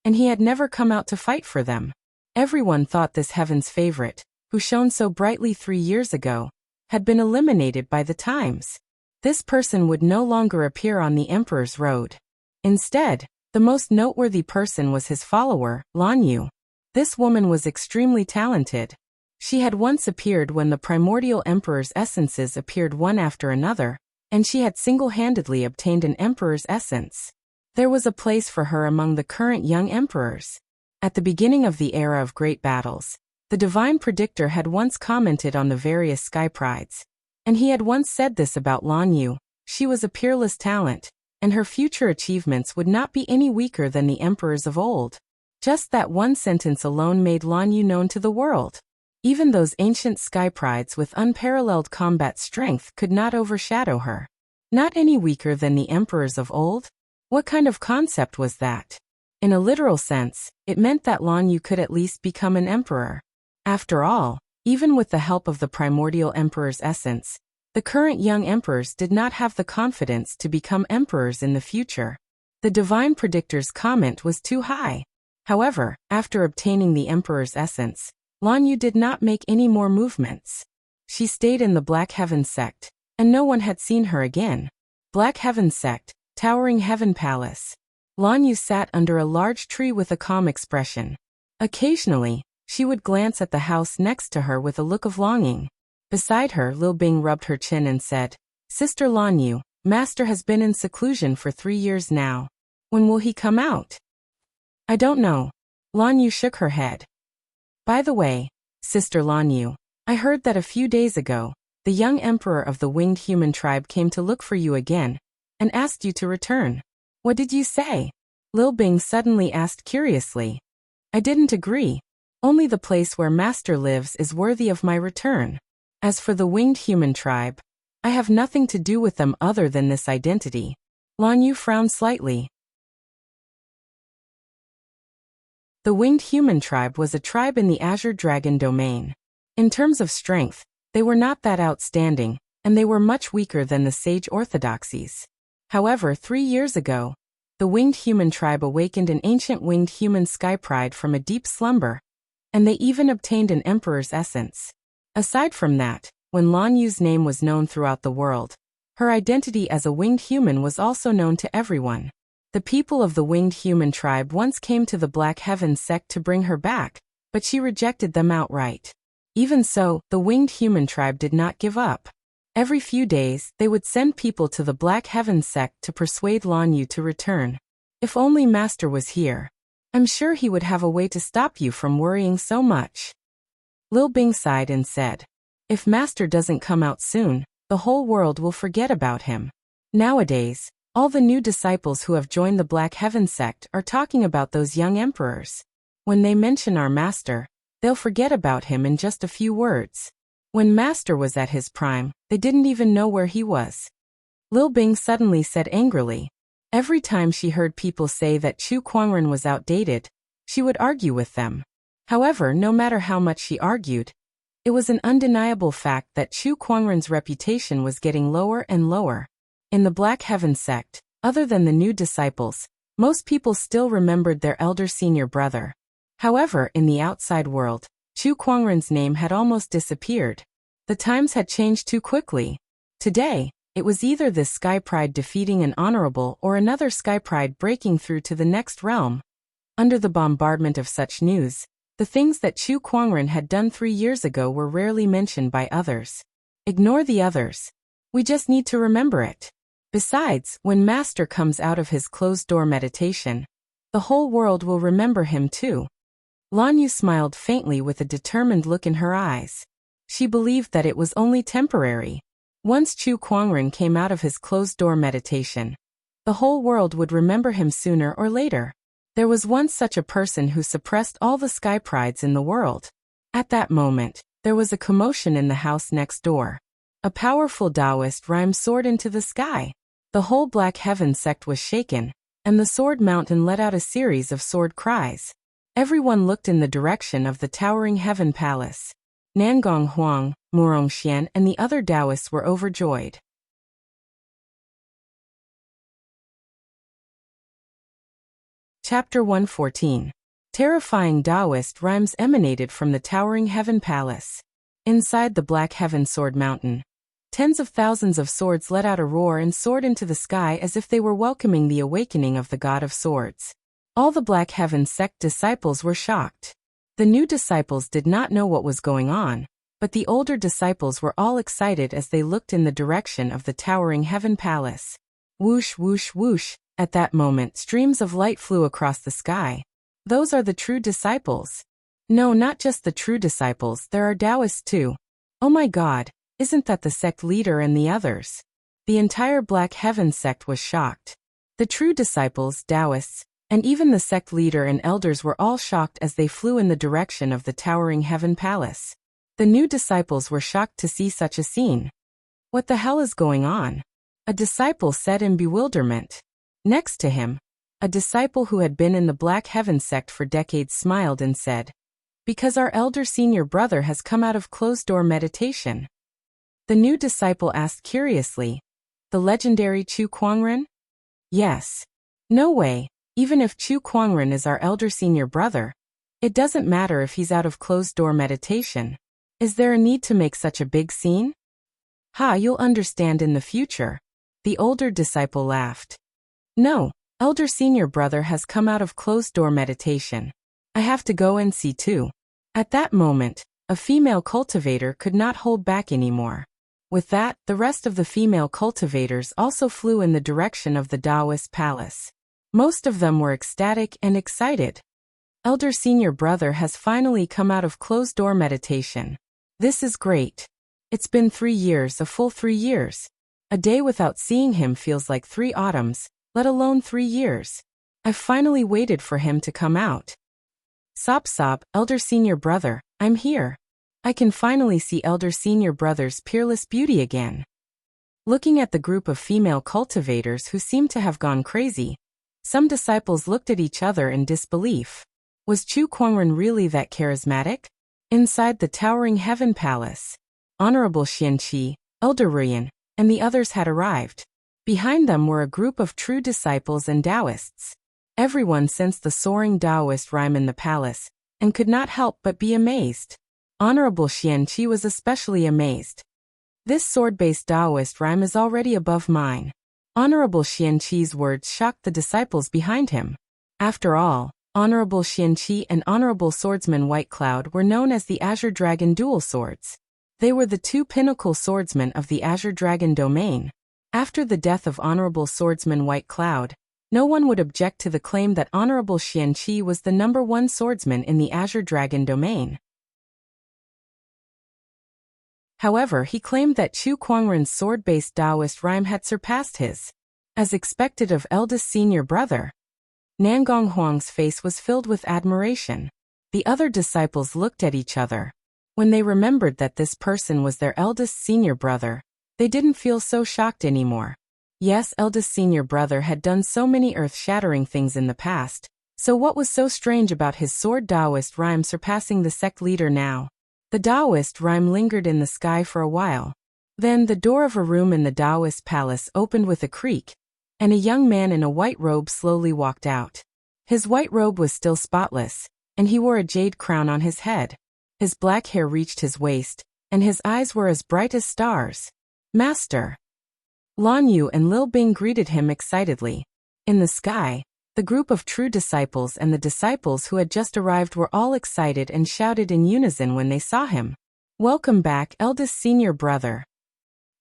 and he had never come out to fight for them. Everyone thought this heaven's favorite, who shone so brightly 3 years ago, had been eliminated by the times. This person would no longer appear on the emperor's road. Instead, the most noteworthy person was his follower, Lan Yu. This woman was extremely talented. She had once appeared when the primordial emperor's essences appeared one after another, and she had single-handedly obtained an emperor's essence. There was a place for her among the current young emperors. At the beginning of the era of great battles, the divine predictor had once commented on the various sky prides, and he had once said this about Lan Yu: she was a peerless talent, and her future achievements would not be any weaker than the emperors of old. Just that one sentence alone made Lan Yu known to the world. Even those ancient sky prides with unparalleled combat strength could not overshadow her. Not any weaker than the emperors of old? What kind of concept was that? In a literal sense, it meant that Lan Yu could at least become an emperor. After all, even with the help of the primordial emperor's essence, the current young emperors did not have the confidence to become emperors in the future. The divine predictor's comment was too high. However, after obtaining the emperor's essence, Lan Yu did not make any more movements. She stayed in the Black Heaven sect, and no one had seen her again. Black Heaven sect, Towering Heaven Palace. Lan Yu sat under a large tree with a calm expression. Occasionally, she would glance at the house next to her with a look of longing. Beside her, Lil Bing rubbed her chin and said, "Sister Lan Yu, Master has been in seclusion for 3 years now. When will he come out? I don't know. Lan Yu shook her head. By the way, Sister Lan Yu, I heard that a few days ago, the young emperor of the winged human tribe came to look for you again, and asked you to return. What did you say? Lil Bing suddenly asked curiously. I didn't agree. Only the place where Master lives is worthy of my return. As for the winged human tribe, I have nothing to do with them other than this identity. Lan Yu frowned slightly. The winged human tribe was a tribe in the Azure Dragon domain. In terms of strength, they were not that outstanding, and they were much weaker than the sage orthodoxies. However, 3 years ago, the winged human tribe awakened an ancient winged human sky pride from a deep slumber, and they even obtained an emperor's essence. Aside from that, when Lan Yu's name was known throughout the world, her identity as a winged human was also known to everyone. The people of the winged human tribe once came to the Black Heaven sect to bring her back, but she rejected them outright. Even so, the winged human tribe did not give up. Every few days, they would send people to the Black Heaven sect to persuade Lan Yu to return. If only Master was here. I'm sure he would have a way to stop you from worrying so much. Lil Bing sighed and said, if Master doesn't come out soon, the whole world will forget about him. Nowadays, all the new disciples who have joined the Black Heaven sect are talking about those young emperors. When they mention our Master, they'll forget about him in just a few words. When Master was at his prime, they didn't even know where he was. Lil Bing suddenly said angrily. Every time she heard people say that Chu Kuangren was outdated, she would argue with them. However, no matter how much she argued, it was an undeniable fact that Chu Kuangren's reputation was getting lower and lower. In the Black Heaven sect, other than the new disciples, most people still remembered their elder senior brother. However, in the outside world, Chu Kuangren's name had almost disappeared. The times had changed too quickly. Today, it was either this Sky Pride defeating an honorable or another Sky Pride breaking through to the next realm. Under the bombardment of such news, the things that Chu Kuangren had done 3 years ago were rarely mentioned by others. Ignore the others. We just need to remember it. Besides, when Master comes out of his closed-door meditation, the whole world will remember him too. Lan Yu smiled faintly with a determined look in her eyes. She believed that it was only temporary. Once Chu Kuangren came out of his closed-door meditation, the whole world would remember him sooner or later. There was once such a person who suppressed all the sky prides in the world. At that moment, there was a commotion in the house next door. A powerful Taoist rhyme soared into the sky. The whole Black Heaven sect was shaken, and the Sword Mountain let out a series of sword cries. Everyone looked in the direction of the towering Heaven Palace. Nangong Huang, Murong Xian and the other Taoists were overjoyed. Chapter 114. Terrifying Taoist rhymes emanated from the towering Heaven Palace. Inside the Black Heaven Sword Mountain, tens of thousands of swords let out a roar and soared into the sky as if they were welcoming the awakening of the God of Swords. All the Black Heaven sect disciples were shocked. The new disciples did not know what was going on, but the older disciples were all excited as they looked in the direction of the towering Heaven Palace. Whoosh, whoosh, whoosh. At that moment, streams of light flew across the sky. Those are the true disciples. No, not just the true disciples, there are Taoists too. Oh my God, isn't that the sect leader and the others? The entire Black Heaven sect was shocked. The true disciples, Taoists, and even the sect leader and elders were all shocked as they flew in the direction of the towering Heaven Palace. The new disciples were shocked to see such a scene. What the hell is going on? A disciple said in bewilderment. Next to him, a disciple who had been in the Black Heaven sect for decades smiled and said, because our elder senior brother has come out of closed-door meditation. The new disciple asked curiously, the legendary Chu Kuangren? Yes. No way. Even if Chu Kuangren is our elder senior brother, it doesn't matter if he's out of closed-door meditation. Is there a need to make such a big scene? Ha, you'll understand in the future. The older disciple laughed. No, elder senior brother has come out of closed-door meditation. I have to go and see too. At that moment, a female cultivator could not hold back anymore. With that, the rest of the female cultivators also flew in the direction of the Taoist palace. Most of them were ecstatic and excited. Elder Senior Brother has finally come out of closed-door meditation. This is great. It's been 3 years, a full 3 years. A day without seeing him feels like 3 autumns, let alone 3 years. I've finally waited for him to come out. Sob sob, Elder Senior Brother, I'm here. I can finally see Elder Senior Brother's peerless beauty again. Looking at the group of female cultivators who seemed to have gone crazy, some disciples looked at each other in disbelief. Was Chu Kuangren really that charismatic? Inside the towering heaven palace, Honorable Xianqi, Elder Ruyan, and the others had arrived. Behind them were a group of true disciples and Taoists. Everyone sensed the soaring Taoist rhyme in the palace, and could not help but be amazed. Honorable Xianqi was especially amazed. This sword-based Taoist rhyme is already above mine. Honorable Xianqi's words shocked the disciples behind him. After all, Honorable Xianqi and Honorable Swordsman White Cloud were known as the Azure Dragon Dual Swords. They were the 2 pinnacle swordsmen of the Azure Dragon domain. After the death of Honorable Swordsman White Cloud, no one would object to the claim that Honorable Xianqi was the #1 swordsman in the Azure Dragon domain. However, he claimed that Chu Kuangren's sword-based Taoist rhyme had surpassed his. As expected of eldest senior brother, Nangong Huang's face was filled with admiration. The other disciples looked at each other. When they remembered that this person was their eldest senior brother, they didn't feel so shocked anymore. Yes, eldest senior brother had done so many earth-shattering things in the past, so what was so strange about his sword Taoist rhyme surpassing the sect leader now? The Taoist rhyme lingered in the sky for a while. Then the door of a room in the Taoist palace opened with a creak, and a young man in a white robe slowly walked out. His white robe was still spotless, and he wore a jade crown on his head. His black hair reached his waist, and his eyes were as bright as stars. Master! Lan Yu and Lil Bing greeted him excitedly. In the sky, the group of true disciples and the disciples who had just arrived were all excited and shouted in unison when they saw him. Welcome back, eldest senior brother.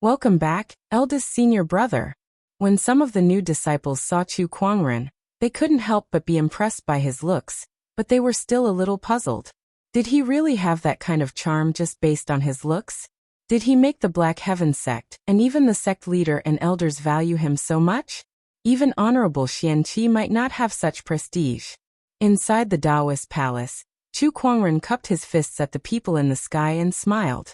Welcome back, eldest senior brother. When some of the new disciples saw Chu Kuangren, they couldn't help but be impressed by his looks, but they were still a little puzzled. Did he really have that kind of charm just based on his looks? Did he make the Black Heaven sect and even the sect leader and elders value him so much? Even Honorable Xianqi might not have such prestige. Inside the Taoist palace, Chu Kuangren cupped his fists at the people in the sky and smiled.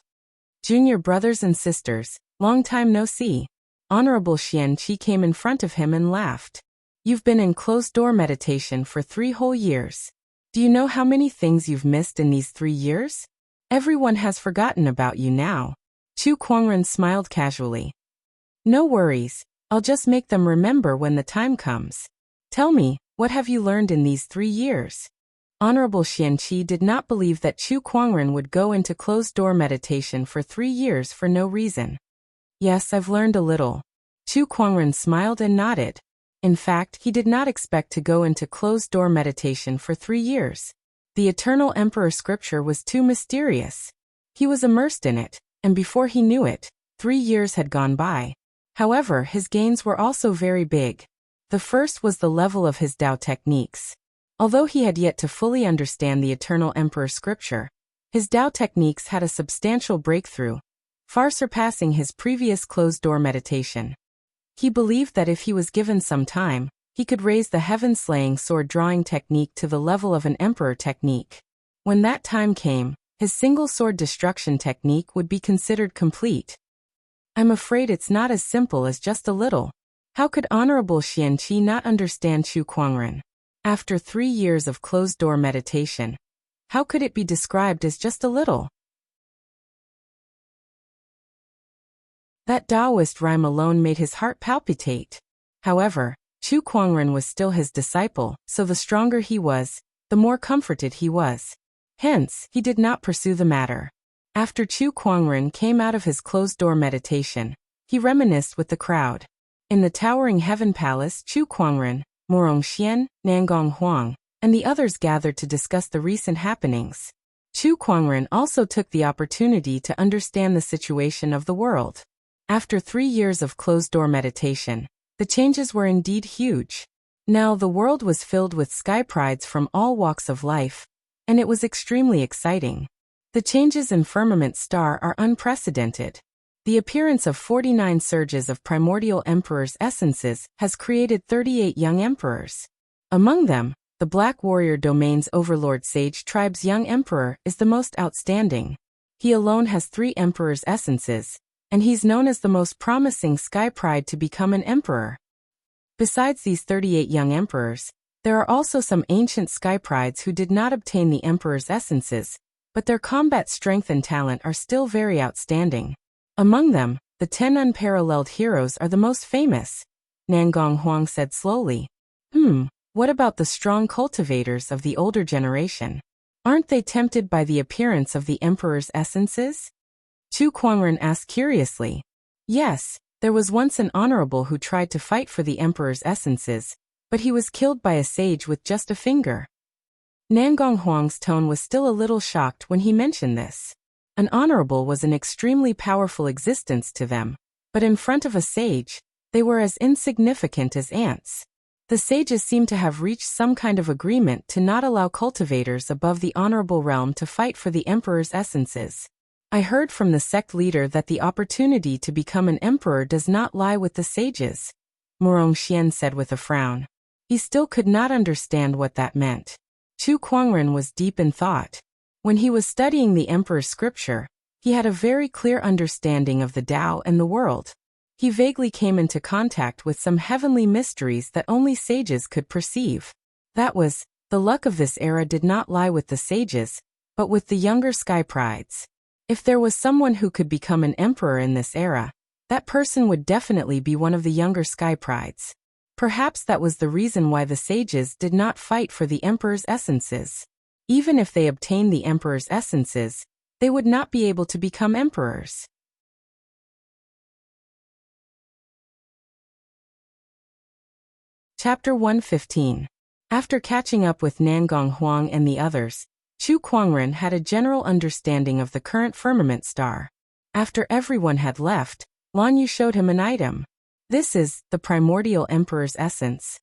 Junior brothers and sisters, long time no see. Honorable Xianqi came in front of him and laughed. You've been in closed-door meditation for 3 whole years. Do you know how many things you've missed in these 3 years? Everyone has forgotten about you now. Chu Kuangren smiled casually. No worries, I'll just make them remember when the time comes. Tell me, what have you learned in these 3 years? Honorable Xianqi did not believe that Chu Kuangren would go into closed-door meditation for 3 years for no reason. Yes, I've learned a little. Chu Kuangren smiled and nodded. In fact, he did not expect to go into closed-door meditation for 3 years. The Eternal Emperor scripture was too mysterious. He was immersed in it, and before he knew it, 3 years had gone by. However, his gains were also very big. The first was the level of his Tao techniques. Although he had yet to fully understand the Eternal Emperor scripture, his Tao techniques had a substantial breakthrough, far surpassing his previous closed-door meditation. He believed that if he was given some time, he could raise the heaven-slaying sword-drawing technique to the level of an emperor technique. When that time came, his single-sword destruction technique would be considered complete. I'm afraid it's not as simple as just a little. How could Honorable Xianqi not understand Chu Kuangren? After 3 years of closed-door meditation, how could it be described as just a little? That Taoist rhyme alone made his heart palpitate. However, Chu Kuangren was still his disciple, so the stronger he was, the more comforted he was. Hence, he did not pursue the matter. After Chu Kuangren came out of his closed-door meditation, he reminisced with the crowd. In the towering heaven palace, Chu Kuangren, Morong Xian, Nangong Huang, and the others gathered to discuss the recent happenings. Chu Kuangren also took the opportunity to understand the situation of the world. After 3 years of closed-door meditation, the changes were indeed huge. Now the world was filled with sky prides from all walks of life, and it was extremely exciting. The changes in firmament star are unprecedented. The appearance of 49 surges of primordial emperor's essences has created 38 young emperors. Among them, the Black Warrior Domain's Overlord Sage Tribe's young emperor is the most outstanding. He alone has 3 emperor's essences, and he's known as the most promising sky pride to become an emperor. Besides these 38 young emperors, there are also some ancient sky prides who did not obtain the emperor's essences, but their combat strength and talent are still very outstanding. Among them, the 10 unparalleled heroes are the most famous, Nangong Huang said slowly. What about the strong cultivators of the older generation? Aren't they tempted by the appearance of the emperor's essences? Chu Kuangren asked curiously. Yes, there was once an honorable who tried to fight for the emperor's essences, but he was killed by a sage with just a finger. Nangong Huang's tone was still a little shocked when he mentioned this. An honorable was an extremely powerful existence to them, but in front of a sage, they were as insignificant as ants. The sages seem to have reached some kind of agreement to not allow cultivators above the honorable realm to fight for the emperor's essences. I heard from the sect leader that the opportunity to become an emperor does not lie with the sages, Murong Xian said with a frown. He still could not understand what that meant. Chu Kuangren was deep in thought. When he was studying the emperor's scripture, he had a very clear understanding of the Tao and the world. He vaguely came into contact with some heavenly mysteries that only sages could perceive. That was, the luck of this era did not lie with the sages, but with the younger sky prides. If there was someone who could become an emperor in this era, that person would definitely be one of the younger sky prides. Perhaps that was the reason why the sages did not fight for the emperor's essences. Even if they obtained the emperor's essences, they would not be able to become emperors. Chapter 115. After catching up with Nangong Huang and the others, Chu Kuangren had a general understanding of the current firmament star. After everyone had left, Lan Yu showed him an item. This is the primordial emperor's essence.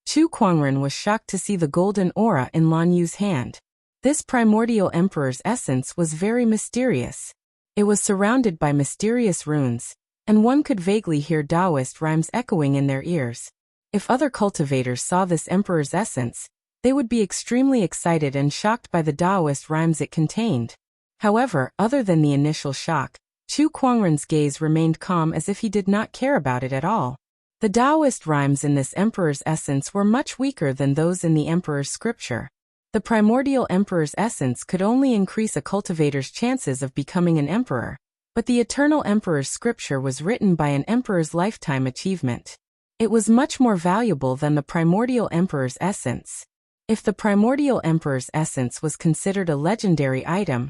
Chu Kuangren was shocked to see the golden aura in Lan Yu's hand. This primordial emperor's essence was very mysterious. It was surrounded by mysterious runes, and one could vaguely hear Taoist rhymes echoing in their ears. If other cultivators saw this emperor's essence, they would be extremely excited and shocked by the Taoist rhymes it contained. However, other than the initial shock, Chu Kuangren's gaze remained calm as if he did not care about it at all. The Taoist rhymes in this emperor's essence were much weaker than those in the emperor's scripture. The primordial emperor's essence could only increase a cultivator's chances of becoming an emperor, but the eternal emperor's scripture was written by an emperor's lifetime achievement. It was much more valuable than the primordial emperor's essence. If the primordial emperor's essence was considered a legendary item,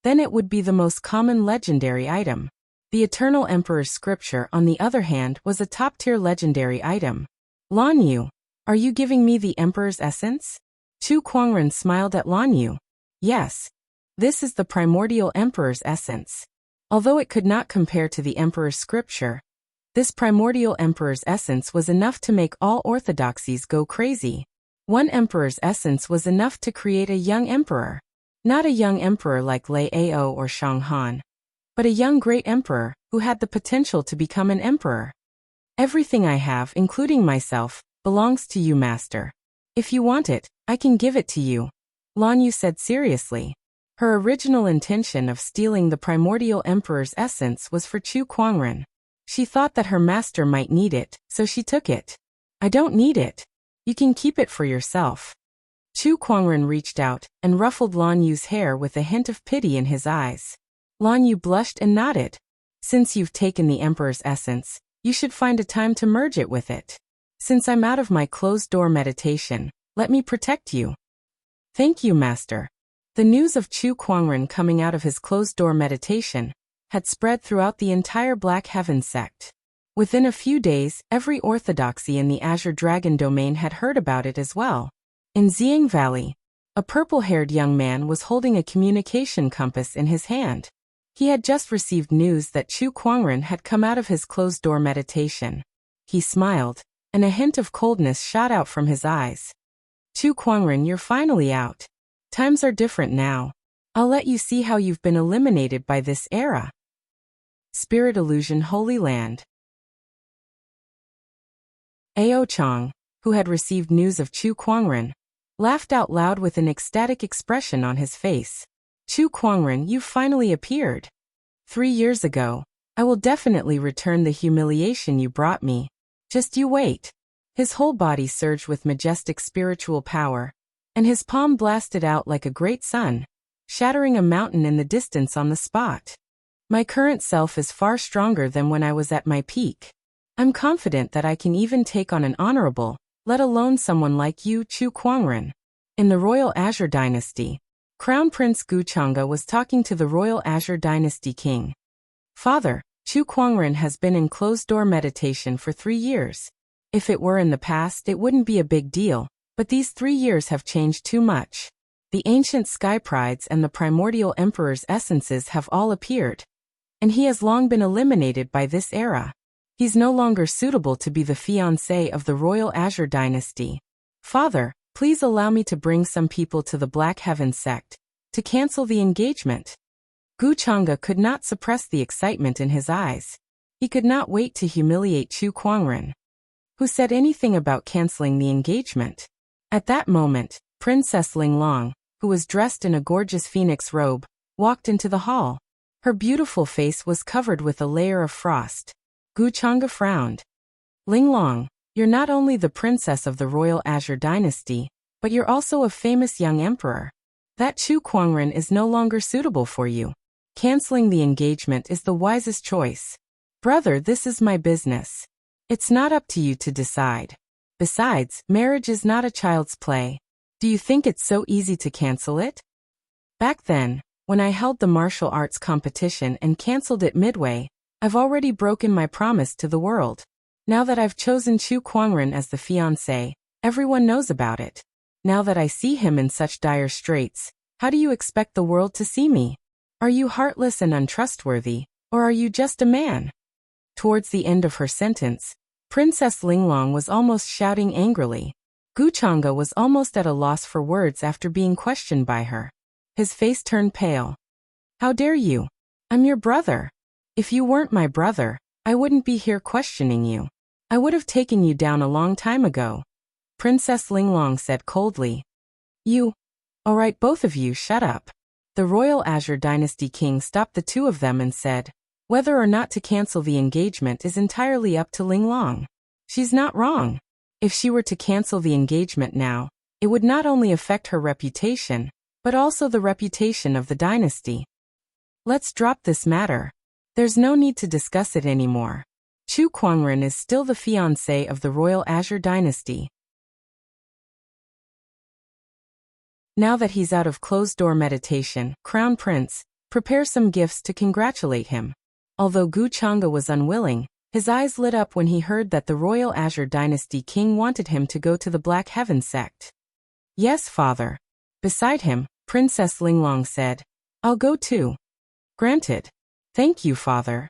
then it would be the most common legendary item. The eternal emperor's scripture, on the other hand, was a top-tier legendary item. Lan Yu, are you giving me the emperor's essence? Chu Kuangren smiled at Lan Yu. Yes. This is the primordial emperor's essence. Although it could not compare to the emperor's scripture, this primordial emperor's essence was enough to make all orthodoxies go crazy. One emperor's essence was enough to create a young emperor. Not a young emperor like Lei Ao or Shang Han, but a young great emperor who had the potential to become an emperor. Everything I have, including myself, belongs to you, master. If you want it, I can give it to you, Lan Yu said seriously. Her original intention of stealing the primordial emperor's essence was for Chu Kuangren. She thought that her master might need it, so she took it. I don't need it. You can keep it for yourself. Chu Kuangren reached out and ruffled Lan Yu's hair with a hint of pity in his eyes. Lan Yu blushed and nodded. Since you've taken the emperor's essence, you should find a time to merge it with it. Since I'm out of my closed-door meditation, let me protect you. Thank you, master. The news of Chu Kuangren coming out of his closed-door meditation had spread throughout the entire Black Heaven sect. Within a few days, every orthodoxy in the Azure Dragon domain had heard about it as well. In Xiang Valley, A purple-haired young man was holding a communication compass in his hand. He had just received news that Chu Kuangren had come out of his closed-door meditation. He smiled, and a hint of coldness shot out from his eyes. Chu Kuangren, you're finally out. Times are different now. I'll let you see how you've been eliminated by this era. Spirit Illusion Holy Land. Ao Chang, who had received news of Chu Kuangren, laughed out loud with an ecstatic expression on his face. Chu Kuangren, you've finally appeared. 3 years ago, I will definitely return the humiliation you brought me. Just you wait. His whole body surged with majestic spiritual power, and his palm blasted out like a great sun, shattering a mountain in the distance on the spot. My current self is far stronger than when I was at my peak. I'm confident that I can even take on an honorable, let alone someone like you, Chu Kuangren. In the Royal Azure Dynasty, Crown Prince Guchanga was talking to the Royal Azure Dynasty king. Father, Chu Kuangren has been in closed-door meditation for 3 years. If it were in the past, it wouldn't be a big deal, but these 3 years have changed too much. The ancient sky prides and the primordial emperor's essences have all appeared, and he has long been eliminated by this era. He's no longer suitable to be the fiancé of the Royal Azure Dynasty. Father, please allow me to bring some people to the Black Heaven sect, to cancel the engagement. Guchanga could not suppress the excitement in his eyes. He could not wait to humiliate Chu Kuangren. Who said anything about canceling the engagement? At that moment, Princess Linglong, who was dressed in a gorgeous phoenix robe, walked into the hall. Her beautiful face was covered with a layer of frost. Guchanga frowned. Linglong, you're not only the princess of the Royal Azure Dynasty, but you're also a famous young emperor. That Chu Kuangren is no longer suitable for you. Canceling the engagement is the wisest choice. Brother, this is my business. It's not up to you to decide. Besides, marriage is not a child's play. Do you think it's so easy to cancel it? Back then, when I held the martial arts competition and canceled it midway, I've already broken my promise to the world. Now that I've chosen Chu Kuangren as the fiancé, everyone knows about it. Now that I see him in such dire straits, how do you expect the world to see me? Are you heartless and untrustworthy, or are you just a man? Towards the end of her sentence, Princess Linglong was almost shouting angrily. Guchanga was almost at a loss for words after being questioned by her. His face turned pale. How dare you? I'm your brother. If you weren't my brother, I wouldn't be here questioning you. I would have taken you down a long time ago. Princess Linglong said coldly. You. All right, both of you, shut up. The Royal Azure Dynasty king stopped the two of them and said, whether or not to cancel the engagement is entirely up to Linglong. She's not wrong. If she were to cancel the engagement now, it would not only affect her reputation, but also the reputation of the dynasty. Let's drop this matter. There's no need to discuss it anymore. Chu Kuangren is still the fiancé of the Royal Azure Dynasty. Now that he's out of closed-door meditation, Crown Prince, prepare some gifts to congratulate him. Although Guchanga was unwilling, his eyes lit up when he heard that the Royal Azure Dynasty king wanted him to go to the Black Heaven sect. Yes, father. Beside him, Princess Linglong said, I'll go too. Granted. Thank you, father.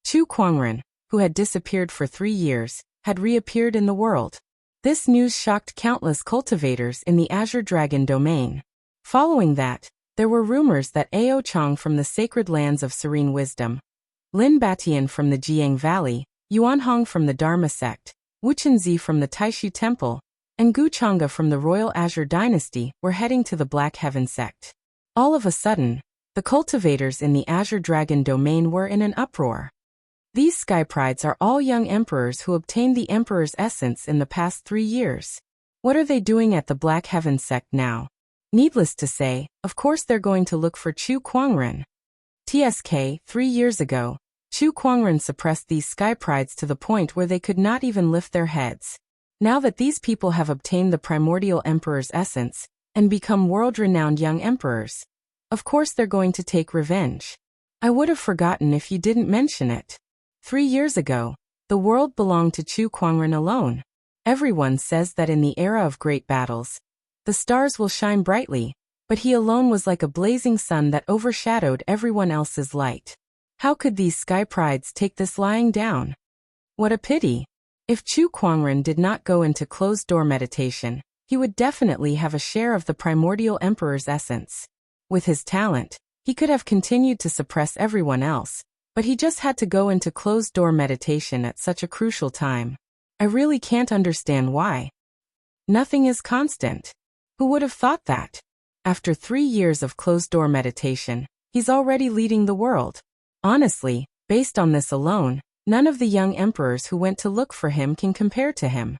Chu Kuangren, who had disappeared for 3 years, had reappeared in the world. This news shocked countless cultivators in the Azure Dragon domain. Following that, there were rumors that Ao Chang from the sacred lands of Serene Wisdom, Lin Batian from the Jiang Valley, Yuan Hong from the Dharma sect, Wu Chenzi from the Taishu Temple, and Guchanga from the Royal Azure Dynasty were heading to the Black Heaven sect. All of a sudden, the cultivators in the Azure Dragon domain were in an uproar. These sky prides are all young emperors who obtained the emperor's essence in the past 3 years. What are they doing at the Black Heaven sect now? Needless to say, of course they're going to look for Chu Kuangren. TSK, 3 years ago, Chu Kuangren suppressed these sky prides to the point where they could not even lift their heads. Now that these people have obtained the primordial emperor's essence and become world-renowned young emperors, of course they're going to take revenge. I would have forgotten if you didn't mention it. 3 years ago, the world belonged to Chu Kuangren alone. Everyone says that in the era of great battles, The stars will shine brightly, but he alone was like a blazing sun that overshadowed everyone else's light. How could these sky prides take this lying down? What a pity. If Chu Kuangren did not go into closed-door meditation, he would definitely have a share of the primordial emperor's essence. With his talent, he could have continued to suppress everyone else, but he just had to go into closed-door meditation at such a crucial time. I really can't understand why. Nothing is constant. Who would have thought that? After 3 years of closed-door meditation, he's already leading the world. Honestly, based on this alone, none of the young emperors who went to look for him can compare to him.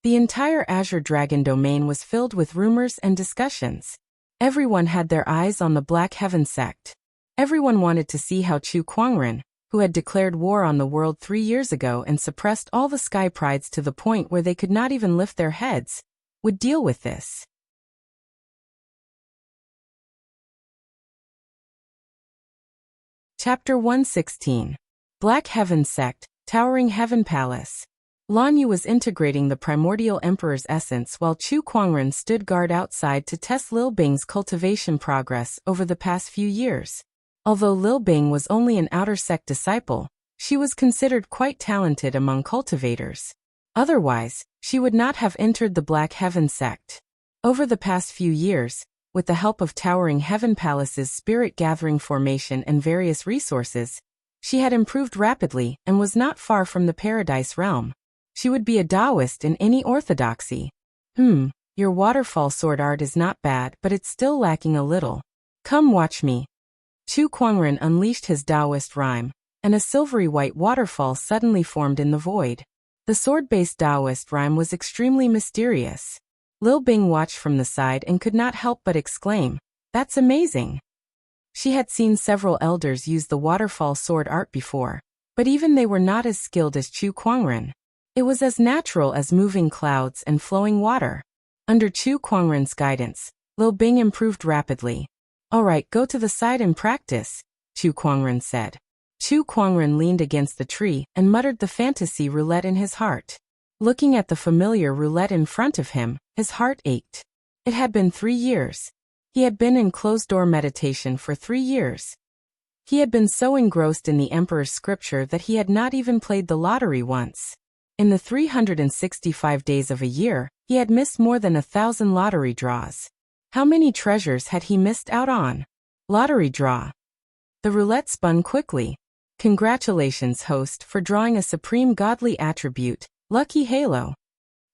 The entire Azure Dragon domain was filled with rumors and discussions. Everyone had their eyes on the Black Heaven sect. Everyone wanted to see how Chu Kuangren, who had declared war on the world 3 years ago and suppressed all the sky prides to the point where they could not even lift their heads, would deal with this. Chapter 116. Black Heaven Sect, Towering Heaven Palace. Lan Yu was integrating the primordial emperor's essence while Chu Kuangren stood guard outside to test Lil Bing's cultivation progress over the past few years. Although Lil Bing was only an outer sect disciple, she was considered quite talented among cultivators. Otherwise, she would not have entered the Black Heaven sect. Over the past few years, with the help of Towering Heaven Palace's spirit gathering formation and various resources, she had improved rapidly and was not far from the Paradise realm. She would be a Taoist in any orthodoxy. Your waterfall sword art is not bad, but it's still lacking a little. Come watch me. Chu Kuangren unleashed his Taoist rhyme, and a silvery white waterfall suddenly formed in the void. The sword-based Taoist rhyme was extremely mysterious. Lil Bing watched from the side and could not help but exclaim, "That's amazing." She had seen several elders use the waterfall sword art before, but even they were not as skilled as Chu Kuangren. It was as natural as moving clouds and flowing water. Under Chu Kuangren's guidance, Lil Bing improved rapidly. "All right, go to the side and practice," Chu Kuangren said. Chu Kuangren leaned against the tree and muttered the fantasy roulette in his heart. Looking at the familiar roulette in front of him, his heart ached. It had been 3 years. He had been in closed-door meditation for 3 years. He had been so engrossed in the Emperor's scripture that he had not even played the lottery once. In the 365 days of a year, he had missed more than 1,000 lottery draws. How many treasures had he missed out on? Lottery draw. The roulette spun quickly. "Congratulations, host, for drawing a supreme godly attribute, Lucky Halo."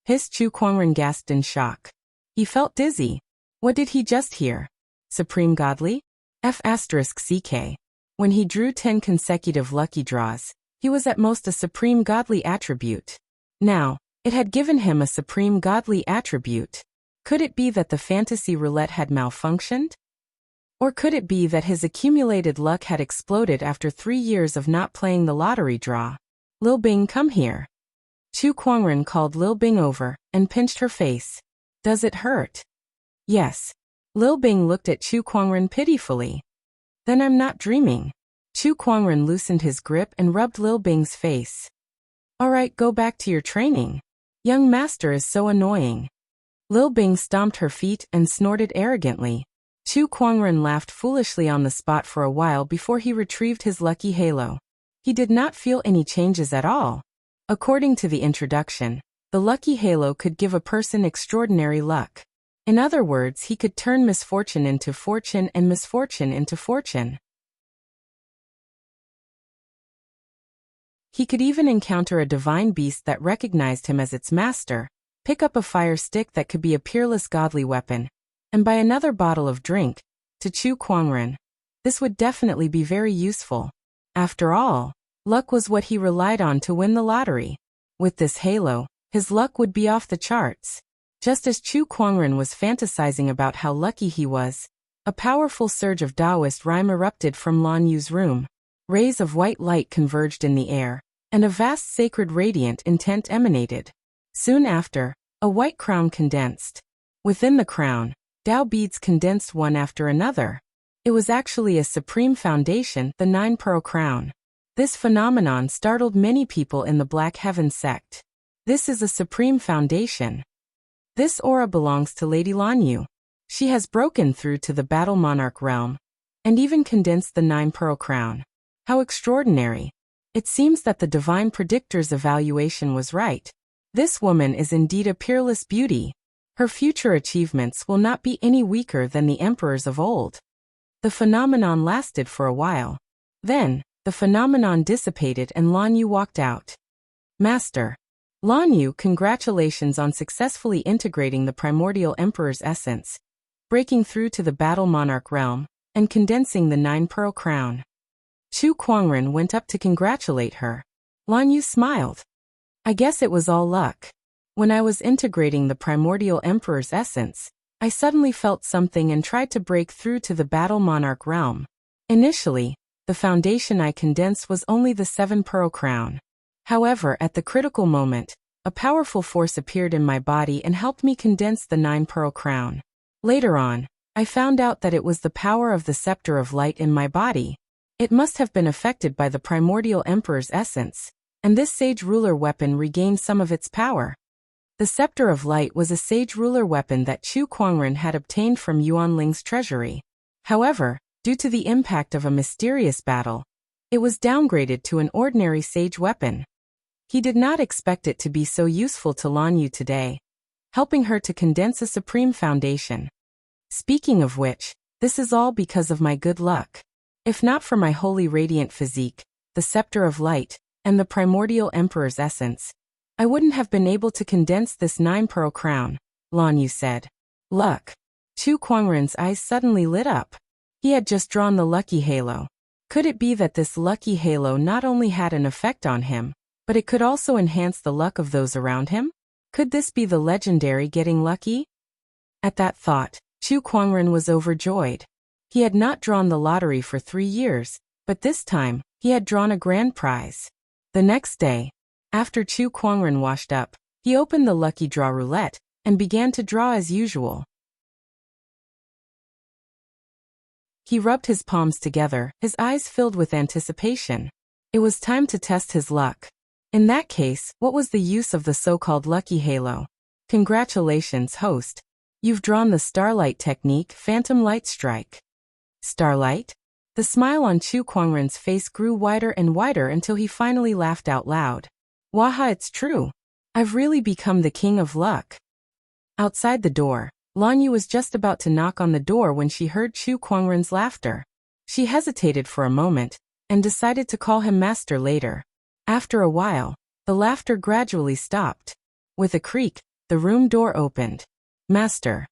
His Chu Kuangren gasped in shock. He felt dizzy. What did he just hear? Supreme godly? F***ck. When he drew 10 consecutive lucky draws, he was at most a supreme godly attribute. Now, it had given him a supreme godly attribute. Could it be that the fantasy roulette had malfunctioned? Or could it be that his accumulated luck had exploded after 3 years of not playing the lottery draw? "Lil Bing, come here." Chu Kuangren called Lil Bing over and pinched her face. "Does it hurt?" "Yes." Lil Bing looked at Chu Kuangren pitifully. "Then I'm not dreaming." Chu Kuangren loosened his grip and rubbed Lil Bing's face. "All right, go back to your training. Young master is so annoying." Lil Bing stomped her feet and snorted arrogantly. Chu Kuangren laughed foolishly on the spot for a while before he retrieved his lucky halo. He did not feel any changes at all. According to the introduction, the lucky halo could give a person extraordinary luck. In other words, he could turn misfortune into fortune and misfortune into fortune. He could even encounter a divine beast that recognized him as its master, pick up a fire stick that could be a peerless godly weapon, and buy another bottle of drink. To Chu Kuangren, this would definitely be very useful. After all, luck was what he relied on to win the lottery. With this halo, his luck would be off the charts. Just as Chu Kuangren was fantasizing about how lucky he was, a powerful surge of Taoist rhyme erupted from Lan Yu's room. Rays of white light converged in the air, and a vast sacred radiant intent emanated. Soon after, a white crown condensed. Within the crown, Tao beads condensed one after another. It was actually a supreme foundation, the 9-pearl crown. This phenomenon startled many people in the Black Heaven sect. This is a supreme foundation. This aura belongs to Lady Lanyu. She has broken through to the Battle Monarch realm, and even condensed the 9-pearl crown. How extraordinary. It seems that the divine predictor's evaluation was right. This woman is indeed a peerless beauty. Her future achievements will not be any weaker than the emperors of old. The phenomenon lasted for a while. Then, the phenomenon dissipated and Lanyu walked out. Master. Lanyu, congratulations on successfully integrating the primordial emperor's essence, breaking through to the Battle Monarch realm, and condensing the 9-pearl crown. Chu Kuangren went up to congratulate her. Lanyu smiled. I guess it was all luck. When I was integrating the primordial emperor's essence, I suddenly felt something and tried to break through to the Battle Monarch realm. Initially, the foundation I condensed was only the 7-pearl crown. However, at the critical moment, a powerful force appeared in my body and helped me condense the 9-pearl crown. Later on, I found out that it was the power of the scepter of light in my body. It must have been affected by the primordial emperor's essence, and this sage ruler weapon regained some of its power. The scepter of light was a sage ruler weapon that Chu Kuangren had obtained from Yuan Ling's treasury. However, due to the impact of a mysterious battle, it was downgraded to an ordinary sage weapon. He did not expect it to be so useful to Lanyu today, helping her to condense a supreme foundation. Speaking of which, this is all because of my good luck. If not for my holy radiant physique, the scepter of light, and the primordial emperor's essence, I wouldn't have been able to condense this 9-pearl crown, Lanyu said. Luck. Chu Kuangren's eyes suddenly lit up. He had just drawn the lucky halo. Could it be that this lucky halo not only had an effect on him, but it could also enhance the luck of those around him? Could this be the legendary getting lucky? At that thought, Chu Kuangren was overjoyed. He had not drawn the lottery for 3 years, but this time, he had drawn a grand prize. The next day, after Chu Kuangren washed up, he opened the lucky draw roulette and began to draw as usual. He rubbed his palms together, his eyes filled with anticipation. It was time to test his luck. In that case, what was the use of the so-called lucky halo? Congratulations, host. You've drawn the Starlight technique, Phantom Light Strike. Starlight? The smile on Chu Kuangren's face grew wider and wider until he finally laughed out loud. Waha, it's true. I've really become the king of luck. Outside the door, Lanyu was just about to knock on the door when she heard Chu Kuangren's laughter. She hesitated for a moment, and decided to call him master later. After a while, the laughter gradually stopped. With a creak, the room door opened. Master.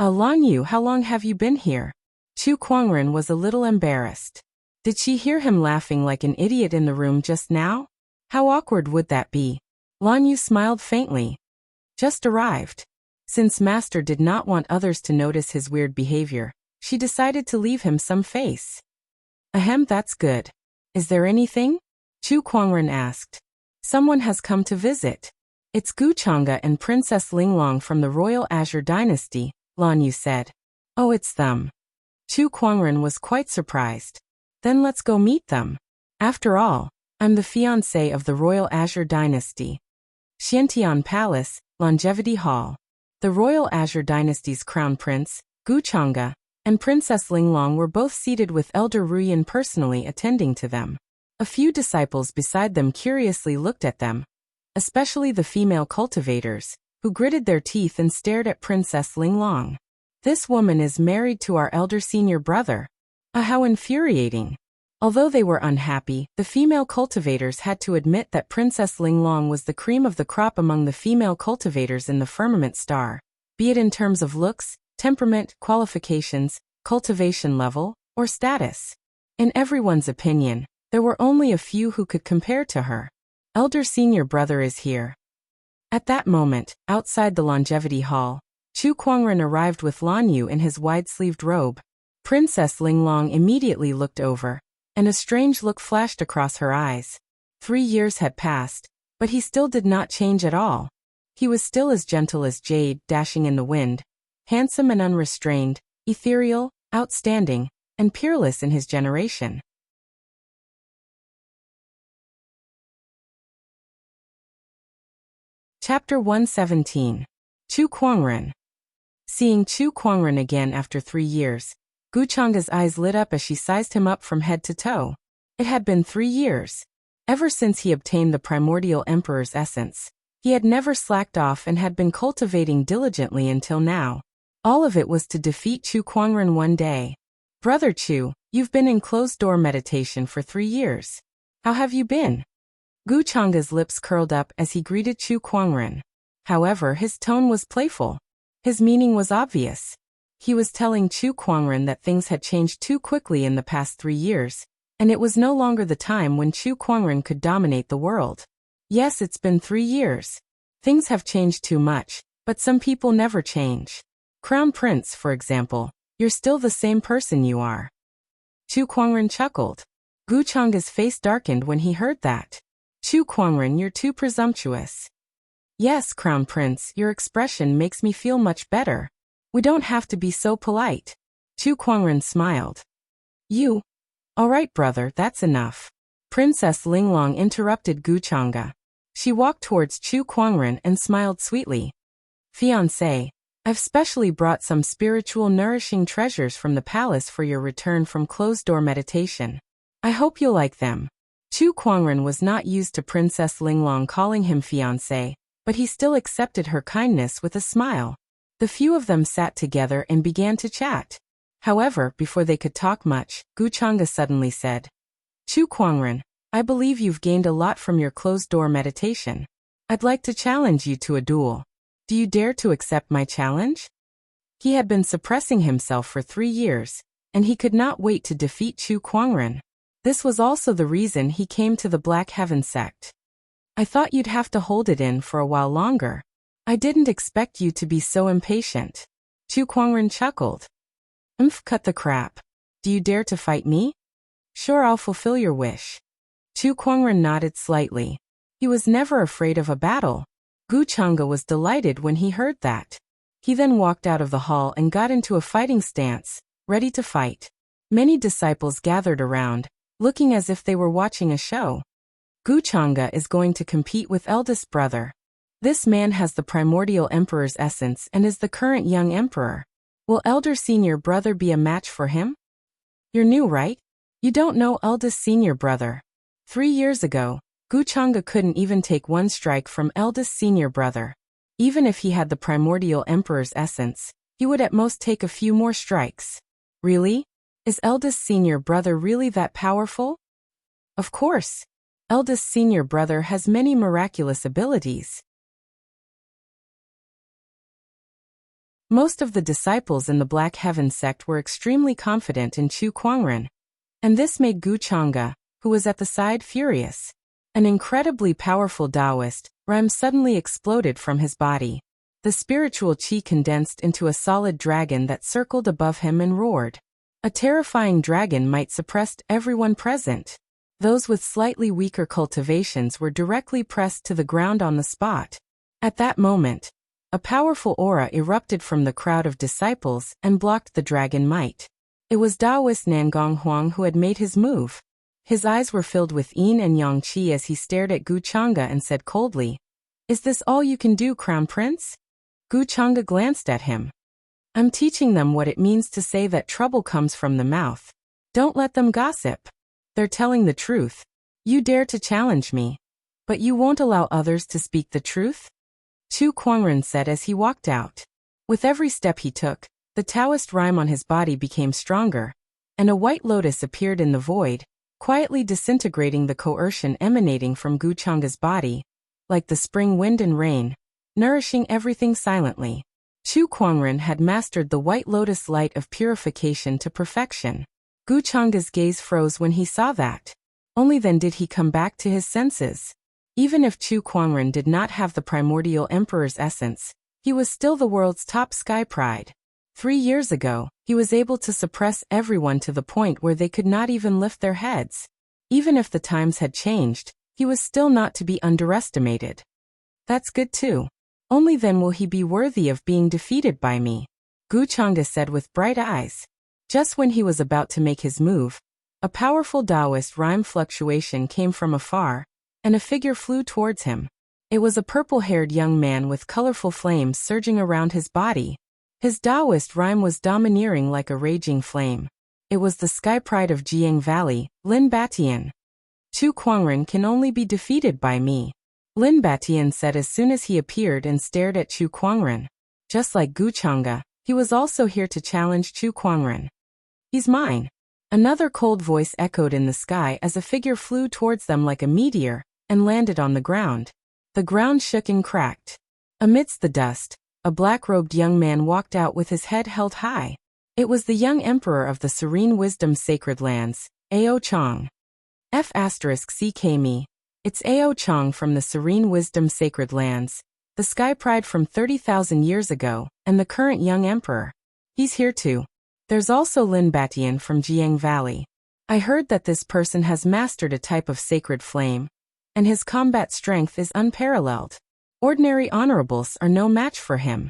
Lanyu, how long have you been here? Chu Kuangren was a little embarrassed. Did she hear him laughing like an idiot in the room just now? How awkward would that be? Lanyu smiled faintly. Just arrived. Since Master did not want others to notice his weird behavior, she decided to leave him some face. Ahem, that's good. Is there anything? Chu Kuangren asked. Someone has come to visit. It's Guchanga and Princess Linglong from the Royal Azure Dynasty, Lanyu said. Oh, it's them. Chu Kuangren was quite surprised. Then let's go meet them. After all, I'm the fiancé of the Royal Azure Dynasty. Xiantian Palace, Longevity Hall. The Royal Azure Dynasty's crown prince, Guchanga, and Princess Linglong were both seated with Elder Ruyan personally attending to them. A few disciples beside them curiously looked at them, especially the female cultivators, who gritted their teeth and stared at Princess Linglong. This woman is married to our elder senior brother. How infuriating. Although they were unhappy, the female cultivators had to admit that Princess Linglong was the cream of the crop among the female cultivators in the firmament star, be it in terms of looks, temperament, qualifications, cultivation level, or status. In everyone's opinion, there were only a few who could compare to her. Elder senior brother is here. At that moment, outside the Longevity Hall, Chu Kuangren arrived with Lanyu in his wide-sleeved robe. Princess Linglong immediately looked over, and a strange look flashed across her eyes. 3 years had passed, but he still did not change at all. He was still as gentle as jade dashing in the wind, handsome and unrestrained, ethereal, outstanding, and peerless in his generation. Chapter 117. Chu Kuangren. Seeing Chu Kuangren again after 3 years, Gu Chang's eyes lit up as she sized him up from head to toe. It had been 3 years. Ever since he obtained the primordial emperor's essence, he had never slacked off and had been cultivating diligently until now. All of it was to defeat Chu Kuangren one day. Brother Chu, you've been in closed-door meditation for 3 years. How have you been? Gu Chang's lips curled up as he greeted Chu Kuangren. However, his tone was playful. His meaning was obvious. He was telling Chu Kuangren that things had changed too quickly in the past 3 years, and it was no longer the time when Chu Kuangren could dominate the world. Yes, it's been 3 years. Things have changed too much, but some people never change. Crown Prince, for example, you're still the same person you are. Chu Kuangren chuckled. Gu Chang's face darkened when he heard that. Chu Kuangren, you're too presumptuous. Yes, Crown Prince, your expression makes me feel much better. We don't have to be so polite. Chu Kuangren smiled. You? All right, brother, that's enough. Princess Linglong interrupted Gu Chang'e. She walked towards Chu Kuangren and smiled sweetly. Fiancé, I've specially brought some spiritual nourishing treasures from the palace for your return from closed-door meditation. I hope you'll like them. Chu Kuangren was not used to Princess Linglong calling him fiancé, but he still accepted her kindness with a smile. The few of them sat together and began to chat. However, before they could talk much, Gu Chang'e suddenly said, Chu Kuangren, I believe you've gained a lot from your closed-door meditation. I'd like to challenge you to a duel. Do you dare to accept my challenge? He had been suppressing himself for 3 years, and he could not wait to defeat Chu Kuangren. This was also the reason he came to the Black Heaven sect. I thought you'd have to hold it in for a while longer. I didn't expect you to be so impatient. Chu Kuangren chuckled. Cut the crap. Do you dare to fight me? Sure, I'll fulfill your wish. Chu Kuangren nodded slightly. He was never afraid of a battle. Gu Chang'e was delighted when he heard that. He then walked out of the hall and got into a fighting stance, ready to fight. Many disciples gathered around, looking as if they were watching a show. Gu Chang'e is going to compete with eldest brother. This man has the primordial emperor's essence and is the current young emperor. Will elder senior brother be a match for him? You're new, right? You don't know eldest senior brother. 3 years ago, Gu Chang'e couldn't even take one strike from eldest senior brother. Even if he had the primordial emperor's essence, he would at most take a few more strikes. Really? Is eldest senior brother really that powerful? Of course. Eldest senior brother has many miraculous abilities. Most of the disciples in the Black Heaven sect were extremely confident in Chu Kuangren, and this made Gu Chang'e, who was at the side, furious. An incredibly powerful Taoist, Rhyme suddenly exploded from his body. The spiritual qi condensed into a solid dragon that circled above him and roared. A terrifying dragon might suppress everyone present. Those with slightly weaker cultivations were directly pressed to the ground on the spot. At that moment, a powerful aura erupted from the crowd of disciples and blocked the dragon might. It was Taoist Nangong Huang who had made his move. His eyes were filled with yin and yang qi as he stared at Gu Chang'e and said coldly, Is this all you can do, Crown Prince? Gu Chang'e glanced at him. I'm teaching them what it means to say that trouble comes from the mouth. Don't let them gossip. They're telling the truth. You dare to challenge me. But you won't allow others to speak the truth? Chu Kuangren said as he walked out. With every step he took, the Taoist rhyme on his body became stronger, and a white lotus appeared in the void, quietly disintegrating the coercion emanating from Gu Chang'e's body, like the spring wind and rain, nourishing everything silently. Chu Kuangren had mastered the white lotus light of purification to perfection. Gu Chang'e's gaze froze when he saw that. Only then did he come back to his senses. Even if Chu Kuangren did not have the primordial emperor's essence, he was still the world's top sky pride. 3 years ago, he was able to suppress everyone to the point where they could not even lift their heads. Even if the times had changed, he was still not to be underestimated. That's good too. Only then will he be worthy of being defeated by me, Gu Chang'e said with bright eyes. Just when he was about to make his move, a powerful Taoist rhyme fluctuation came from afar, and a figure flew towards him. It was a purple-haired young man with colorful flames surging around his body. His Taoist rhyme was domineering like a raging flame. It was the sky pride of Jiang Valley, Lin Batian. Chu Kuangren can only be defeated by me, Lin Batian said as soon as he appeared and stared at Chu Kuangren. Just like Gu Chang'e, he was also here to challenge Chu Kuangren. He's mine. Another cold voice echoed in the sky as a figure flew towards them like a meteor and landed on the ground. The ground shook and cracked. Amidst the dust, a black-robed young man walked out with his head held high. It was the young emperor of the Serene Wisdom Sacred Lands, Ao Chang. F***ck me. It's Ao Chang from the Serene Wisdom Sacred Lands, the sky pride from 30,000 years ago, and the current young emperor. He's here too. There's also Lin Batian from Jiang Valley. I heard that this person has mastered a type of sacred flame, and his combat strength is unparalleled. Ordinary honorables are no match for him.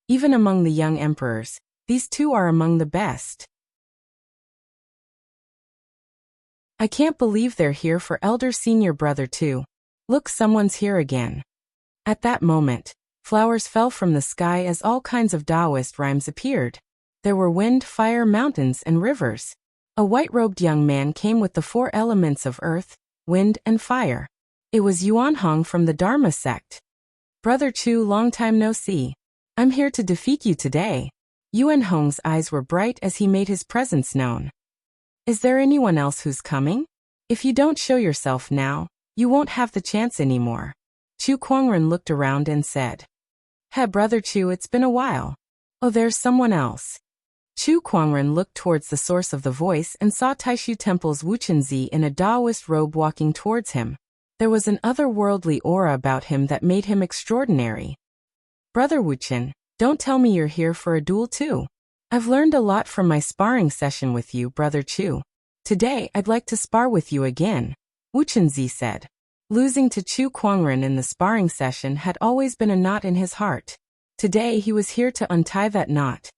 Even among the young emperors, these two are among the best. I can't believe they're here for elder senior brother too. Look, someone's here again. At that moment, flowers fell from the sky as all kinds of Taoist rhymes appeared. There were wind, fire, mountains, and rivers. A white-robed young man came with the 4 elements of earth, wind, and fire. It was Yuan Hong from the Dharma sect. Brother Chu, long time no see. I'm here to defeat you today. Yuan Hong's eyes were bright as he made his presence known. Is there anyone else who's coming? If you don't show yourself now, you won't have the chance anymore. Chu Kuangren looked around and said. Hey, Brother Chu, it's been a while. Oh, there's someone else. Chu Kuangren looked towards the source of the voice and saw Taishu Temple's Wu Chenzi in a Taoist robe walking towards him. There was an otherworldly aura about him that made him extraordinary. Brother Wu Chen, don't tell me you're here for a duel too. I've learned a lot from my sparring session with you, Brother Chu. Today, I'd like to spar with you again, Wu Chenzi said. Losing to Chu Kuangren in the sparring session had always been a knot in his heart. Today, he was here to untie that knot.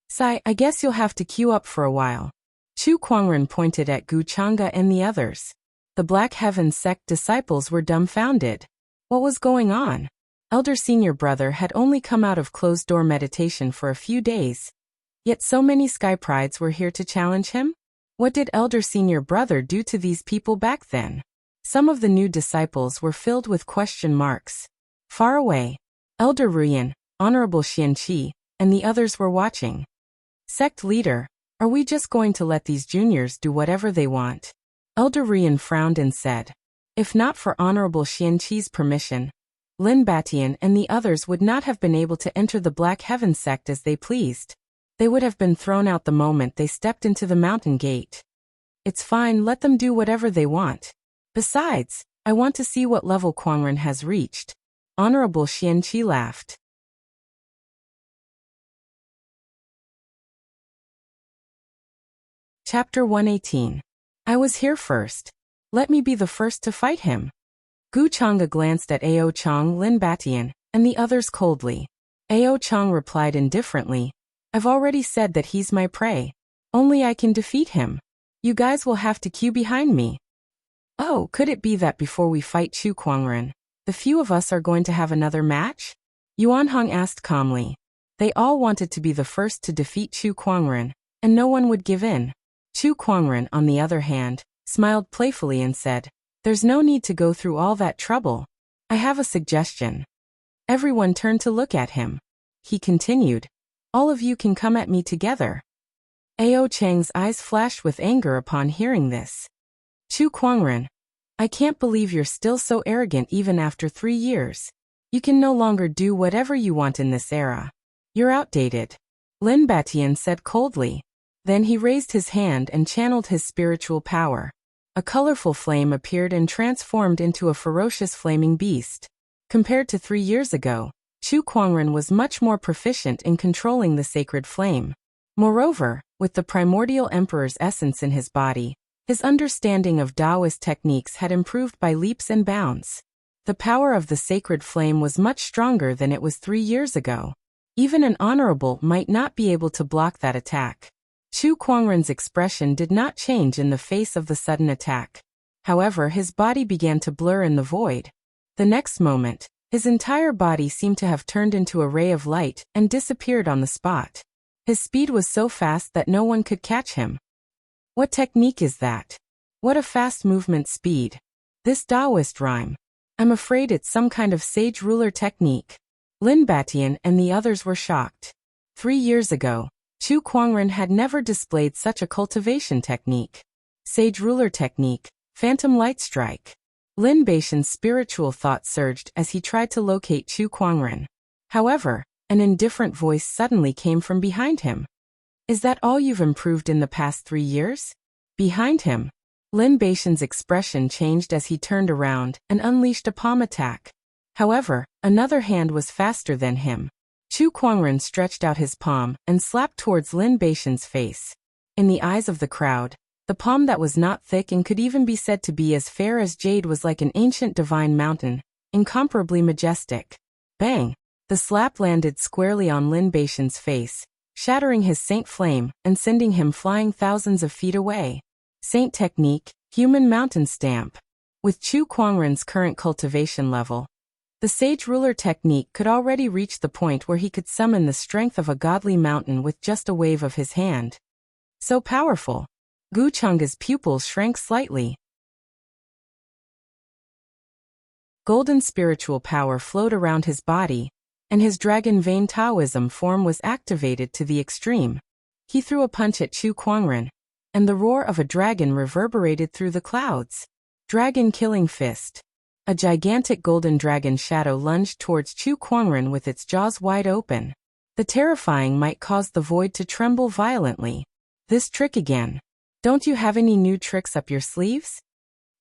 Sai, I guess you'll have to queue up for a while. Chu Kuangren pointed at Gu Chang'e and the others. The Black Heaven sect disciples were dumbfounded. What was going on? Elder Senior Brother had only come out of closed-door meditation for a few days. Yet so many Sky Prides were here to challenge him? What did Elder Senior Brother do to these people back then? Some of the new disciples were filled with question marks. Far away, Elder Ruyan, Honorable Xianqi, and the others were watching. Sect leader, are we just going to let these juniors do whatever they want? Elder Ruyan frowned and said. If not for Honorable Xianqi's permission, Lin Batian and the others would not have been able to enter the Black Heaven sect as they pleased. They would have been thrown out the moment they stepped into the mountain gate. It's fine, let them do whatever they want. Besides, I want to see what level Kuangren has reached. Honorable Xianqi laughed. Chapter 118. I was here first. Let me be the first to fight him. Gu Chang'e glanced at Ao Chang, Lin Batian, and the others coldly. Ao Chang replied indifferently. I've already said that he's my prey. Only I can defeat him. You guys will have to queue behind me. Oh, could it be that before we fight Chu Kuangren, the few of us are going to have another match? Yuan Hong asked calmly. They all wanted to be the first to defeat Chu Kuangren, and no one would give in. Chu Kuangren, on the other hand, smiled playfully and said, There's no need to go through all that trouble. I have a suggestion. Everyone turned to look at him. He continued, All of you can come at me together. Ao Chang's eyes flashed with anger upon hearing this. Chu Kuangren, I can't believe you're still so arrogant even after 3 years. You can no longer do whatever you want in this era. You're outdated. Lin Batian said coldly. Then he raised his hand and channeled his spiritual power. A colorful flame appeared and transformed into a ferocious flaming beast. Compared to 3 years ago, Chu Kuangren was much more proficient in controlling the sacred flame. Moreover, with the primordial emperor's essence in his body, his understanding of Taoist techniques had improved by leaps and bounds. The power of the sacred flame was much stronger than it was 3 years ago. Even an honorable might not be able to block that attack. Chu Kuangren's expression did not change in the face of the sudden attack. However, his body began to blur in the void. The next moment, his entire body seemed to have turned into a ray of light and disappeared on the spot. His speed was so fast that no one could catch him. What technique is that? What a fast movement speed. This Taoist rhyme. I'm afraid it's some kind of sage ruler technique. Lin Batian and the others were shocked. 3 years ago, Chu Kuangren had never displayed such a cultivation technique. Sage ruler technique, phantom light strike. Lin Batian's spiritual thought surged as he tried to locate Chu Kuangren. However, an indifferent voice suddenly came from behind him. Is that all you've improved in the past 3 years? Behind him, Lin Batian's expression changed as he turned around and unleashed a palm attack. However, another hand was faster than him. Chu Kuangren stretched out his palm and slapped towards Lin Batian's face. In the eyes of the crowd, the palm that was not thick and could even be said to be as fair as jade was like an ancient divine mountain, incomparably majestic. Bang! The slap landed squarely on Lin Batian's face, shattering his saint flame and sending him flying thousands of feet away. Saint technique, human mountain stamp. With Chu Kuangren's current cultivation level, the sage ruler technique could already reach the point where he could summon the strength of a godly mountain with just a wave of his hand. So powerful. Gu Chang's pupils shrank slightly. Golden spiritual power flowed around his body, and his dragon vein Taoism form was activated to the extreme. He threw a punch at Chu Kuangren, and the roar of a dragon reverberated through the clouds. Dragon killing fist. A gigantic golden dragon shadow lunged towards Chu Kuangren with its jaws wide open. The terrifying might caused the void to tremble violently. This trick again. Don't you have any new tricks up your sleeves?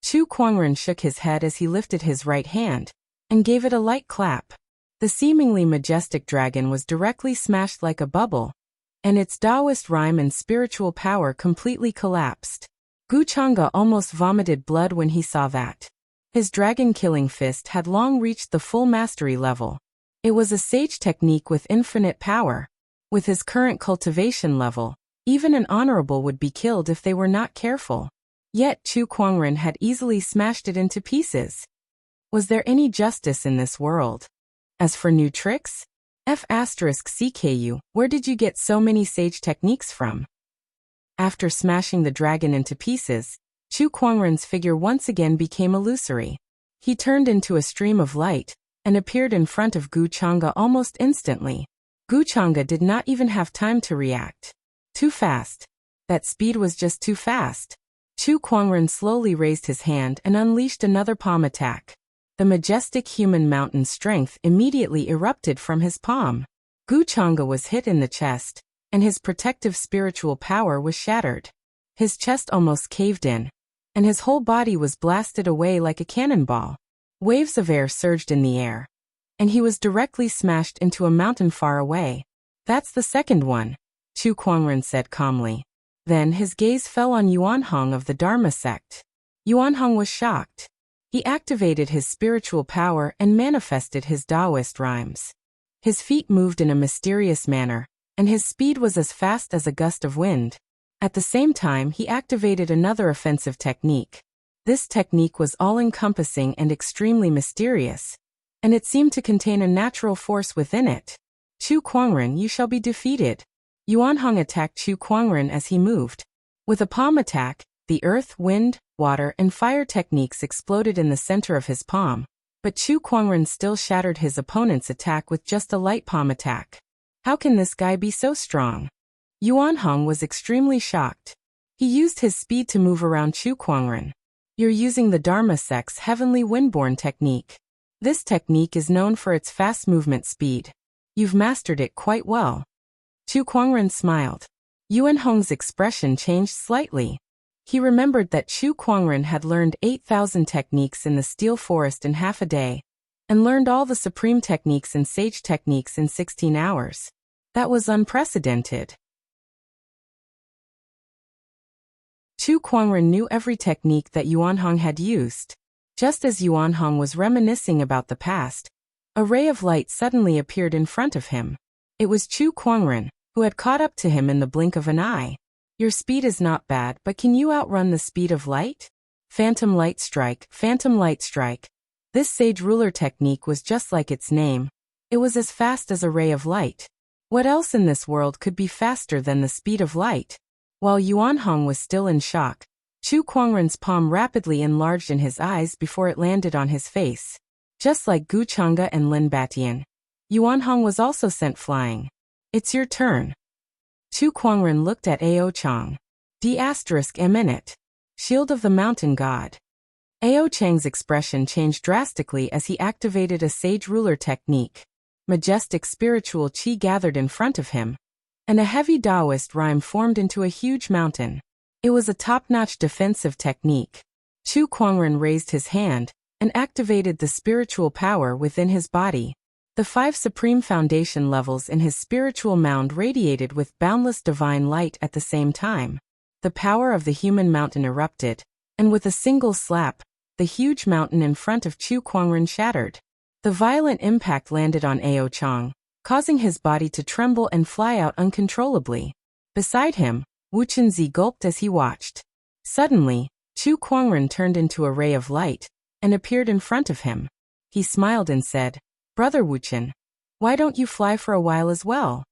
Chu Kuangren shook his head as he lifted his right hand and gave it a light clap. The seemingly majestic dragon was directly smashed like a bubble, and its Taoist rhyme and spiritual power completely collapsed. Gu Chang'e almost vomited blood when he saw that. His dragon-killing fist had long reached the full mastery level. It was a sage technique with infinite power. With his current cultivation level, even an honorable would be killed if they were not careful. Yet Chu Kuangren had easily smashed it into pieces. Was there any justice in this world? As for new tricks? F*CKU, where did you get so many sage techniques from? After smashing the dragon into pieces, Chu Kuangren's figure once again became illusory. He turned into a stream of light and appeared in front of Gu Chang'e almost instantly. Gu Chang'e did not even have time to react. Too fast. That speed was just too fast. Chu Kuangren slowly raised his hand and unleashed another palm attack. The majestic human mountain strength immediately erupted from his palm. Gu Chang'e was hit in the chest, and his protective spiritual power was shattered. His chest almost caved in, and his whole body was blasted away like a cannonball. Waves of air surged in the air, and he was directly smashed into a mountain far away. That's the second one, Chu Kuangren said calmly. Then his gaze fell on Yuanhong of the Dharma sect. Yuanhong was shocked. He activated his spiritual power and manifested his Taoist rhymes. His feet moved in a mysterious manner, and his speed was as fast as a gust of wind. At the same time, he activated another offensive technique. This technique was all-encompassing and extremely mysterious, and it seemed to contain a natural force within it. Chu Kuangren, you shall be defeated. Yuanhong attacked Chu Kuangren as he moved. With a palm attack, the earth, wind, water, and fire techniques exploded in the center of his palm, but Chu Kuangren still shattered his opponent's attack with just a light palm attack. How can this guy be so strong? Yuanhong was extremely shocked. He used his speed to move around Chu Kuangren. You're using the Dharma sect's heavenly windborne technique. This technique is known for its fast movement speed. You've mastered it quite well. Chu Kuangren smiled. Yuanhong's expression changed slightly. He remembered that Chu Kuangren had learned 8,000 techniques in the Steel Forest in half a day, and learned all the supreme techniques and sage techniques in 16 hours. That was unprecedented. Chu Kuangren knew every technique that Yuanhong had used. Just as Yuanhong was reminiscing about the past, a ray of light suddenly appeared in front of him. It was Chu Kuangren, who had caught up to him in the blink of an eye. Your speed is not bad, but can you outrun the speed of light? Phantom light strike, phantom light strike. This sage ruler technique was just like its name. It was as fast as a ray of light. What else in this world could be faster than the speed of light? While Yuanhong was still in shock, Chu Kuangren's palm rapidly enlarged in his eyes before it landed on his face. Just like Gu Chang'e and Lin Batian, Yuanhong was also sent flying. It's your turn. Chu Kuangren looked at Ao Chang. D***, Shield of the Mountain God. Ao Chang's expression changed drastically as he activated a sage ruler technique. Majestic spiritual qi gathered in front of him, and a heavy Taoist rhyme formed into a huge mountain. It was a top-notch defensive technique. Chu Kuangren raised his hand and activated the spiritual power within his body. The 5 supreme foundation levels in his spiritual mound radiated with boundless divine light at the same time. The power of the human mountain erupted, and with a single slap, the huge mountain in front of Chu Kuangren shattered. The violent impact landed on Ao Chang, causing his body to tremble and fly out uncontrollably. Beside him, Wu Chenzi gulped as he watched. Suddenly, Chu Kuangren turned into a ray of light and appeared in front of him. He smiled and said, "Brother Wuchen, why don't you fly for a while as well?"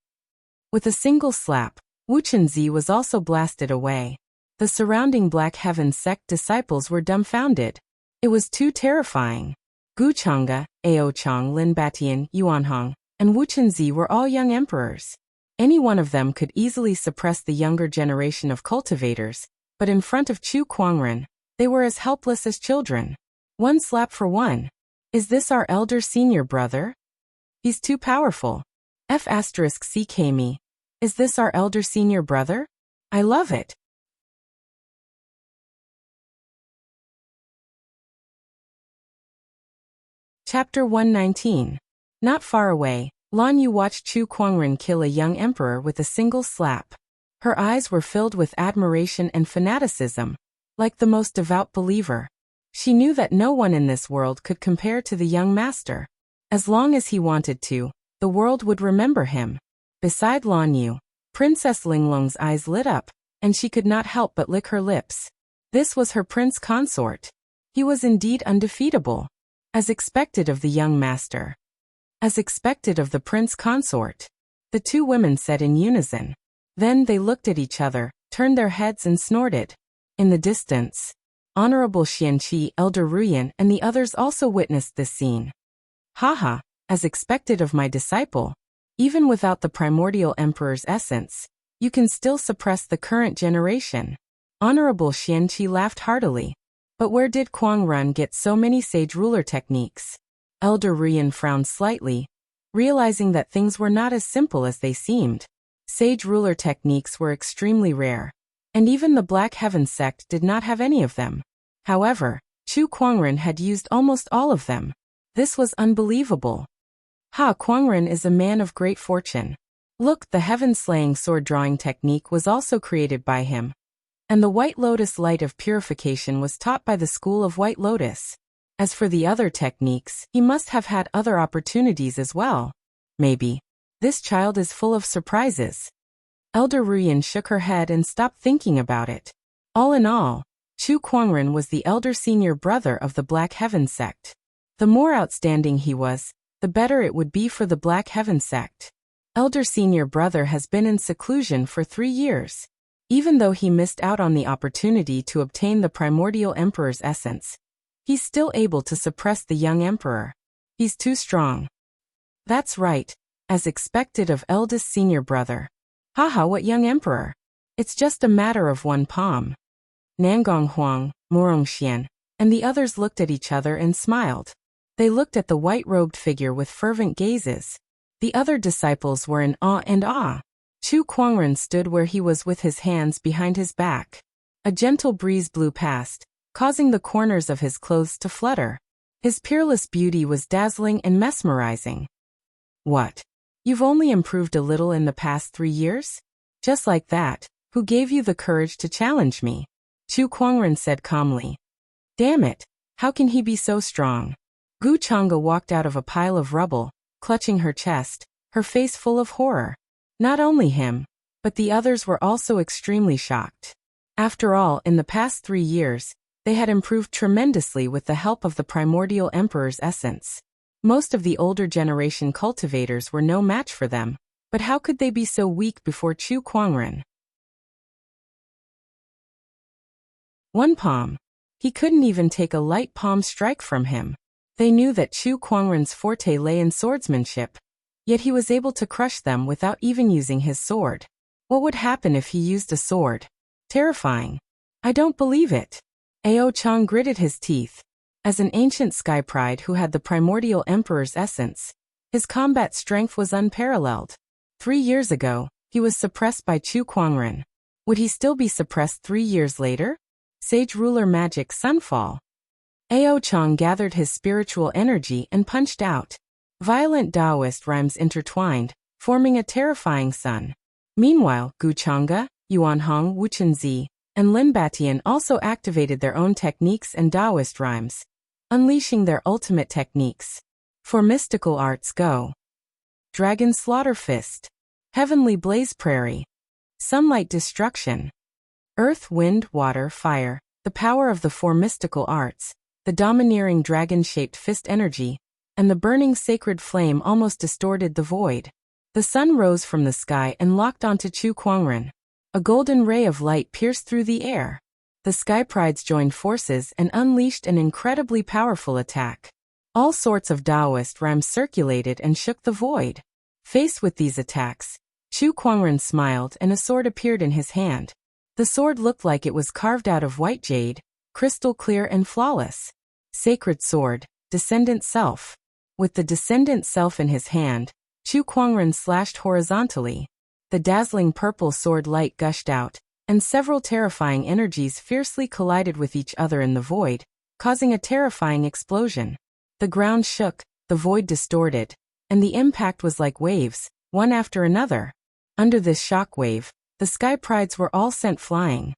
With a single slap, Wu Chenzi was also blasted away. The surrounding Black Heaven sect disciples were dumbfounded. It was too terrifying. Gu Chang'e, Ao Chang, Lin Batian, Yuanhong, and Wu Chenzi were all young emperors. Any one of them could easily suppress the younger generation of cultivators, but in front of Chu Kuangren, they were as helpless as children. One slap for one. Is this our elder senior brother? He's too powerful. F***ck me. Is this our elder senior brother? I love it. Chapter 119. Not far away, Lan Yu watched Chu Kuangren kill a young emperor with a single slap. Her eyes were filled with admiration and fanaticism, like the most devout believer. She knew that no one in this world could compare to the young master. As long as he wanted to, the world would remember him. Beside Lan Yu, Princess Linglong's eyes lit up, and she could not help but lick her lips. This was her prince consort. He was indeed undefeatable. As expected of the young master. As expected of the prince consort. The two women said in unison. Then they looked at each other, turned their heads and snorted. In the distance, Honorable Xianqi, Elder Ruyan, and the others also witnessed this scene. Haha, as expected of my disciple. Even without the primordial emperor's essence, you can still suppress the current generation. Honorable Xianqi laughed heartily. But where did Kuangren get so many sage ruler techniques? Elder Ruyan frowned slightly, realizing that things were not as simple as they seemed. Sage ruler techniques were extremely rare, and even the Black Heaven sect did not have any of them. However, Chu Kuangren had used almost all of them. This was unbelievable. Kuangren is a man of great fortune. Look, the heaven-slaying sword-drawing technique was also created by him. And the White Lotus light of purification was taught by the school of White Lotus. As for the other techniques, he must have had other opportunities as well. Maybe. This child is full of surprises. Elder Ruyan shook her head and stopped thinking about it. All in all, Chu Kuangren was the elder senior brother of the Black Heaven sect. The more outstanding he was, the better it would be for the Black Heaven sect. Elder senior brother has been in seclusion for 3 years. Even though he missed out on the opportunity to obtain the primordial emperor's essence, he's still able to suppress the young emperor. He's too strong. That's right, as expected of eldest senior brother. Haha, what young emperor? It's just a matter of one palm. Nangong Huang, Morongxian, and the others looked at each other and smiled. They looked at the white-robed figure with fervent gazes. The other disciples were in awe and awe. Chu Kuangren stood where he was with his hands behind his back. A gentle breeze blew past, causing the corners of his clothes to flutter. His peerless beauty was dazzling and mesmerizing. What? You've only improved a little in the past 3 years? Just like that, who gave you the courage to challenge me? Chu Kuangren said calmly. Damn it, how can he be so strong? Gu Chang'e walked out of a pile of rubble, clutching her chest, her face full of horror. Not only him, but the others were also extremely shocked. After all, in the past 3 years, They had improved tremendously with the help of the primordial emperor's essence. Most of the older generation cultivators were no match for them, but how could they be so weak before Chu Kuangren? One palm. He couldn't even take a light palm strike from him. They knew that Chu Kuangren's forte lay in swordsmanship, yet he was able to crush them without even using his sword. What would happen if he used a sword? Terrifying. I don't believe it. Ao Chang gritted his teeth. As an ancient sky pride who had the primordial emperor's essence, his combat strength was unparalleled. 3 years ago, he was suppressed by Chu Kuangren. Would he still be suppressed 3 years later? Sage ruler magic sunfall. Ao Chang gathered his spiritual energy and punched out. Violent Taoist rhymes intertwined, forming a terrifying sun. Meanwhile, Gu Chang'e, Yuanhong Wuchenzi, and Lin Batian also activated their own techniques and Taoist rhymes, unleashing their ultimate techniques. For mystical arts go. Dragon Slaughter Fist. Heavenly Blaze Prairie. Sunlight Destruction. Earth, Wind, Water, Fire, the power of the 4 mystical arts, the domineering dragon-shaped fist energy, and the burning sacred flame almost distorted the void. The sun rose from the sky and locked onto Chu Kuangren. A golden ray of light pierced through the air. The Sky Prides joined forces and unleashed an incredibly powerful attack. All sorts of Taoist rhymes circulated and shook the void. Faced with these attacks, Chu Kuangren smiled and a sword appeared in his hand. The sword looked like it was carved out of white jade, crystal clear and flawless. Sacred Sword, Descendant Self. With the Descendant Self in his hand, Chu Kuangren slashed horizontally. The dazzling purple sword light gushed out, and several terrifying energies fiercely collided with each other in the void, causing a terrifying explosion. The ground shook, the void distorted, and the impact was like waves, one after another. Under this shock wave, the Sky Prides were all sent flying.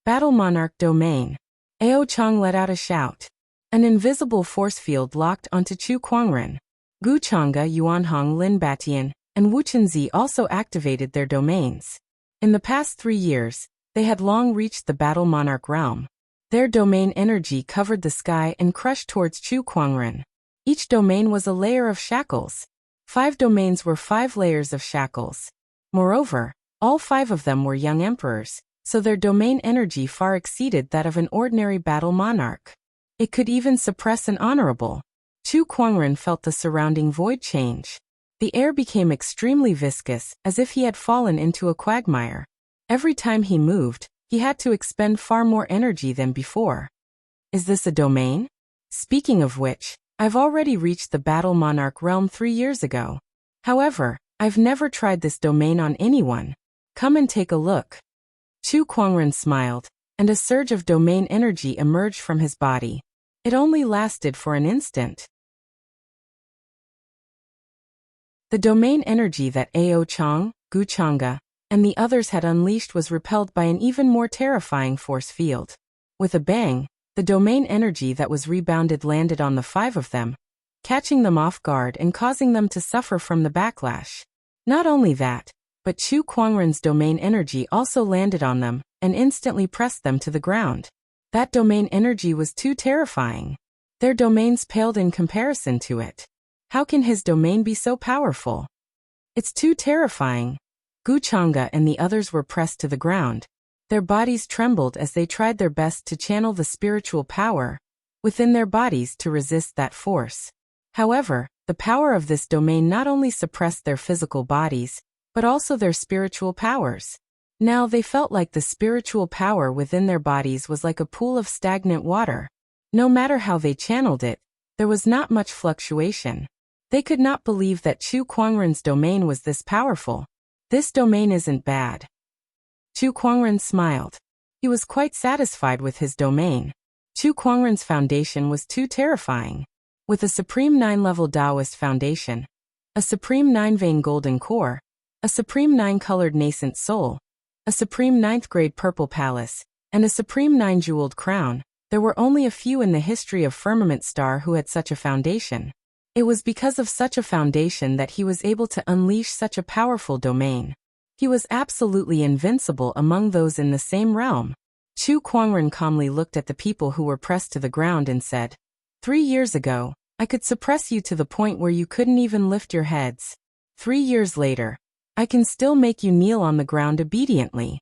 Battle Monarch Domain. Ao Chang let out a shout. An invisible force field locked onto Chu Kuangren. Gu Chang'e, Yuanhong, Lin Batian, and Wuchenzi also activated their domains. In the past 3 years, they had long reached the Battle Monarch realm. Their domain energy covered the sky and crushed towards Chu Kuangren. Each domain was a layer of shackles. 5 domains were 5 layers of shackles. Moreover, all 5 of them were young emperors, so their domain energy far exceeded that of an ordinary battle monarch. It could even suppress an honorable. Chu Kuangren felt the surrounding void change. The air became extremely viscous, as if he had fallen into a quagmire. Every time he moved, he had to expend far more energy than before. Is this a domain? Speaking of which, I've already reached the Battle Monarch realm 3 years ago. However, I've never tried this domain on anyone. Come and take a look. Chu Kuangren smiled, and a surge of domain energy emerged from his body. It only lasted for an instant. The domain energy that Ao Chang, Gu Chang'e, and the others had unleashed was repelled by an even more terrifying force field. With a bang, the domain energy that was rebounded landed on the 5 of them, catching them off guard and causing them to suffer from the backlash. Not only that, but Chu Kuangren's domain energy also landed on them and instantly pressed them to the ground. That domain energy was too terrifying. Their domains paled in comparison to it. How can his domain be so powerful? It's too terrifying. Gu Chang'e and the others were pressed to the ground. Their bodies trembled as they tried their best to channel the spiritual power within their bodies to resist that force. However, the power of this domain not only suppressed their physical bodies, but also their spiritual powers. Now they felt like the spiritual power within their bodies was like a pool of stagnant water. No matter how they channeled it, there was not much fluctuation. They could not believe that Chu Kuangren's domain was this powerful. This domain isn't bad. Chu Kuangren smiled. He was quite satisfied with his domain. Chu Kuangren's foundation was too terrifying. With a Supreme 9-level Taoist foundation, a Supreme 9-vein golden core, a Supreme 9-colored nascent soul, a Supreme 9th-grade purple palace, and a Supreme 9-jeweled crown, there were only a few in the history of Firmament Star who had such a foundation. It was because of such a foundation that he was able to unleash such a powerful domain. He was absolutely invincible among those in the same realm. Chu Kuangren calmly looked at the people who were pressed to the ground and said, 3 years ago, I could suppress you to the point where you couldn't even lift your heads. 3 years later, I can still make you kneel on the ground obediently.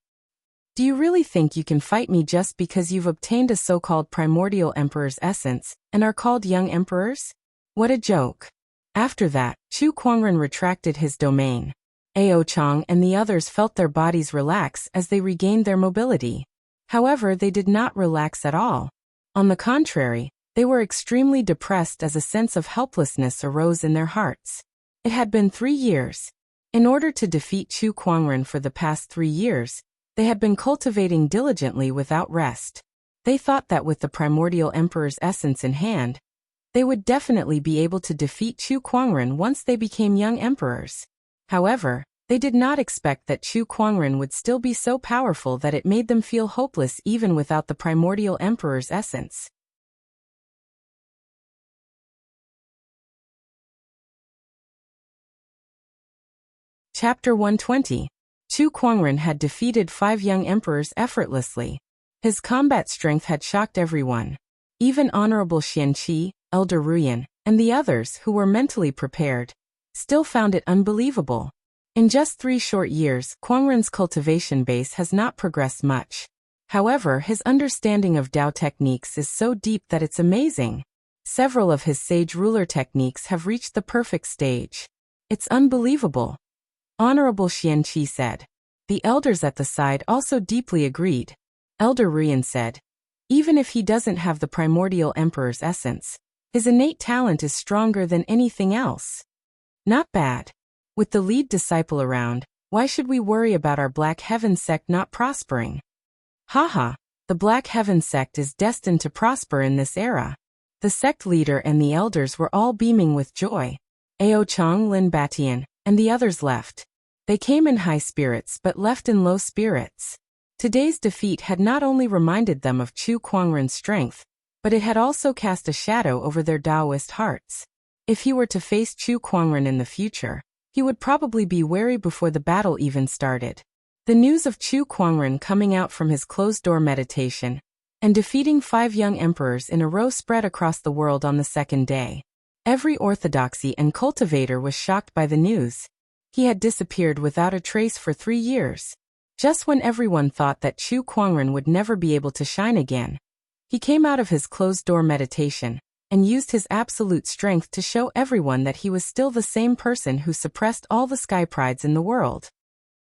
Do you really think you can fight me just because you've obtained a so-called primordial emperor's essence and are called young emperors? What a joke. After that, Chu Kuangren retracted his domain. Ao Chang and the others felt their bodies relax as they regained their mobility. However, they did not relax at all. On the contrary, they were extremely depressed as a sense of helplessness arose in their hearts. It had been 3 years. In order to defeat Chu Kuangren for the past 3 years, they had been cultivating diligently without rest. They thought that with the primordial emperor's essence in hand, they would definitely be able to defeat Chu Kuangren once they became young emperors. However, they did not expect that Chu Kuangren would still be so powerful that it made them feel hopeless even without the primordial emperor's essence. Chapter 120. Chu Kuangren had defeated 5 young emperors effortlessly. His combat strength had shocked everyone. Even Honorable Xianqi, Elder Ruyan, and the others who were mentally prepared still found it unbelievable. In just 3 short years, Kuangren's cultivation base has not progressed much. However, his understanding of Dao techniques is so deep that it's amazing. Several of his sage ruler techniques have reached the perfect stage. It's unbelievable. Honorable Xianqi said. The elders at the side also deeply agreed. Elder Ruyan said, even if he doesn't have the primordial emperor's essence, his innate talent is stronger than anything else. Not bad. With the lead disciple around, why should we worry about our Black Heaven sect not prospering? Haha, the Black Heaven sect is destined to prosper in this era. The sect leader and the elders were all beaming with joy. Ao Chang, Lin Batian, and the others left. They came in high spirits but left in low spirits. Today's defeat had not only reminded them of Chu Kuangren's strength, but it had also cast a shadow over their Taoist hearts. If he were to face Chu Kuangren in the future, he would probably be wary before the battle even started. The news of Chu Kuangren coming out from his closed-door meditation and defeating 5 young emperors in a row spread across the world on the second day. Every orthodoxy and cultivator was shocked by the news. He had disappeared without a trace for 3 years. Just when everyone thought that Chu Kuangren would never be able to shine again, he came out of his closed-door meditation and used his absolute strength to show everyone that he was still the same person who suppressed all the sky prides in the world.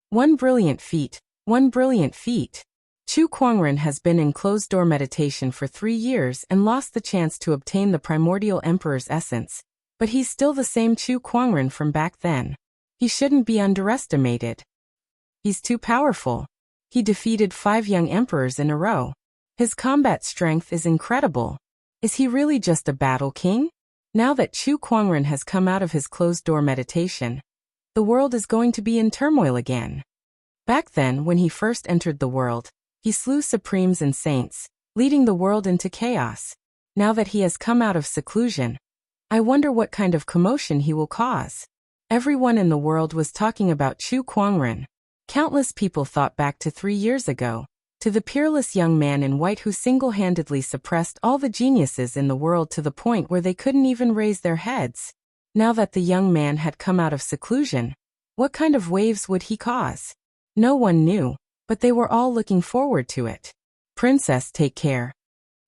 One brilliant feat, one brilliant feat. Chu Kuangren has been in closed-door meditation for 3 years and lost the chance to obtain the primordial emperor's essence, but he's still the same Chu Kuangren from back then. He shouldn't be underestimated. He's too powerful. He defeated 5 young emperors in a row. His combat strength is incredible. Is he really just a battle king? Now that Chu Kuangren has come out of his closed-door meditation, the world is going to be in turmoil again. Back then, when he first entered the world, he slew supremes and saints, leading the world into chaos. Now that he has come out of seclusion, I wonder what kind of commotion he will cause. Everyone in the world was talking about Chu Kuangren. Countless people thought back to 3 years ago, to the peerless young man in white who single-handedly suppressed all the geniuses in the world to the point where they couldn't even raise their heads. Now that the young man had come out of seclusion, what kind of waves would he cause? No one knew, but they were all looking forward to it. Princess, take care.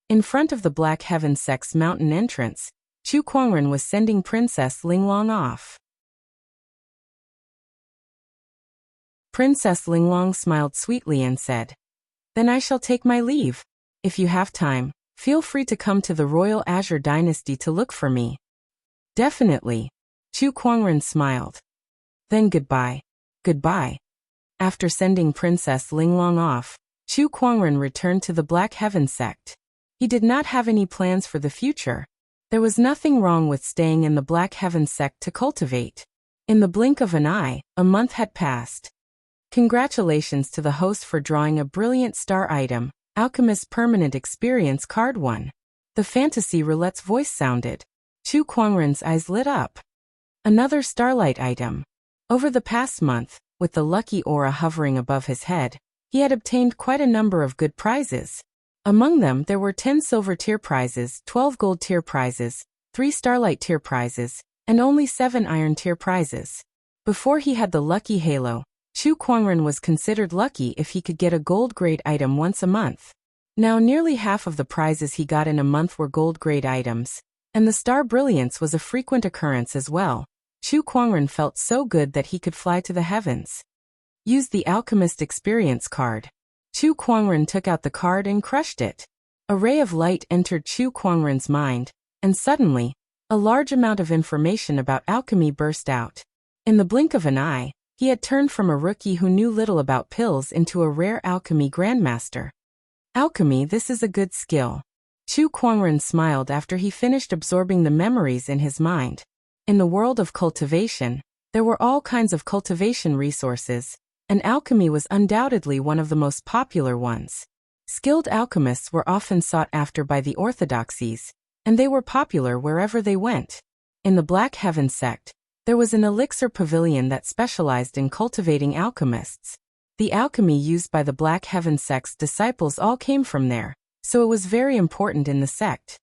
In front of the Black Heaven sect's mountain entrance, Chu Kuangren was sending Princess Linglong off. Princess Linglong smiled sweetly and said, "Then I shall take my leave. If you have time, feel free to come to the Royal Azure Dynasty to look for me." "Definitely." Chu Kuangren smiled. "Then goodbye." "Goodbye." After sending Princess Linglong off, Chu Kuangren returned to the Black Heaven sect. He did not have any plans for the future. There was nothing wrong with staying in the Black Heaven sect to cultivate. In the blink of an eye, a month had passed. Congratulations to the host for drawing a brilliant star item, Alchemist Permanent Experience Card 1. The fantasy roulette's voice sounded. Chu Kuangren's eyes lit up. Another starlight item. Over the past month, with the lucky aura hovering above his head, He had obtained quite a number of good prizes. Among them there were 10 silver tier prizes, 12 gold tier prizes, 3 starlight tier prizes, and only 7 iron tier prizes. Before he had the lucky halo, Chu Kuangren was considered lucky if he could get a gold grade item once a month. Now nearly half of the prizes he got in a month were gold grade items, and the star brilliance was a frequent occurrence as well. Chu Kuangren felt so good that he could fly to the heavens. Use the alchemist experience card. Chu Kuangren took out the card and crushed it. A ray of light entered Chu Kuangren's mind, and suddenly, a large amount of information about alchemy burst out. In the blink of an eye, he had turned from a rookie who knew little about pills into a rare alchemy grandmaster. Alchemy, this is a good skill. Chu Kuangren smiled after he finished absorbing the memories in his mind. In the world of cultivation, there were all kinds of cultivation resources, and alchemy was undoubtedly one of the most popular ones. Skilled alchemists were often sought after by the orthodoxies, and they were popular wherever they went. In the Black Heaven sect, there was an elixir pavilion that specialized in cultivating alchemists. The alchemy used by the Black Heaven sect's disciples all came from there, so it was very important in the sect.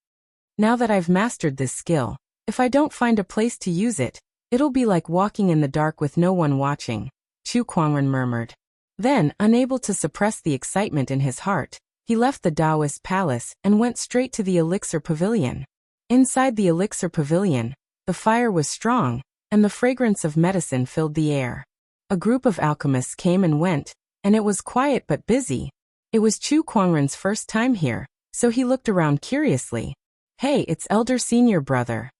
Now that I've mastered this skill, if I don't find a place to use it, it'll be like walking in the dark with no one watching, Chu Kuangren murmured. Then, unable to suppress the excitement in his heart, he left the Taoist palace and went straight to the elixir pavilion. Inside the elixir pavilion, the fire was strong, and the fragrance of medicine filled the air. A group of alchemists came and went, and it was quiet but busy. It was Chu Kuangren's first time here, so he looked around curiously. Hey, it's elder senior brother.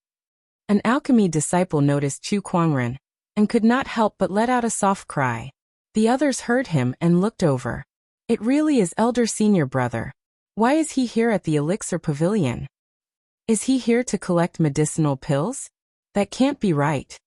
An alchemy disciple noticed Chu Kuangren, and could not help but let out a soft cry. The others heard him and looked over. It really is elder senior brother. Why is he here at the elixir pavilion? Is he here to collect medicinal pills? That can't be right.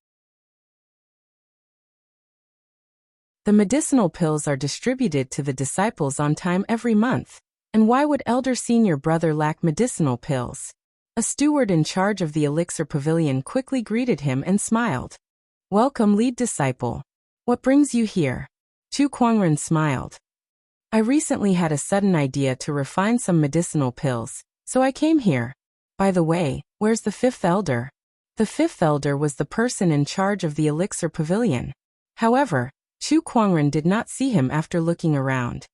The medicinal pills are distributed to the disciples on time every month, and why would elder senior brother lack medicinal pills? A steward in charge of the elixir pavilion quickly greeted him and smiled. Welcome, lead disciple. What brings you here? Chu Kuangren smiled. I recently had a sudden idea to refine some medicinal pills, so I came here. By the way, where's the fifth elder? The fifth elder was the person in charge of the elixir pavilion. However, Chu Kuangren did not see him after looking around.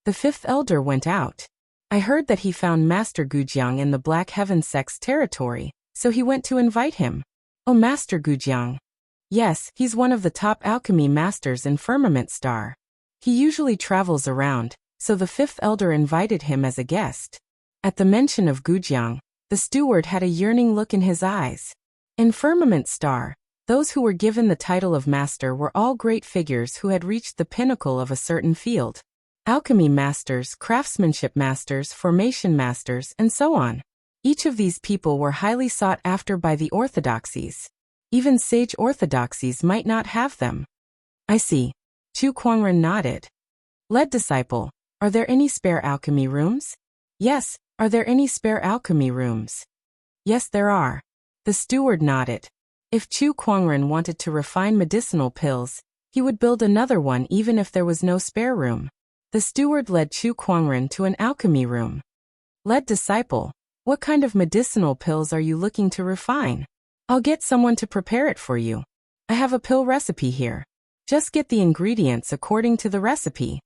The fifth elder went out. I heard that he found Master Gujiang in the Black Heaven sect's territory, so he went to invite him. Oh, Master Gujiang. Yes, he's one of the top alchemy masters in Firmament Star. He usually travels around, so the fifth elder invited him as a guest. At the mention of Gujiang, the steward had a yearning look in his eyes. In Firmament Star, those who were given the title of master were all great figures who had reached the pinnacle of a certain field. Alchemy masters, craftsmanship masters, formation masters, and so on. Each of these people were highly sought after by the orthodoxies. Even sage orthodoxies might not have them. I see. Chu Kuangren nodded. Lead disciple, are there any spare alchemy rooms? Yes, are there any spare alchemy rooms? Yes, there are. The steward nodded. If Chu Kuangren wanted to refine medicinal pills, he would build another one even if there was no spare room. The steward led Chu Kuangren to an alchemy room. Lead disciple, what kind of medicinal pills are you looking to refine? I'll get someone to prepare it for you. I have a pill recipe here. Just get the ingredients according to the recipe.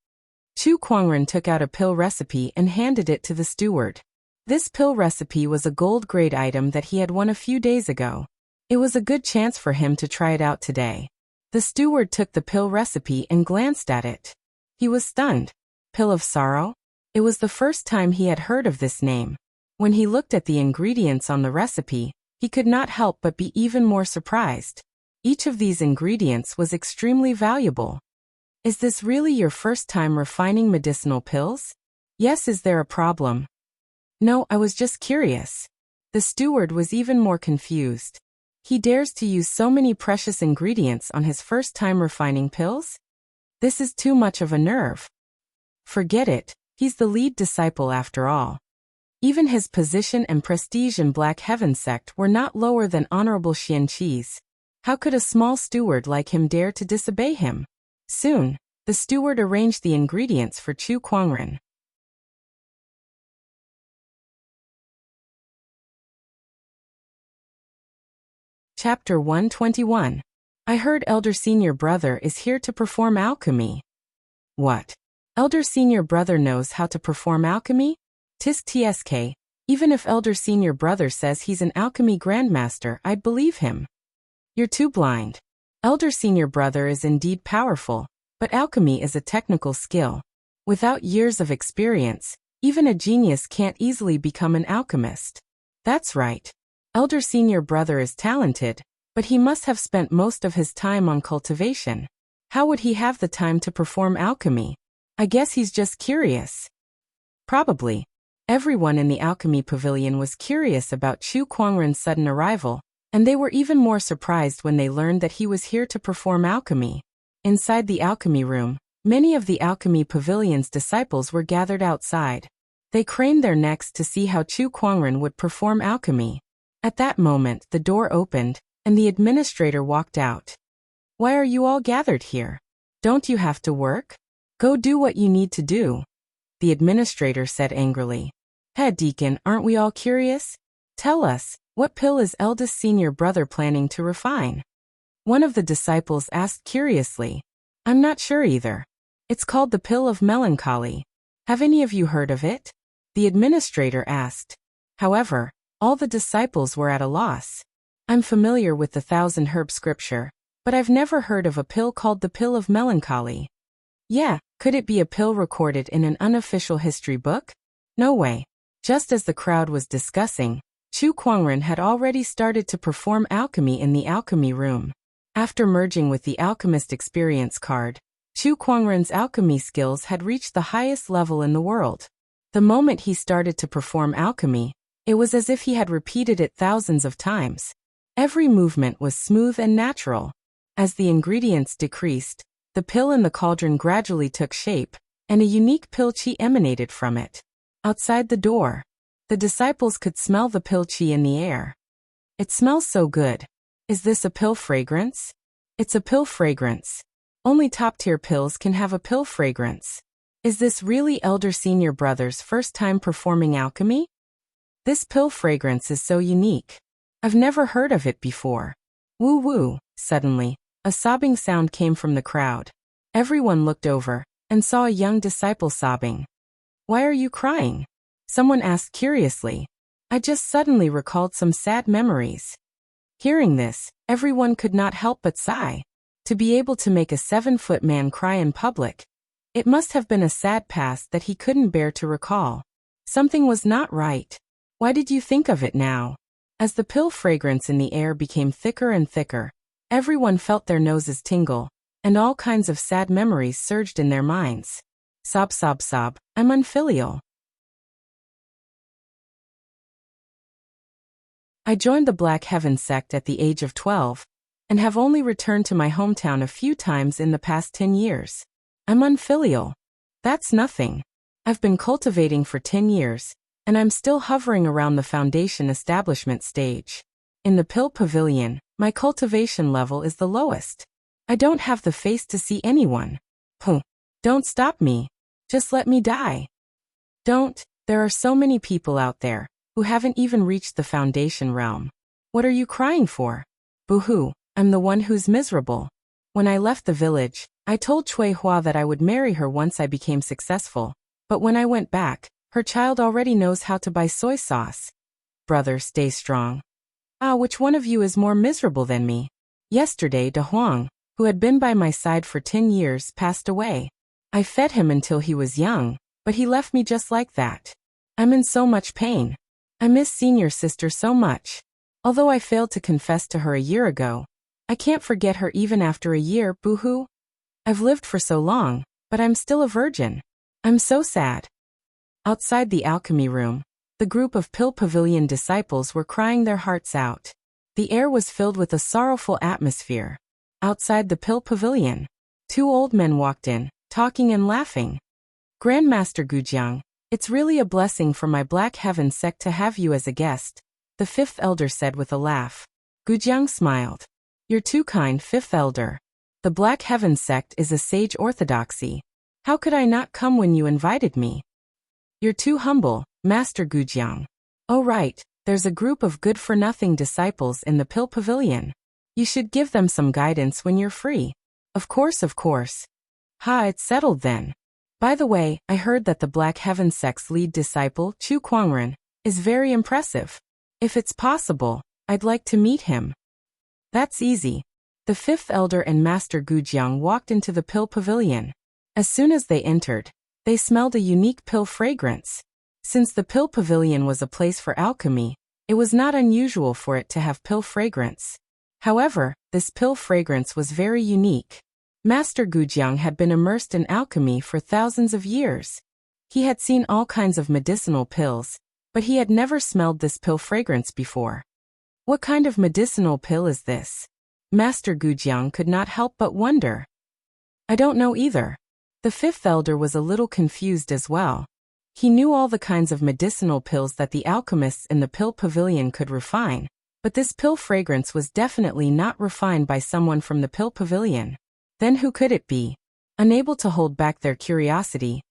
Chu Kuangren took out a pill recipe and handed it to the steward. This pill recipe was a gold-grade item that he had won a few days ago. It was a good chance for him to try it out today. The steward took the pill recipe and glanced at it. He was stunned. Pill of sorrow? It was the first time he had heard of this name. When he looked at the ingredients on the recipe, he could not help but be even more surprised. Each of these ingredients was extremely valuable. Is this really your first time refining medicinal pills? Yes, is there a problem? No, I was just curious. The steward was even more confused. He dares to use so many precious ingredients on his first time refining pills? This is too much of a nerve. Forget it, he's the lead disciple after all. Even his position and prestige in Black Heaven sect were not lower than Honorable Xian Qi's. How could a small steward like him dare to disobey him? Soon, The steward arranged the ingredients for Chu Kuangren. Chapter 121. I heard Elder Senior Brother is here to perform alchemy. What? Elder Senior Brother knows how to perform alchemy? Tisk tsk. Even if Elder Senior Brother says he's an alchemy grandmaster, I'd believe him. You're too blind. Elder Senior Brother is indeed powerful, but alchemy is a technical skill. Without years of experience, even a genius can't easily become an alchemist. That's right. Elder Senior Brother is talented, but he must have spent most of his time on cultivation. How would he have the time to perform alchemy? I guess he's just curious. Probably. Everyone in the alchemy pavilion was curious about Chu Kuangren's sudden arrival, and they were even more surprised when they learned that he was here to perform alchemy. Inside the alchemy room, many of the alchemy pavilion's disciples were gathered outside. They craned their necks to see how Chu Kuangren would perform alchemy. At that moment, the door opened, and the administrator walked out. Why are you all gathered here? Don't you have to work? Go do what you need to do, the administrator said angrily. Head Deacon, aren't we all curious? Tell us, what pill is eldest senior brother planning to refine? One of the disciples asked curiously. I'm not sure either. It's called the pill of melancholy. Have any of you heard of it? The administrator asked. However, all the disciples were at a loss. I'm familiar with the 1,000-herb scripture, but I've never heard of a pill called the pill of melancholy. Yeah, could it be a pill recorded in an unofficial history book? No way. Just as the crowd was discussing, Chu Kuangren had already started to perform alchemy in the alchemy room. After merging with the alchemist experience card, Chu Kuangren's alchemy skills had reached the highest level in the world. The moment he started to perform alchemy, it was as if he had repeated it thousands of times. Every movement was smooth and natural. As the ingredients decreased, the pill in the cauldron gradually took shape, and a unique pill qi emanated from it. Outside the door, the disciples could smell the pill qi in the air. It smells so good. Is this a pill fragrance? It's a pill fragrance. Only top-tier pills can have a pill fragrance. Is this really Elder Senior Brother's first time performing alchemy? This pill fragrance is so unique. I've never heard of it before. Woo-woo. Suddenly, a sobbing sound came from the crowd. Everyone looked over and saw a young disciple sobbing. Why are you crying? Someone asked curiously. I just suddenly recalled some sad memories. Hearing this, everyone could not help but sigh. To be able to make a 7-foot man cry in public, it must have been a sad past that he couldn't bear to recall. Something was not right. Why did you think of it now? As the pill fragrance in the air became thicker and thicker, everyone felt their noses tingle, and all kinds of sad memories surged in their minds. Sob, sob, sob, I'm unfilial. I joined the Black Heaven sect at the age of 12, and have only returned to my hometown a few times in the past 10 years. I'm unfilial. That's nothing. I've been cultivating for 10 years, and I'm still hovering around the foundation establishment stage. In the pill pavilion, my cultivation level is the lowest. I don't have the face to see anyone. Don't stop me. Just let me die. Don't. There are so many people out there who haven't even reached the foundation realm. What are you crying for? Boo-hoo, I'm the one who's miserable. When I left the village, I told Cui Hua that I would marry her once I became successful, but when I went back, her child already knows how to buy soy sauce. Brother, stay strong. Which one of you is more miserable than me? Yesterday, De Huang, who had been by my side for 10 years, passed away. I fed him until he was young, but he left me just like that. I'm in so much pain. I miss senior sister so much. Although I failed to confess to her a year ago, I can't forget her even after a year, boo-hoo. I've lived for so long, but I'm still a virgin. I'm so sad. Outside the alchemy room, the group of Pill Pavilion disciples were crying their hearts out. The air was filled with a sorrowful atmosphere. Outside the Pill Pavilion, 2 old men walked in, talking and laughing. Grandmaster Gujiang, it's really a blessing for my Black Heaven sect to have you as a guest, the 5th elder said with a laugh. Gujiang smiled. You're too kind, 5th elder. The Black Heaven sect is a sage orthodoxy. How could I not come when you invited me? You're too humble, Master Gujiang. Oh right, there's a group of good-for-nothing disciples in the Pill Pavilion. You should give them some guidance when you're free. Of course, of course. Ha, it's settled then. By the way, I heard that the Black Heaven sect's lead disciple, Chu Kuangren, is very impressive. If it's possible, I'd like to meet him. That's easy. The fifth elder and Master Gujiang walked into the Pill Pavilion. As soon as they entered, they smelled a unique pill fragrance. Since the Pill Pavilion was a place for alchemy, it was not unusual for it to have pill fragrance. However, this pill fragrance was very unique. Master Gujiang had been immersed in alchemy for thousands of years. He had seen all kinds of medicinal pills, but he had never smelled this pill fragrance before. What kind of medicinal pill is this? Master Gujiang could not help but wonder. I don't know either. The fifth elder was a little confused as well. He knew all the kinds of medicinal pills that the alchemists in the Pill Pavilion could refine, but this pill fragrance was definitely not refined by someone from the Pill Pavilion. Then who could it be? Unable to hold back their curiosity,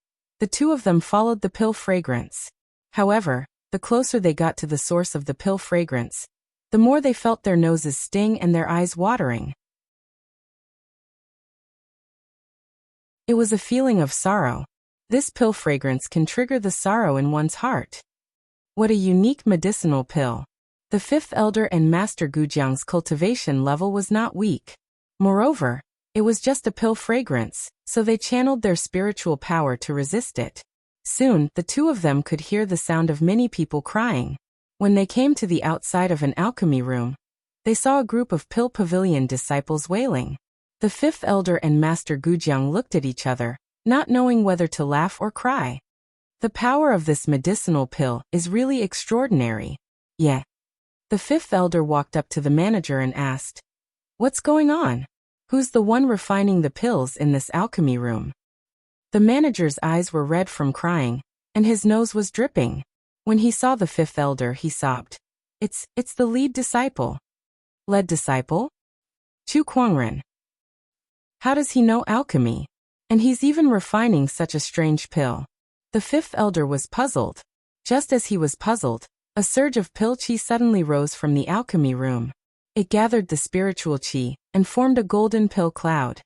the two of them followed the pill fragrance. However, the closer they got to the source of the pill fragrance, the more they felt their noses sting and their eyes watering. It was a feeling of sorrow. This pill fragrance can trigger the sorrow in one's heart. What a unique medicinal pill. The fifth elder and Master Gujiang's cultivation level was not weak. Moreover, it was just a pill fragrance, so they channeled their spiritual power to resist it. Soon, the two of them could hear the sound of many people crying. When they came to the outside of an alchemy room, they saw a group of Pill Pavilion disciples wailing. The fifth elder and Master Gujiang looked at each other, not knowing whether to laugh or cry. The power of this medicinal pill is really extraordinary. Yeah. The fifth elder walked up to the manager and asked, "What's going on? Who's the one refining the pills in this alchemy room?" The manager's eyes were red from crying, and his nose was dripping. When he saw the fifth elder, he sobbed. It's the lead disciple." "Lead disciple? Chu Kuangren. How does he know alchemy? And he's even refining such a strange pill." The fifth elder was puzzled. Just as he was puzzled, a surge of pill qi suddenly rose from the alchemy room. It gathered the spiritual qi and formed a golden pill cloud.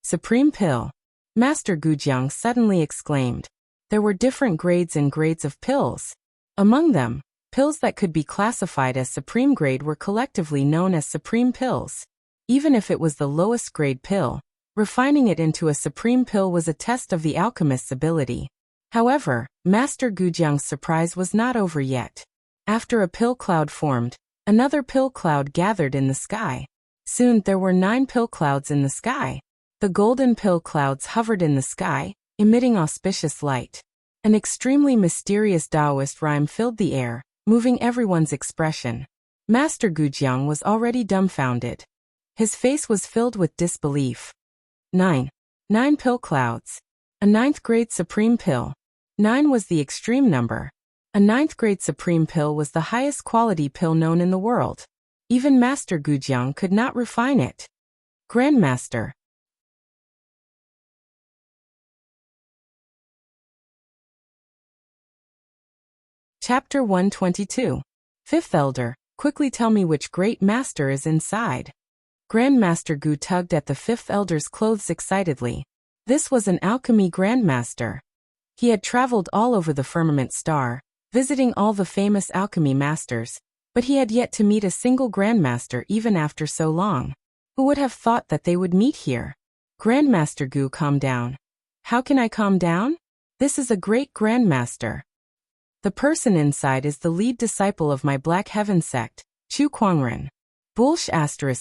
"Supreme pill!" Master Gujiang suddenly exclaimed. There were different grades and grades of pills. Among them, pills that could be classified as supreme grade were collectively known as supreme pills. Even if it was the lowest grade pill, refining it into a supreme pill was a test of the alchemist's ability. However, Master Gujiang's surprise was not over yet. After a pill cloud formed, another pill cloud gathered in the sky. Soon there were 9 pill clouds in the sky. The golden pill clouds hovered in the sky, emitting auspicious light. An extremely mysterious Taoist rhyme filled the air, moving everyone's expression. Master Gujiang was already dumbfounded. His face was filled with disbelief. 9 pill clouds. A 9th grade supreme pill. 9 was the extreme number. A 9th grade supreme pill was the highest quality pill known in the world. Even Master Gujiang could not refine it. Grandmaster. Chapter 122. Fifth Elder, quickly tell me which great master is inside. Grandmaster Gu tugged at the fifth elder's clothes excitedly. This was an alchemy grandmaster. He had traveled all over the firmament star, visiting all the famous alchemy masters, but he had yet to meet a single grandmaster even after so long. Who would have thought that they would meet here? Grandmaster Gu, calm down. How can I calm down? This is a great grandmaster. The person inside is the lead disciple of my Black Heaven sect, Chu Kuangren. Bullsh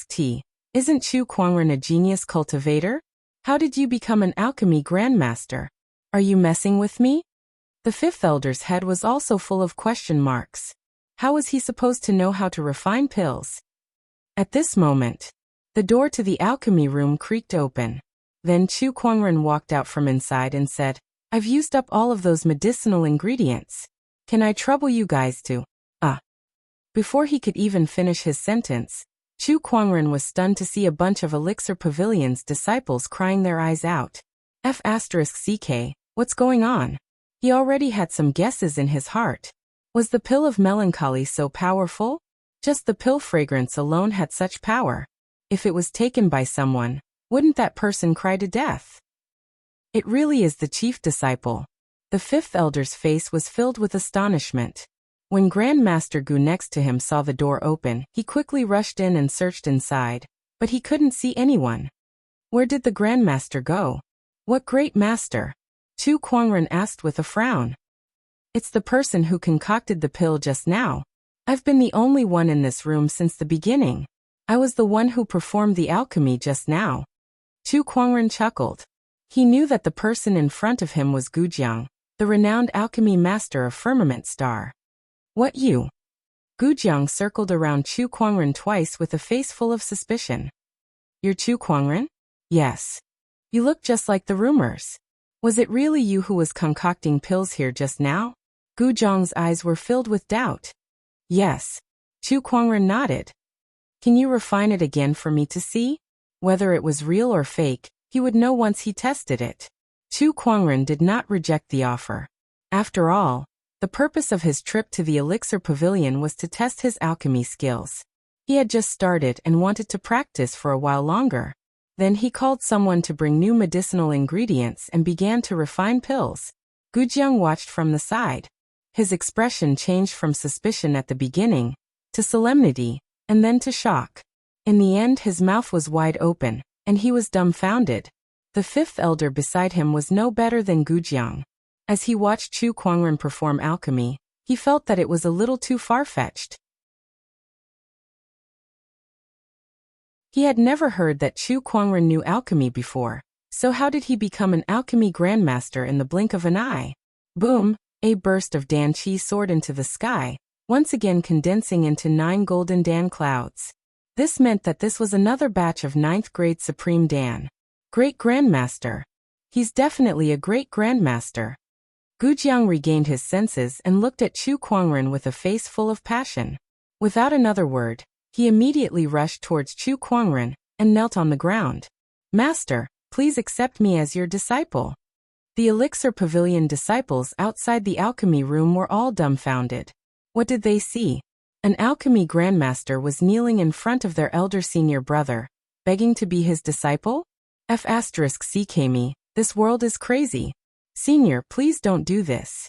*T. Isn't Chu Kuangren a genius cultivator? How did you become an alchemy grandmaster? Are you messing with me? The fifth elder's head was also full of question marks. How was he supposed to know how to refine pills? At this moment, the door to the alchemy room creaked open. Then Chu Kuangren walked out from inside and said, I've used up all of those medicinal ingredients. Can I trouble you guys to, Before he could even finish his sentence, Chu Kuangren was stunned to see a bunch of Elixir Pavilion's disciples crying their eyes out. F***ck, what's going on? He already had some guesses in his heart. Was the pill of melancholy so powerful? Just the pill fragrance alone had such power. If it was taken by someone, wouldn't that person cry to death? It really is the chief disciple. The fifth elder's face was filled with astonishment. When Grand Master Gu next to him saw the door open, he quickly rushed in and searched inside, but he couldn't see anyone. Where did the Grand Master go? What great master? Chu Kuangren asked with a frown. It's the person who concocted the pill just now. I've been the only one in this room since the beginning. I was the one who performed the alchemy just now. Chu Kuangren chuckled. He knew that the person in front of him was Gu Jiang, the renowned alchemy master of Firmament Star. What you? Gu Jiang circled around Chu Kuangren twice with a face full of suspicion. You're Chu Kuangren? Yes. You look just like the rumors. Was it really you who was concocting pills here just now? Gu Jiang's eyes were filled with doubt. Yes. Chu Kuangren nodded. Can you refine it again for me to see? Whether it was real or fake, he would know once he tested it. Chu Kuangren did not reject the offer. After all, the purpose of his trip to the Elixir Pavilion was to test his alchemy skills. He had just started and wanted to practice for a while longer. Then he called someone to bring new medicinal ingredients and began to refine pills. Gu Jiang watched from the side. His expression changed from suspicion at the beginning, to solemnity, and then to shock. In the end his mouth was wide open, and he was dumbfounded. The fifth elder beside him was no better than Gu Jiang. As he watched Chu Kuangren perform alchemy, he felt that it was a little too far-fetched. He had never heard that Chu Kuangren knew alchemy before, so how did he become an alchemy grandmaster in the blink of an eye? Boom! A burst of Dan Qi soared into the sky, once again condensing into 9 golden Dan clouds. This meant that this was another batch of 9th grade Supreme Dan. Great Grandmaster. He's definitely a great Grandmaster. Gu Jiang regained his senses and looked at Chu Kuangren with a face full of passion. Without another word, he immediately rushed towards Chu Kuangren and knelt on the ground. Master, please accept me as your disciple. The Elixir Pavilion disciples outside the alchemy room were all dumbfounded. What did they see? An alchemy grandmaster was kneeling in front of their elder senior brother, begging to be his disciple? F***ck me, this world is crazy. Senior, please don't do this.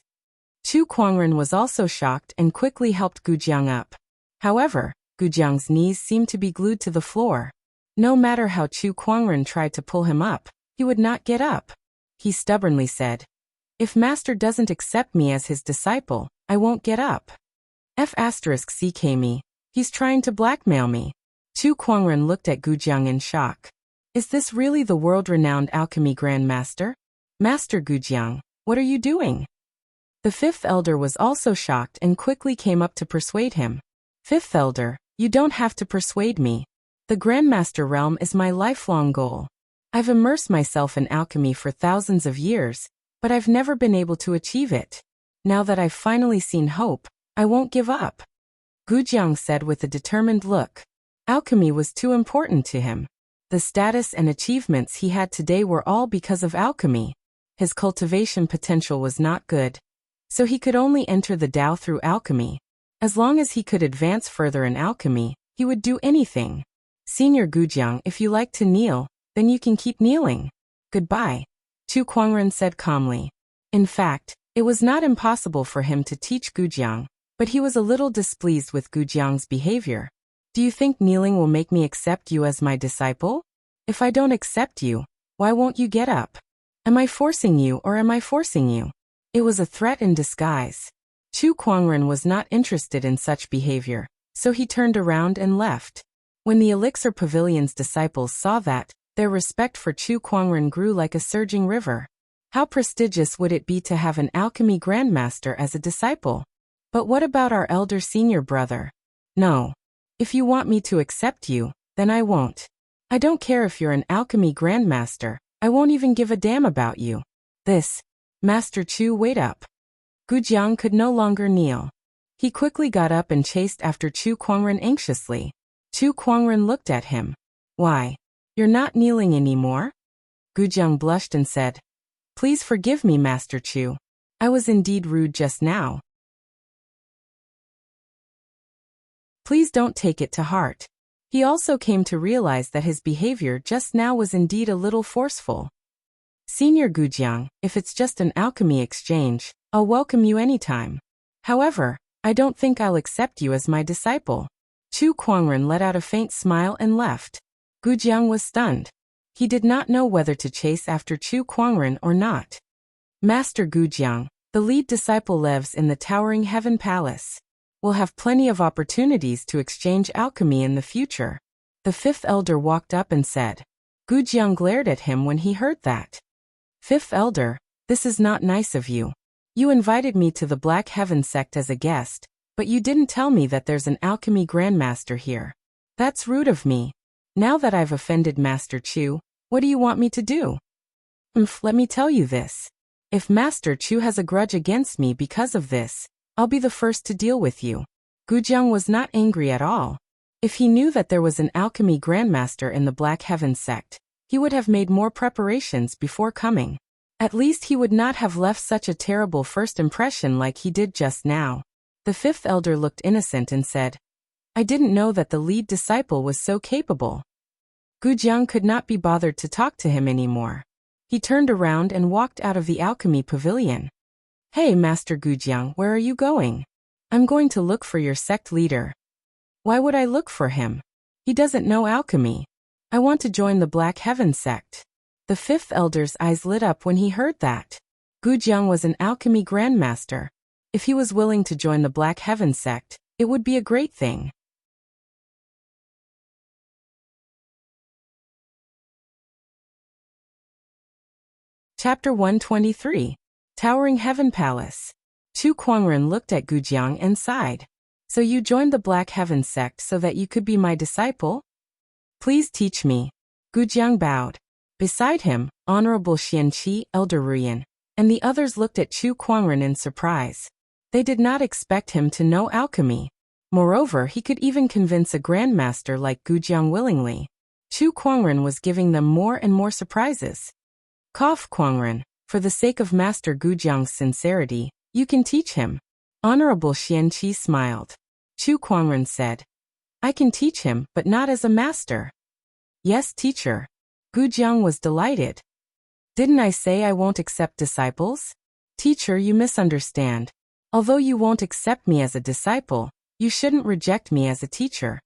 Chu Kuangren was also shocked and quickly helped Gu Jiang up. However, Gu Jiang's knees seemed to be glued to the floor. No matter how Chu Kuangren tried to pull him up, he would not get up. He stubbornly said, "If Master doesn't accept me as his disciple, I won't get up." F***ck me, he's trying to blackmail me. Chu Kuangren looked at Gu Jiang in shock. Is this really the world-renowned alchemy grandmaster? Master Gu Jiang, what are you doing? The fifth elder was also shocked and quickly came up to persuade him. Fifth elder, you don't have to persuade me. The grandmaster realm is my lifelong goal. I've immersed myself in alchemy for thousands of years, but I've never been able to achieve it. Now that I've finally seen hope, I won't give up. Gu Jiang said with a determined look. Alchemy was too important to him. The status and achievements he had today were all because of alchemy. His cultivation potential was not good, so he could only enter the Tao through alchemy. As long as he could advance further in alchemy, he would do anything. Senior Gu Jiang, if you like to kneel, then you can keep kneeling. Goodbye, Chu Kuangren said calmly. In fact, it was not impossible for him to teach Gu Jiang, but he was a little displeased with Gu Jiang's behavior. Do you think kneeling will make me accept you as my disciple? If I don't accept you, why won't you get up? Am I forcing you or am I forcing you? It was a threat in disguise. Chu Kuangren was not interested in such behavior, so he turned around and left. When the Elixir Pavilion's disciples saw that, their respect for Chu Kuangren grew like a surging river. How prestigious would it be to have an alchemy grandmaster as a disciple? But what about our elder senior brother? No. If you want me to accept you, then I won't. I don't care if you're an alchemy grandmaster, I won't even give a damn about you. Master Chu, wait up. Gu Jiang could no longer kneel. He quickly got up and chased after Chu Kuangren anxiously. Chu Kuangren looked at him. Why? You're not kneeling anymore? Gujiang blushed and said, Please forgive me, Master Chu. I was indeed rude just now. Please don't take it to heart. He also came to realize that his behavior just now was indeed a little forceful. Senior Gujiang, if it's just an alchemy exchange, I'll welcome you anytime. However, I don't think I'll accept you as my disciple. Chu Kuangren let out a faint smile and left. Gujiang was stunned. He did not know whether to chase after Chu Kuangren or not. Master Gujiang, the lead disciple lives in the Towering Heaven Palace. We'll have plenty of opportunities to exchange alchemy in the future. The fifth elder walked up and said. Gujiang glared at him when he heard that. Fifth elder, this is not nice of you. You invited me to the Black Heaven sect as a guest, but you didn't tell me that there's an alchemy grandmaster here. That's rude of me. Now that I've offended Master Chu, what do you want me to do? Let me tell you this. If Master Chu has a grudge against me because of this, I'll be the first to deal with you. Gujiang was not angry at all. If he knew that there was an alchemy grandmaster in the Black Heaven sect, he would have made more preparations before coming. At least he would not have left such a terrible first impression like he did just now. The fifth elder looked innocent and said, I didn't know that the lead disciple was so capable. Gujiang could not be bothered to talk to him anymore. He turned around and walked out of the alchemy pavilion. Hey, Master Gujiang, where are you going? I'm going to look for your sect leader. Why would I look for him? He doesn't know alchemy. I want to join the Black Heaven sect. The fifth elder's eyes lit up when he heard that. Gujiang was an alchemy grandmaster. If he was willing to join the Black Heaven sect, it would be a great thing. Chapter 123. Towering Heaven Palace. Chu Kuangren looked at Gujiang and sighed. So you joined the Black Heaven sect so that you could be my disciple? Please teach me. Gujiang bowed. Beside him, Honorable Xianqi, Elder Ruyan, and the others looked at Chu Kuangren in surprise. They did not expect him to know alchemy. Moreover, he could even convince a grandmaster like Gujiang willingly. Chu Kuangren was giving them more and more surprises. Cough, Kuangren. For the sake of Master Gujiang's sincerity, you can teach him. Honorable Xianqi smiled. Chu Kuangren said, I can teach him, but not as a master. Yes, teacher. Gujiang was delighted. Didn't I say I won't accept disciples? Teacher, you misunderstand. Although you won't accept me as a disciple, you shouldn't reject me as a teacher.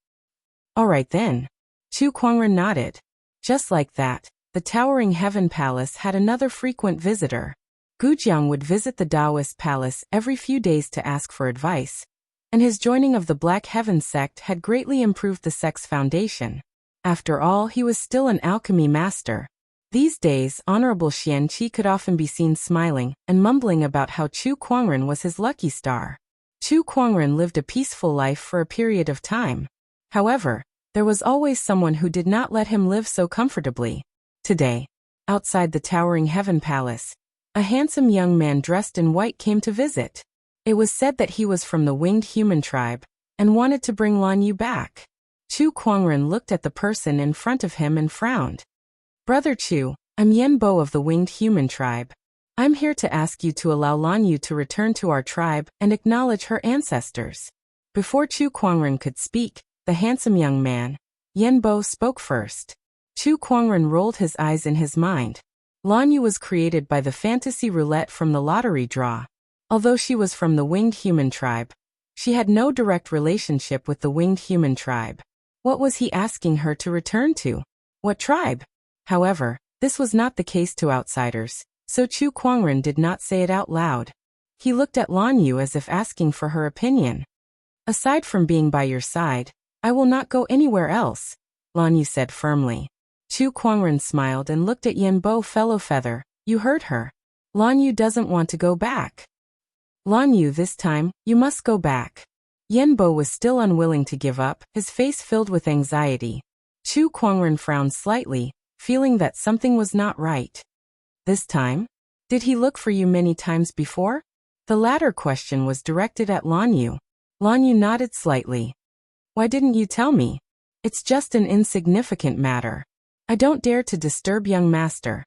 All right then. Chu Kuangren nodded. Just like that, the Towering Heaven Palace had another frequent visitor. Gujiang would visit the Taoist palace every few days to ask for advice, and his joining of the Black Heaven sect had greatly improved the sect's foundation. After all, he was still an alchemy master. These days, Honorable Xianqi could often be seen smiling and mumbling about how Chu Kuangren was his lucky star. Chu Kuangren lived a peaceful life for a period of time. However, there was always someone who did not let him live so comfortably. Today, outside the Towering Heaven Palace, a handsome young man dressed in white came to visit. It was said that he was from the winged human tribe and wanted to bring Lan Yu back. Chu Kuangren looked at the person in front of him and frowned. Brother Chu, I'm Yen Bo of the winged human tribe. I'm here to ask you to allow Lan Yu to return to our tribe and acknowledge her ancestors. Before Chu Kuangren could speak, the handsome young man, Yen Bo, spoke first. Chu Kuangren rolled his eyes in his mind. Lan Yu was created by the fantasy roulette from the lottery draw. Although she was from the winged human tribe, she had no direct relationship with the winged human tribe. What was he asking her to return to? What tribe? However, this was not the case to outsiders, so Chu Kuangren did not say it out loud. He looked at Lan Yu as if asking for her opinion. Aside from being by your side, I will not go anywhere else, Lan Yu said firmly. Chu Kuangren smiled and looked at Yen Bo. Fellow feather, you heard her. Lan Yu doesn't want to go back. Lan Yu, this time, you must go back. Yen Bo was still unwilling to give up, his face filled with anxiety. Chu Kuangren frowned slightly, feeling that something was not right. This time? Did he look for you many times before? The latter question was directed at Lan Yu. Lan Yu nodded slightly. Why didn't you tell me? It's just an insignificant matter. I don't dare to disturb young master.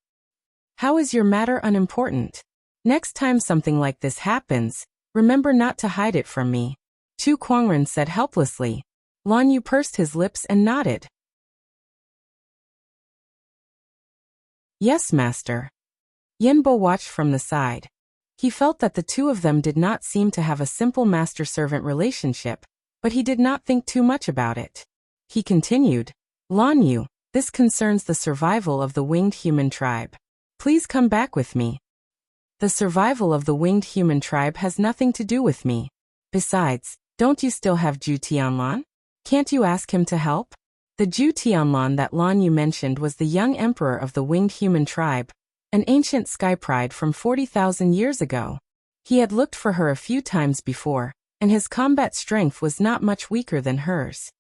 How is your matter unimportant? Next time something like this happens, remember not to hide it from me. Chu Kuangren said helplessly. Lan Yu pursed his lips and nodded. Yes, master. Yanbo watched from the side. He felt that the two of them did not seem to have a simple master-servant relationship, but he did not think too much about it. He continued, Lan Yu, this concerns the survival of the winged human tribe. Please come back with me. The survival of the winged human tribe has nothing to do with me. Besides, don't you still have Zhu Tianlan? Can't you ask him to help? The Zhu Tianlan that Lan Yu mentioned was the young emperor of the winged human tribe, an ancient sky pride from 40,000 years ago. He had looked for her a few times before, and his combat strength was not much weaker than hers.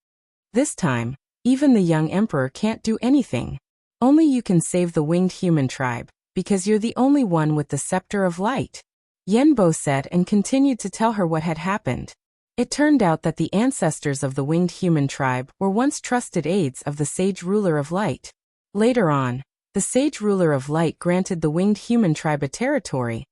This time, even the young emperor can't do anything. Only you can save the winged human tribe, because you're the only one with the scepter of light. Yanbo said and continued to tell her what had happened. It turned out that the ancestors of the winged human tribe were once trusted aides of the sage ruler of light. Later on, the sage ruler of light granted the winged human tribe a territory,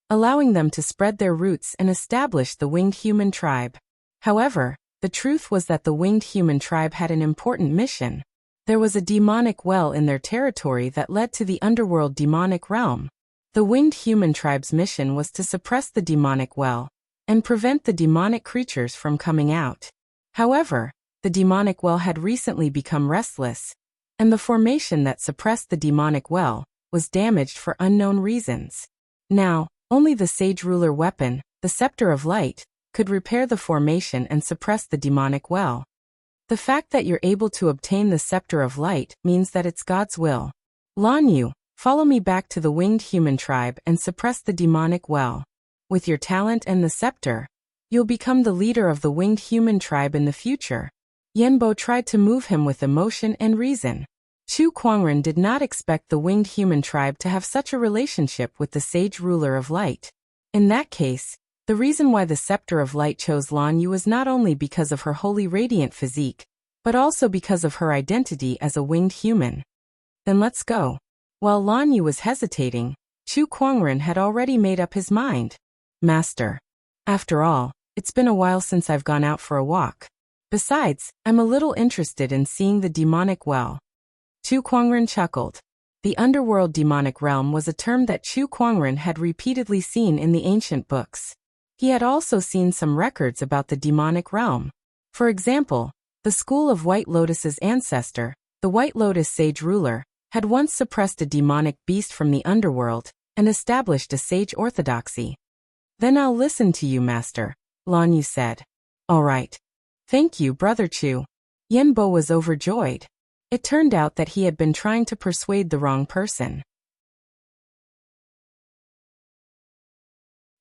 allowing them to spread their roots and establish the winged human tribe. However, the truth was that the winged human tribe had an important mission. There was a demonic well in their territory that led to the underworld demonic realm. The winged human tribe's mission was to suppress the demonic well and prevent the demonic creatures from coming out. However, the demonic well had recently become restless, and the formation that suppressed the demonic well was damaged for unknown reasons. Now, only the sage ruler weapon, the scepter of light, could repair the formation and suppress the demonic well. The fact that you're able to obtain the scepter of light means that it's God's will. Lan Yu, follow me back to the winged human tribe and suppress the demonic well. With your talent and the scepter, you'll become the leader of the winged human tribe in the future. Yanbo tried to move him with emotion and reason. Chu Kuangren did not expect the winged human tribe to have such a relationship with the sage ruler of light. In that case, the reason why the scepter of light chose Lan Yu was not only because of her wholly radiant physique, but also because of her identity as a winged human. Then let's go. While Lan Yu was hesitating, Chu Kuangren had already made up his mind. Master. After all, it's been a while since I've gone out for a walk. Besides, I'm a little interested in seeing the demonic well. Chu Kuangren chuckled. The underworld demonic realm was a term that Chu Kuangren had repeatedly seen in the ancient books. He had also seen some records about the demonic realm. For example, the school of White Lotus's ancestor, the White Lotus sage ruler, had once suppressed a demonic beast from the underworld and established a sage orthodoxy. Then I'll listen to you, master, Lan Yu said. All right. Thank you, Brother Chu. Yanbo was overjoyed. It turned out that he had been trying to persuade the wrong person.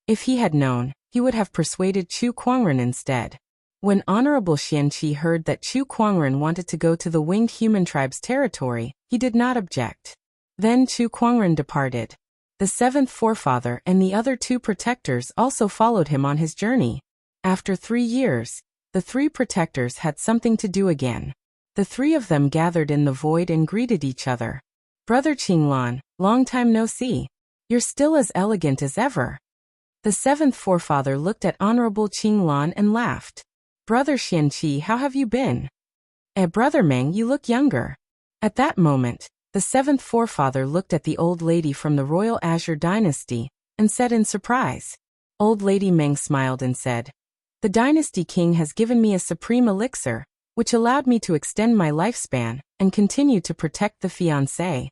If he had known, he would have persuaded Chu Kuangren instead. When Honorable Xianqi heard that Chu Kuangren wanted to go to the winged human tribe's territory, he did not object. Then Chu Kuangren departed. The seventh forefather and the other two protectors also followed him on his journey. After 3 years, the three protectors had something to do again. The three of them gathered in the void and greeted each other. Brother Qinglan, long time no see. You're still as elegant as ever. The seventh forefather looked at Honorable Qinglan and laughed. Brother Xianqi, how have you been? Brother Meng, you look younger. At that moment, the seventh forefather looked at the old lady from the Royal Azure Dynasty and said in surprise. Old Lady Meng smiled and said, The Dynasty King has given me a supreme elixir, which allowed me to extend my lifespan and continue to protect the fiancé.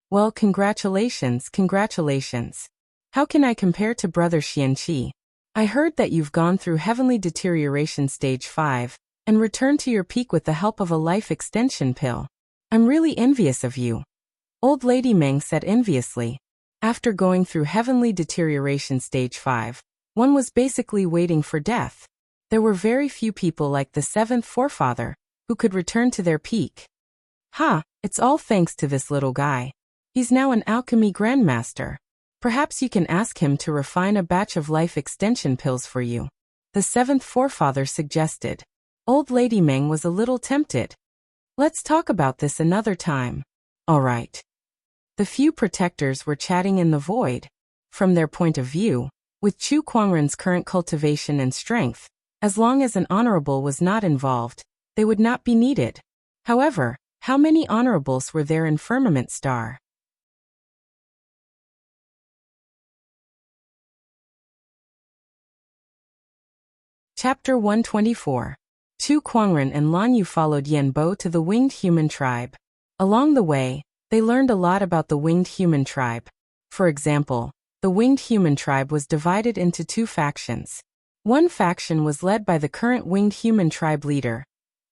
Well, congratulations, congratulations. How can I compare to Brother Xianqi? I heard that you've gone through heavenly deterioration stage 5 and returned to your peak with the help of a life extension pill. I'm really envious of you. Old Lady Meng said enviously. After going through heavenly deterioration stage 5, one was basically waiting for death. There were very few people like the seventh forefather who could return to their peak. It's all thanks to this little guy. He's now an alchemy grandmaster. Perhaps you can ask him to refine a batch of life extension pills for you. The seventh forefather suggested. Old Lady Meng was a little tempted. Let's talk about this another time. All right. The few protectors were chatting in the void. From their point of view, with Chu Kuangren's current cultivation and strength, as long as an honorable was not involved, they would not be needed. However, how many honorables were there in Firmament Star? Chapter 124. Chu Kuangren and Lan Yu followed Yen Bo to the winged human tribe. Along the way, they learned a lot about the winged human tribe. For example, the winged human tribe was divided into two factions. One faction was led by the current winged human tribe leader,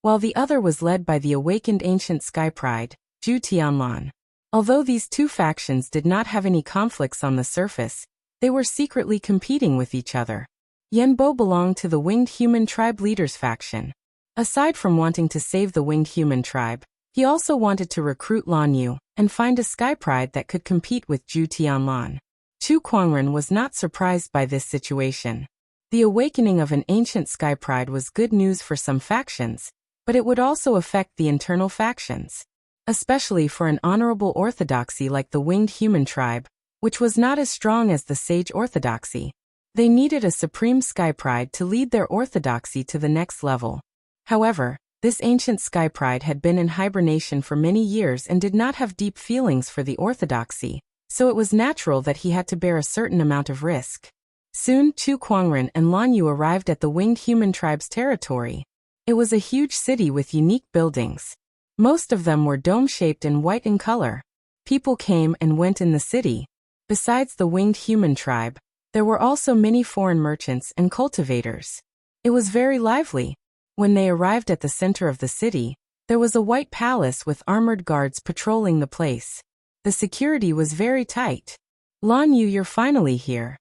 while the other was led by the awakened ancient sky pride, Zhu Tianlan. Although these two factions did not have any conflicts on the surface, they were secretly competing with each other. Yen Bo belonged to the winged human tribe leader's faction. Aside from wanting to save the winged human tribe, he also wanted to recruit Lan Yu and find a sky pride that could compete with Zhu Tianlan. Chu Kuangren was not surprised by this situation. The awakening of an ancient sky pride was good news for some factions, but it would also affect the internal factions. Especially for an honorable orthodoxy like the winged human tribe, which was not as strong as the sage orthodoxy. They needed a supreme sky pride to lead their orthodoxy to the next level. However, this ancient sky pride had been in hibernation for many years and did not have deep feelings for the orthodoxy, so it was natural that he had to bear a certain amount of risk. Soon Chu Kuangren and Lan Yu arrived at the winged human tribe's territory. It was a huge city with unique buildings. Most of them were dome-shaped and white in color. People came and went in the city. Besides the winged human tribe, there were also many foreign merchants and cultivators. It was very lively. When they arrived at the center of the city, there was a white palace with armored guards patrolling the place. The security was very tight. Lan Yu, you're finally here.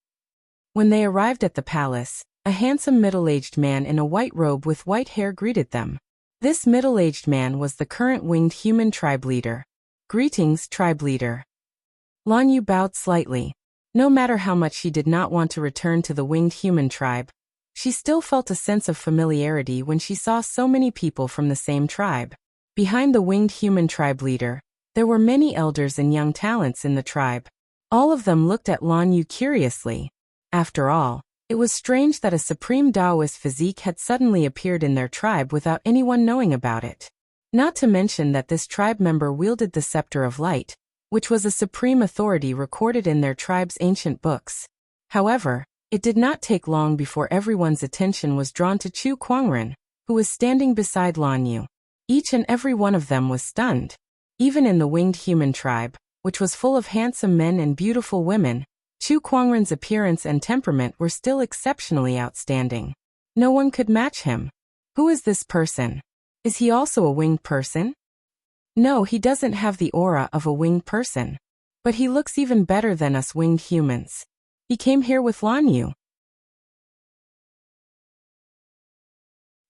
When they arrived at the palace, a handsome middle-aged man in a white robe with white hair greeted them. This middle-aged man was the current winged human tribe leader. Greetings, tribe leader. Lan Yu bowed slightly. No matter how much she did not want to return to the winged human tribe, she still felt a sense of familiarity when she saw so many people from the same tribe. Behind the winged human tribe leader, there were many elders and young talents in the tribe. All of them looked at Lan Yu curiously. After all, it was strange that a supreme Taoist physique had suddenly appeared in their tribe without anyone knowing about it. Not to mention that this tribe member wielded the scepter of light, which was a supreme authority recorded in their tribe's ancient books. However, it did not take long before everyone's attention was drawn to Chu Kuangren, who was standing beside Lan Yu. Each and every one of them was stunned. Even in the winged human tribe, which was full of handsome men and beautiful women, Chu Kuangren's appearance and temperament were still exceptionally outstanding. No one could match him. Who is this person? Is he also a winged person? No, he doesn't have the aura of a winged person. But he looks even better than us winged humans. He came here with Lan Yu.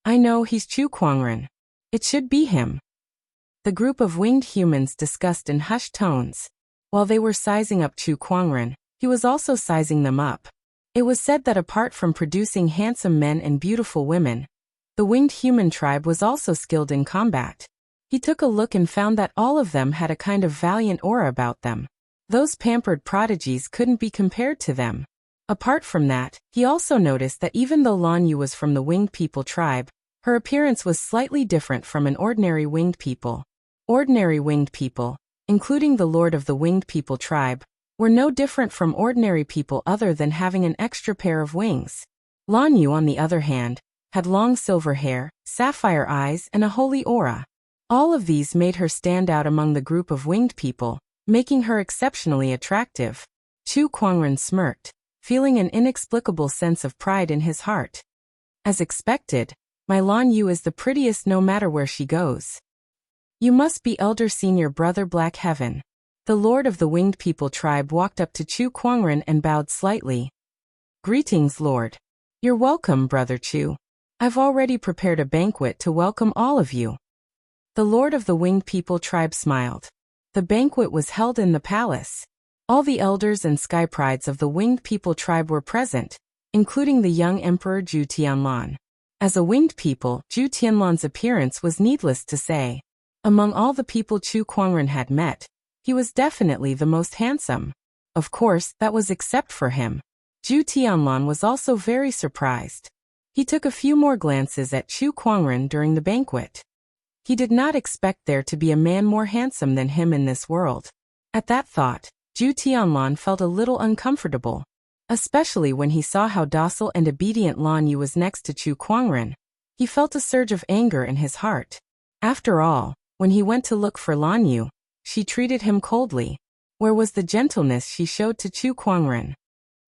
I know, he's Chu Kuangren. It should be him. The group of winged humans discussed in hushed tones. While they were sizing up Chu Kuangren, he was also sizing them up. It was said that apart from producing handsome men and beautiful women, the winged human tribe was also skilled in combat. He took a look and found that all of them had a kind of valiant aura about them. Those pampered prodigies couldn't be compared to them. Apart from that, he also noticed that even though Lan Yu was from the winged people tribe, her appearance was slightly different from an ordinary winged people. Ordinary winged people, including the lord of the winged people tribe, were no different from ordinary people other than having an extra pair of wings. Lan Yu, on the other hand, had long silver hair, sapphire eyes, and a holy aura. All of these made her stand out among the group of winged people, making her exceptionally attractive. Chu Kuangren smirked, feeling an inexplicable sense of pride in his heart. As expected, my Lan Yu is the prettiest no matter where she goes. You must be elder senior brother Black Heaven. The lord of the winged people tribe walked up to Chu Kuangren and bowed slightly. Greetings, lord. You're welcome, brother Chu. I've already prepared a banquet to welcome all of you. The lord of the winged people tribe smiled. The banquet was held in the palace. All the elders and sky prides of the winged people tribe were present, including the young emperor Zhu Tianlan. As a winged people, Zhu Tianlan's appearance was needless to say. Among all the people Chu Kuangren had met, he was definitely the most handsome. Of course, that was except for him. Zhu Tianlan was also very surprised. He took a few more glances at Chu Kuangren during the banquet. He did not expect there to be a man more handsome than him in this world. At that thought, Zhu Tianlan felt a little uncomfortable, especially when he saw how docile and obedient Lan Yu was next to Chu Kuangren. He felt a surge of anger in his heart. After all, when he went to look for Lan Yu, she treated him coldly. Where was the gentleness she showed to Chu Kuangren?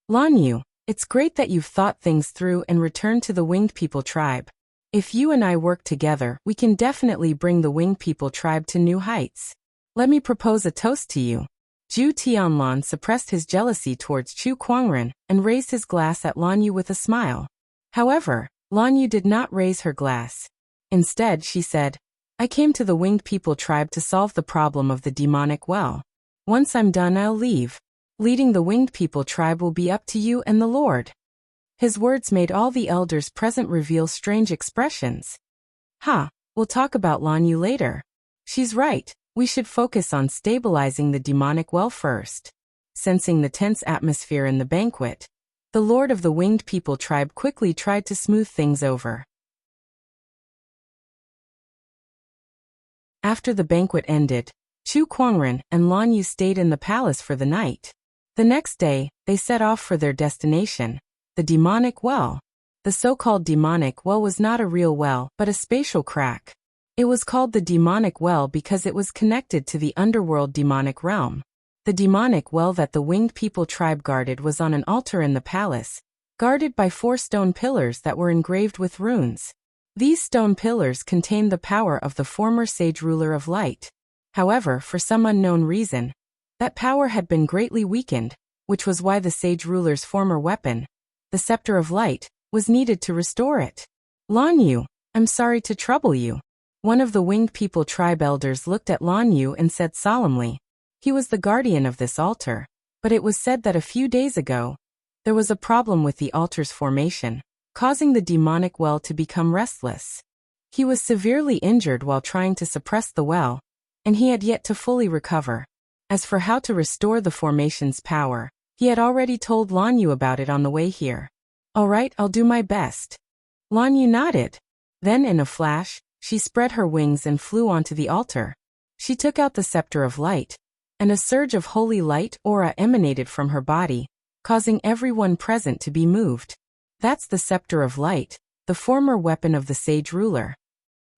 Lan Yu, it's great that you've thought things through and returned to the Winged People tribe. If you and I work together, we can definitely bring the Winged People tribe to new heights. Let me propose a toast to you. Zhu Tianlan suppressed his jealousy towards Chu Kuangren and raised his glass at Lan Yu with a smile. However, Lan Yu did not raise her glass. Instead, she said, I came to the Winged People tribe to solve the problem of the demonic well. Once I'm done, I'll leave. Leading the Winged People tribe will be up to you and the Lord. His words made all the elders present reveal strange expressions. We'll talk about Lan Yu later. She's right, we should focus on stabilizing the demonic well first. Sensing the tense atmosphere in the banquet, the Lord of the Winged People tribe quickly tried to smooth things over. After the banquet ended, Chu Kuangren and Lan Yu stayed in the palace for the night. The next day, they set off for their destination, the demonic well. The so-called demonic well was not a real well, but a spatial crack. It was called the demonic well because it was connected to the underworld demonic realm. The demonic well that the Winged People tribe guarded was on an altar in the palace, guarded by 4 stone pillars that were engraved with runes. These stone pillars contained the power of the former sage ruler of light. However, for some unknown reason, that power had been greatly weakened, which was why the sage ruler's former weapon, the scepter of light, was needed to restore it. Lan Yu, I'm sorry to trouble you. One of the Winged People tribe elders looked at Lan Yu and said solemnly. He was the guardian of this altar, but it was said that a few days ago, there was a problem with the altar's formation, causing the demonic well to become restless. He was severely injured while trying to suppress the well, and he had yet to fully recover. As for how to restore the formation's power, he had already told Lan Yu about it on the way here. All right, I'll do my best. Lan Yu nodded. Then in a flash, she spread her wings and flew onto the altar. She took out the scepter of light, and a surge of holy light aura emanated from her body, causing everyone present to be moved. That's the scepter of light, the former weapon of the sage ruler.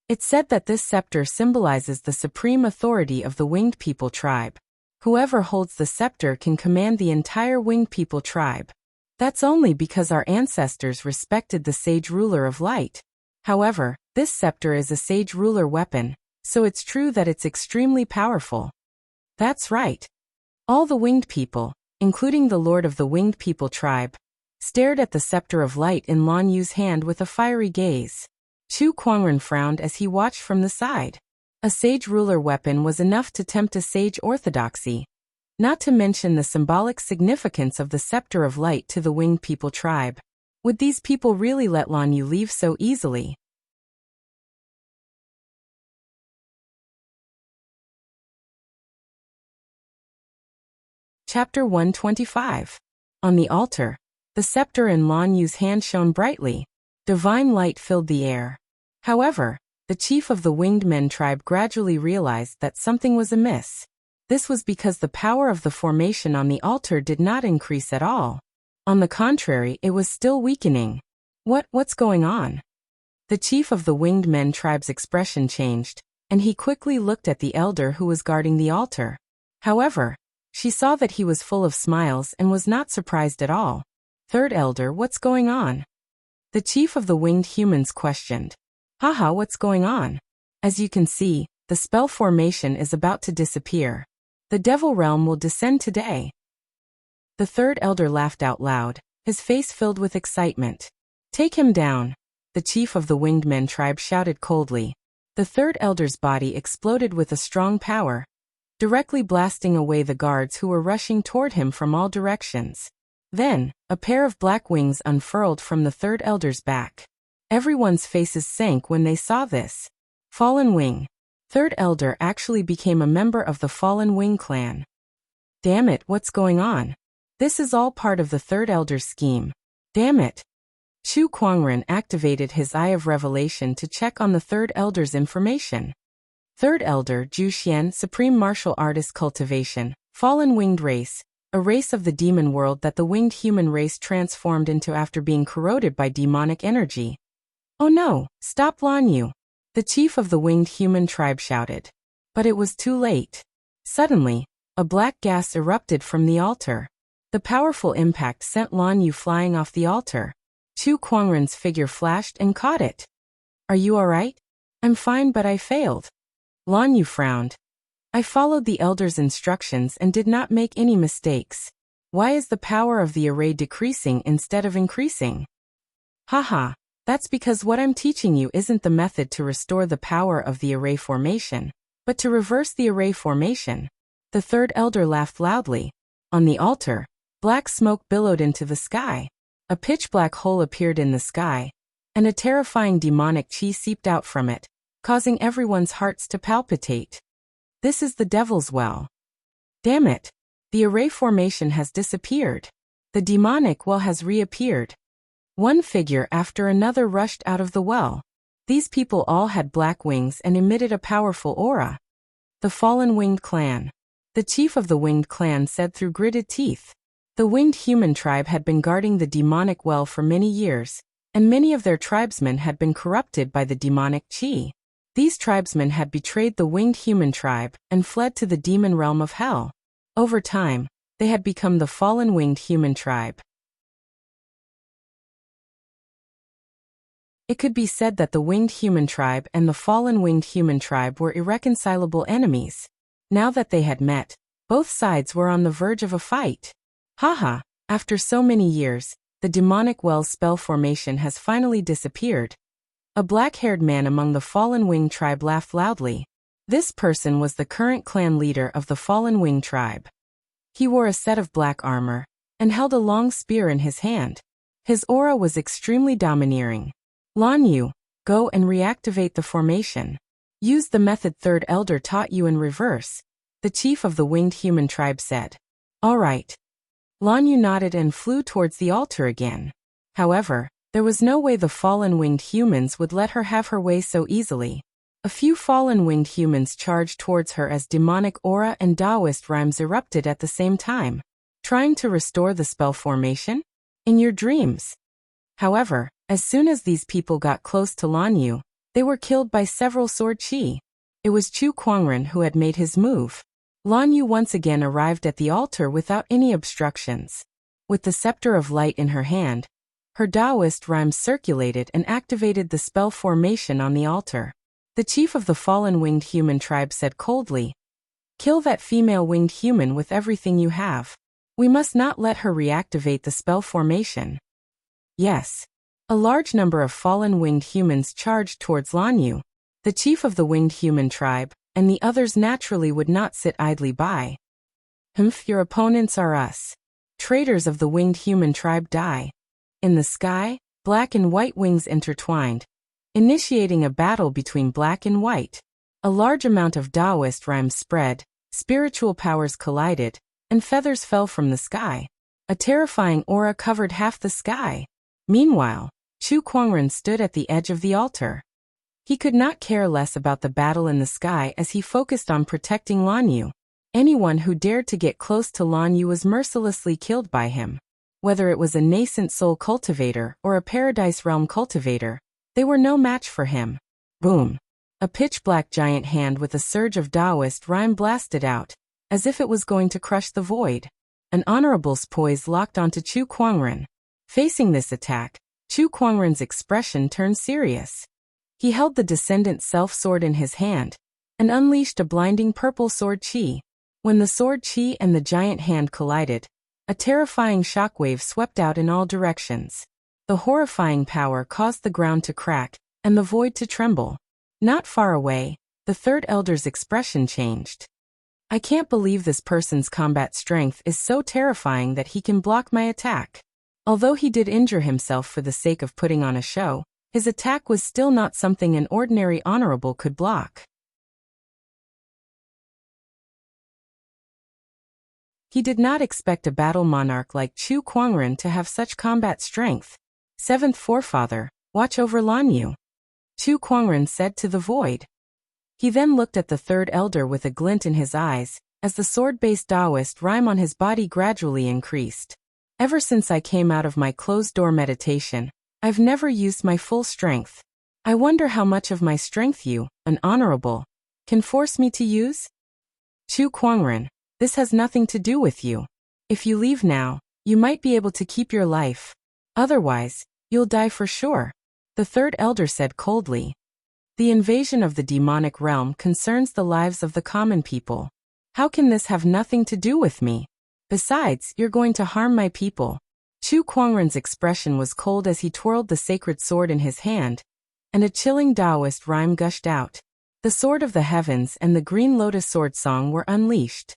It's said that this scepter symbolizes the supreme authority of the Winged People tribe. Whoever holds the scepter can command the entire Winged People tribe. That's only because our ancestors respected the sage ruler of light. However, this scepter is a sage ruler weapon, so it's true that it's extremely powerful. That's right. All the Winged People, including the Lord of the Winged People tribe, stared at the scepter of light in Lan Yu's hand with a fiery gaze. Chu Kuangren frowned as he watched from the side. A sage ruler weapon was enough to tempt a sage orthodoxy, not to mention the symbolic significance of the scepter of light to the Winged People tribe. Would these people really let Lan Yu leave so easily? Chapter 125. On the altar, the scepter in Lan Yu's hand shone brightly. Divine light filled the air. However, the chief of the Winged Men tribe gradually realized that something was amiss. This was because the power of the formation on the altar did not increase at all. On the contrary, it was still weakening. What's going on? The chief of the Winged Men tribe's expression changed, and he quickly looked at the elder who was guarding the altar. However, she saw that he was full of smiles and was not surprised at all. Third elder, what's going on? The chief of the winged humans questioned. Haha, what's going on? As you can see, the spell formation is about to disappear. The devil realm will descend today. The third elder laughed out loud, his face filled with excitement. Take him down, the chief of the winged men tribe shouted coldly. The third elder's body exploded with a strong power, directly blasting away the guards who were rushing toward him from all directions. Then, a pair of black wings unfurled from the third elder's back. Everyone's faces sank when they saw this. Fallen wing. Third Elder actually became a member of the Fallen Wing clan. Damn it, what's going on? This is all part of the Third Elder's scheme. Damn it. Chu Kuangren activated his Eye of Revelation to check on the Third Elder's information. Third Elder Zhu Xian, Supreme Martial Artist Cultivation, Fallen Winged Race, a race of the demon world that the winged human race transformed into after being corroded by demonic energy. Oh no, stop Lan Yu! The chief of the winged human tribe shouted. But it was too late. Suddenly, a black gas erupted from the altar. The powerful impact sent Lan Yu flying off the altar. Chu Kuangren's figure flashed and caught it. Are you alright? I'm fine, but I failed. Lan Yu frowned. I followed the elder's instructions and did not make any mistakes. Why is the power of the array decreasing instead of increasing? Haha, that's because what I'm teaching you isn't the method to restore the power of the array formation, but to reverse the array formation. The Third Elder laughed loudly. On the altar, black smoke billowed into the sky. A pitch-black hole appeared in the sky, and a terrifying demonic chi seeped out from it, causing everyone's hearts to palpitate. This is the Devil's Well. Damn it! The array formation has disappeared. The demonic well has reappeared. One figure after another rushed out of the well. These people all had black wings and emitted a powerful aura. The Fallen Winged Clan. The chief of the Winged Clan said through gritted teeth. The winged human tribe had been guarding the demonic well for many years, and many of their tribesmen had been corrupted by the demonic chi. These tribesmen had betrayed the winged human tribe and fled to the demon realm of hell. Over time, they had become the fallen winged human tribe. It could be said that the winged human tribe and the fallen winged human tribe were irreconcilable enemies. Now that they had met, both sides were on the verge of a fight. Haha, after so many years, the demonic well's spell formation has finally disappeared. A black-haired man among the Fallen Wing tribe laughed loudly. This person was the current clan leader of the Fallen Wing tribe. He wore a set of black armor, and held a long spear in his hand. His aura was extremely domineering. Lan Yu, go and reactivate the formation. Use the method Third Elder taught you in reverse, the chief of the winged human tribe said. All right. Lan Yu nodded and flew towards the altar again. However, there was no way the fallen winged humans would let her have her way so easily. A few fallen winged humans charged towards her as demonic aura and Taoist rhymes erupted at the same time. Trying to restore the spell formation? In your dreams. However, as soon as these people got close to Lan Yu, they were killed by several sword chi. It was Chu Kuangren who had made his move. Lan Yu once again arrived at the altar without any obstructions. With the scepter of light in her hand, her Taoist rhymes circulated and activated the spell formation on the altar. The chief of the fallen winged human tribe said coldly, "Kill that female winged human with everything you have. We must not let her reactivate the spell formation." Yes. A large number of fallen winged humans charged towards Lan Yu, the chief of the winged human tribe, and the others naturally would not sit idly by. Your opponents are us. Traitors of the winged human tribe die. In the sky, black and white wings intertwined, initiating a battle between black and white. A large amount of Taoist rhymes spread, spiritual powers collided, and feathers fell from the sky. A terrifying aura covered half the sky. Meanwhile, Chu Kuangren stood at the edge of the altar. He could not care less about the battle in the sky as he focused on protecting Lan Yu. Anyone who dared to get close to Lan Yu was mercilessly killed by him. Whether it was a nascent soul cultivator or a paradise realm cultivator, they were no match for him. Boom! A pitch-black giant hand with a surge of Taoist rhyme blasted out, as if it was going to crush the void. An honorable's poise locked onto Chu Kuangren. Facing this attack, Chu Kuangren's expression turned serious. He held the Descendant Self-Sword in his hand, and unleashed a blinding purple sword chi. When the sword chi and the giant hand collided, a terrifying shockwave swept out in all directions. The horrifying power caused the ground to crack, and the void to tremble. Not far away, the Third Elder's expression changed. I can't believe this person's combat strength is so terrifying that he can block my attack. Although he did injure himself for the sake of putting on a show, his attack was still not something an ordinary honorable could block. He did not expect a battle monarch like Chu Kuangren to have such combat strength. Seventh forefather, watch over Lan Yu, Chu Kuangren said to the void. He then looked at the third elder with a glint in his eyes, as the sword-based Taoist rhyme on his body gradually increased. Ever since I came out of my closed-door meditation, I've never used my full strength. I wonder how much of my strength you, an honorable, can force me to use? Chu Kuangren, this has nothing to do with you. If you leave now, you might be able to keep your life. Otherwise, you'll die for sure, the third elder said coldly. The invasion of the demonic realm concerns the lives of the common people. How can this have nothing to do with me? Besides, you're going to harm my people. Chu Kuangren's expression was cold as he twirled the sacred sword in his hand, and a chilling Taoist rhyme gushed out. The sword of the heavens and the green lotus sword song were unleashed.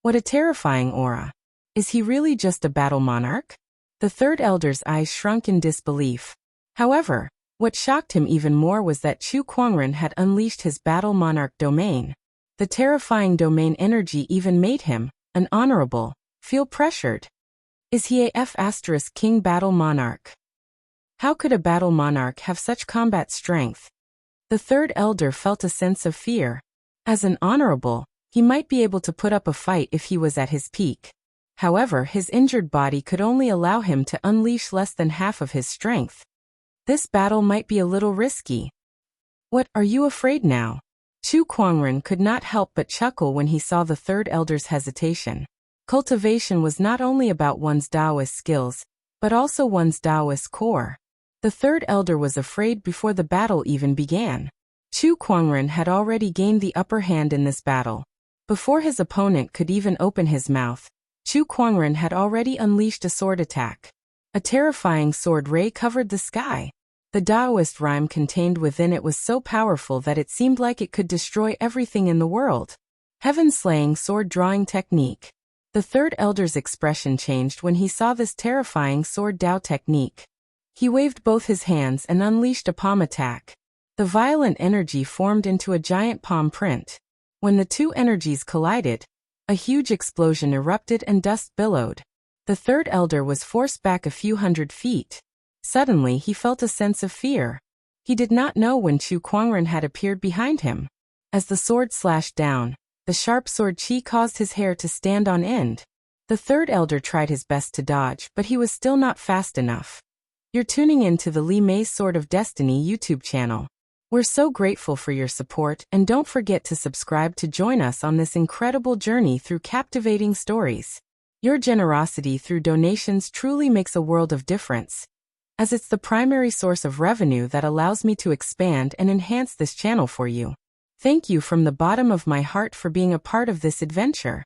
What a terrifying aura. Is he really just a battle monarch? The third elder's eyes shrunk in disbelief. However, what shocked him even more was that Chu Kuangren had unleashed his battle monarch domain. The terrifying domain energy even made him, an honorable, feel pressured. Is he a F** king battle monarch? How could a battle monarch have such combat strength? The third elder felt a sense of fear. As an honorable, he might be able to put up a fight if he was at his peak. However, his injured body could only allow him to unleash less than half of his strength. This battle might be a little risky. What, are you afraid now? Chu Kuangren could not help but chuckle when he saw the third elder's hesitation. Cultivation was not only about one's Taoist skills, but also one's Taoist core. The third elder was afraid before the battle even began. Chu Kuangren had already gained the upper hand in this battle. Before his opponent could even open his mouth, Chu Kuangren had already unleashed a sword attack. A terrifying sword ray covered the sky. The Taoist rhyme contained within it was so powerful that it seemed like it could destroy everything in the world. Heaven-slaying sword-drawing technique. The third elder's expression changed when he saw this terrifying sword Dao technique. He waved both his hands and unleashed a palm attack. The violent energy formed into a giant palm print. When the two energies collided, a huge explosion erupted and dust billowed. The third elder was forced back a few hundred feet. Suddenly he felt a sense of fear. He did not know when Chu Kuangren had appeared behind him. As the sword slashed down, the sharp sword chi caused his hair to stand on end. The third elder tried his best to dodge, but he was still not fast enough. You're tuning in to the Li Mei's Sword of Destiny YouTube channel. We're so grateful for your support, and don't forget to subscribe to join us on this incredible journey through captivating stories. Your generosity through donations truly makes a world of difference, as it's the primary source of revenue that allows me to expand and enhance this channel for you. Thank you from the bottom of my heart for being a part of this adventure.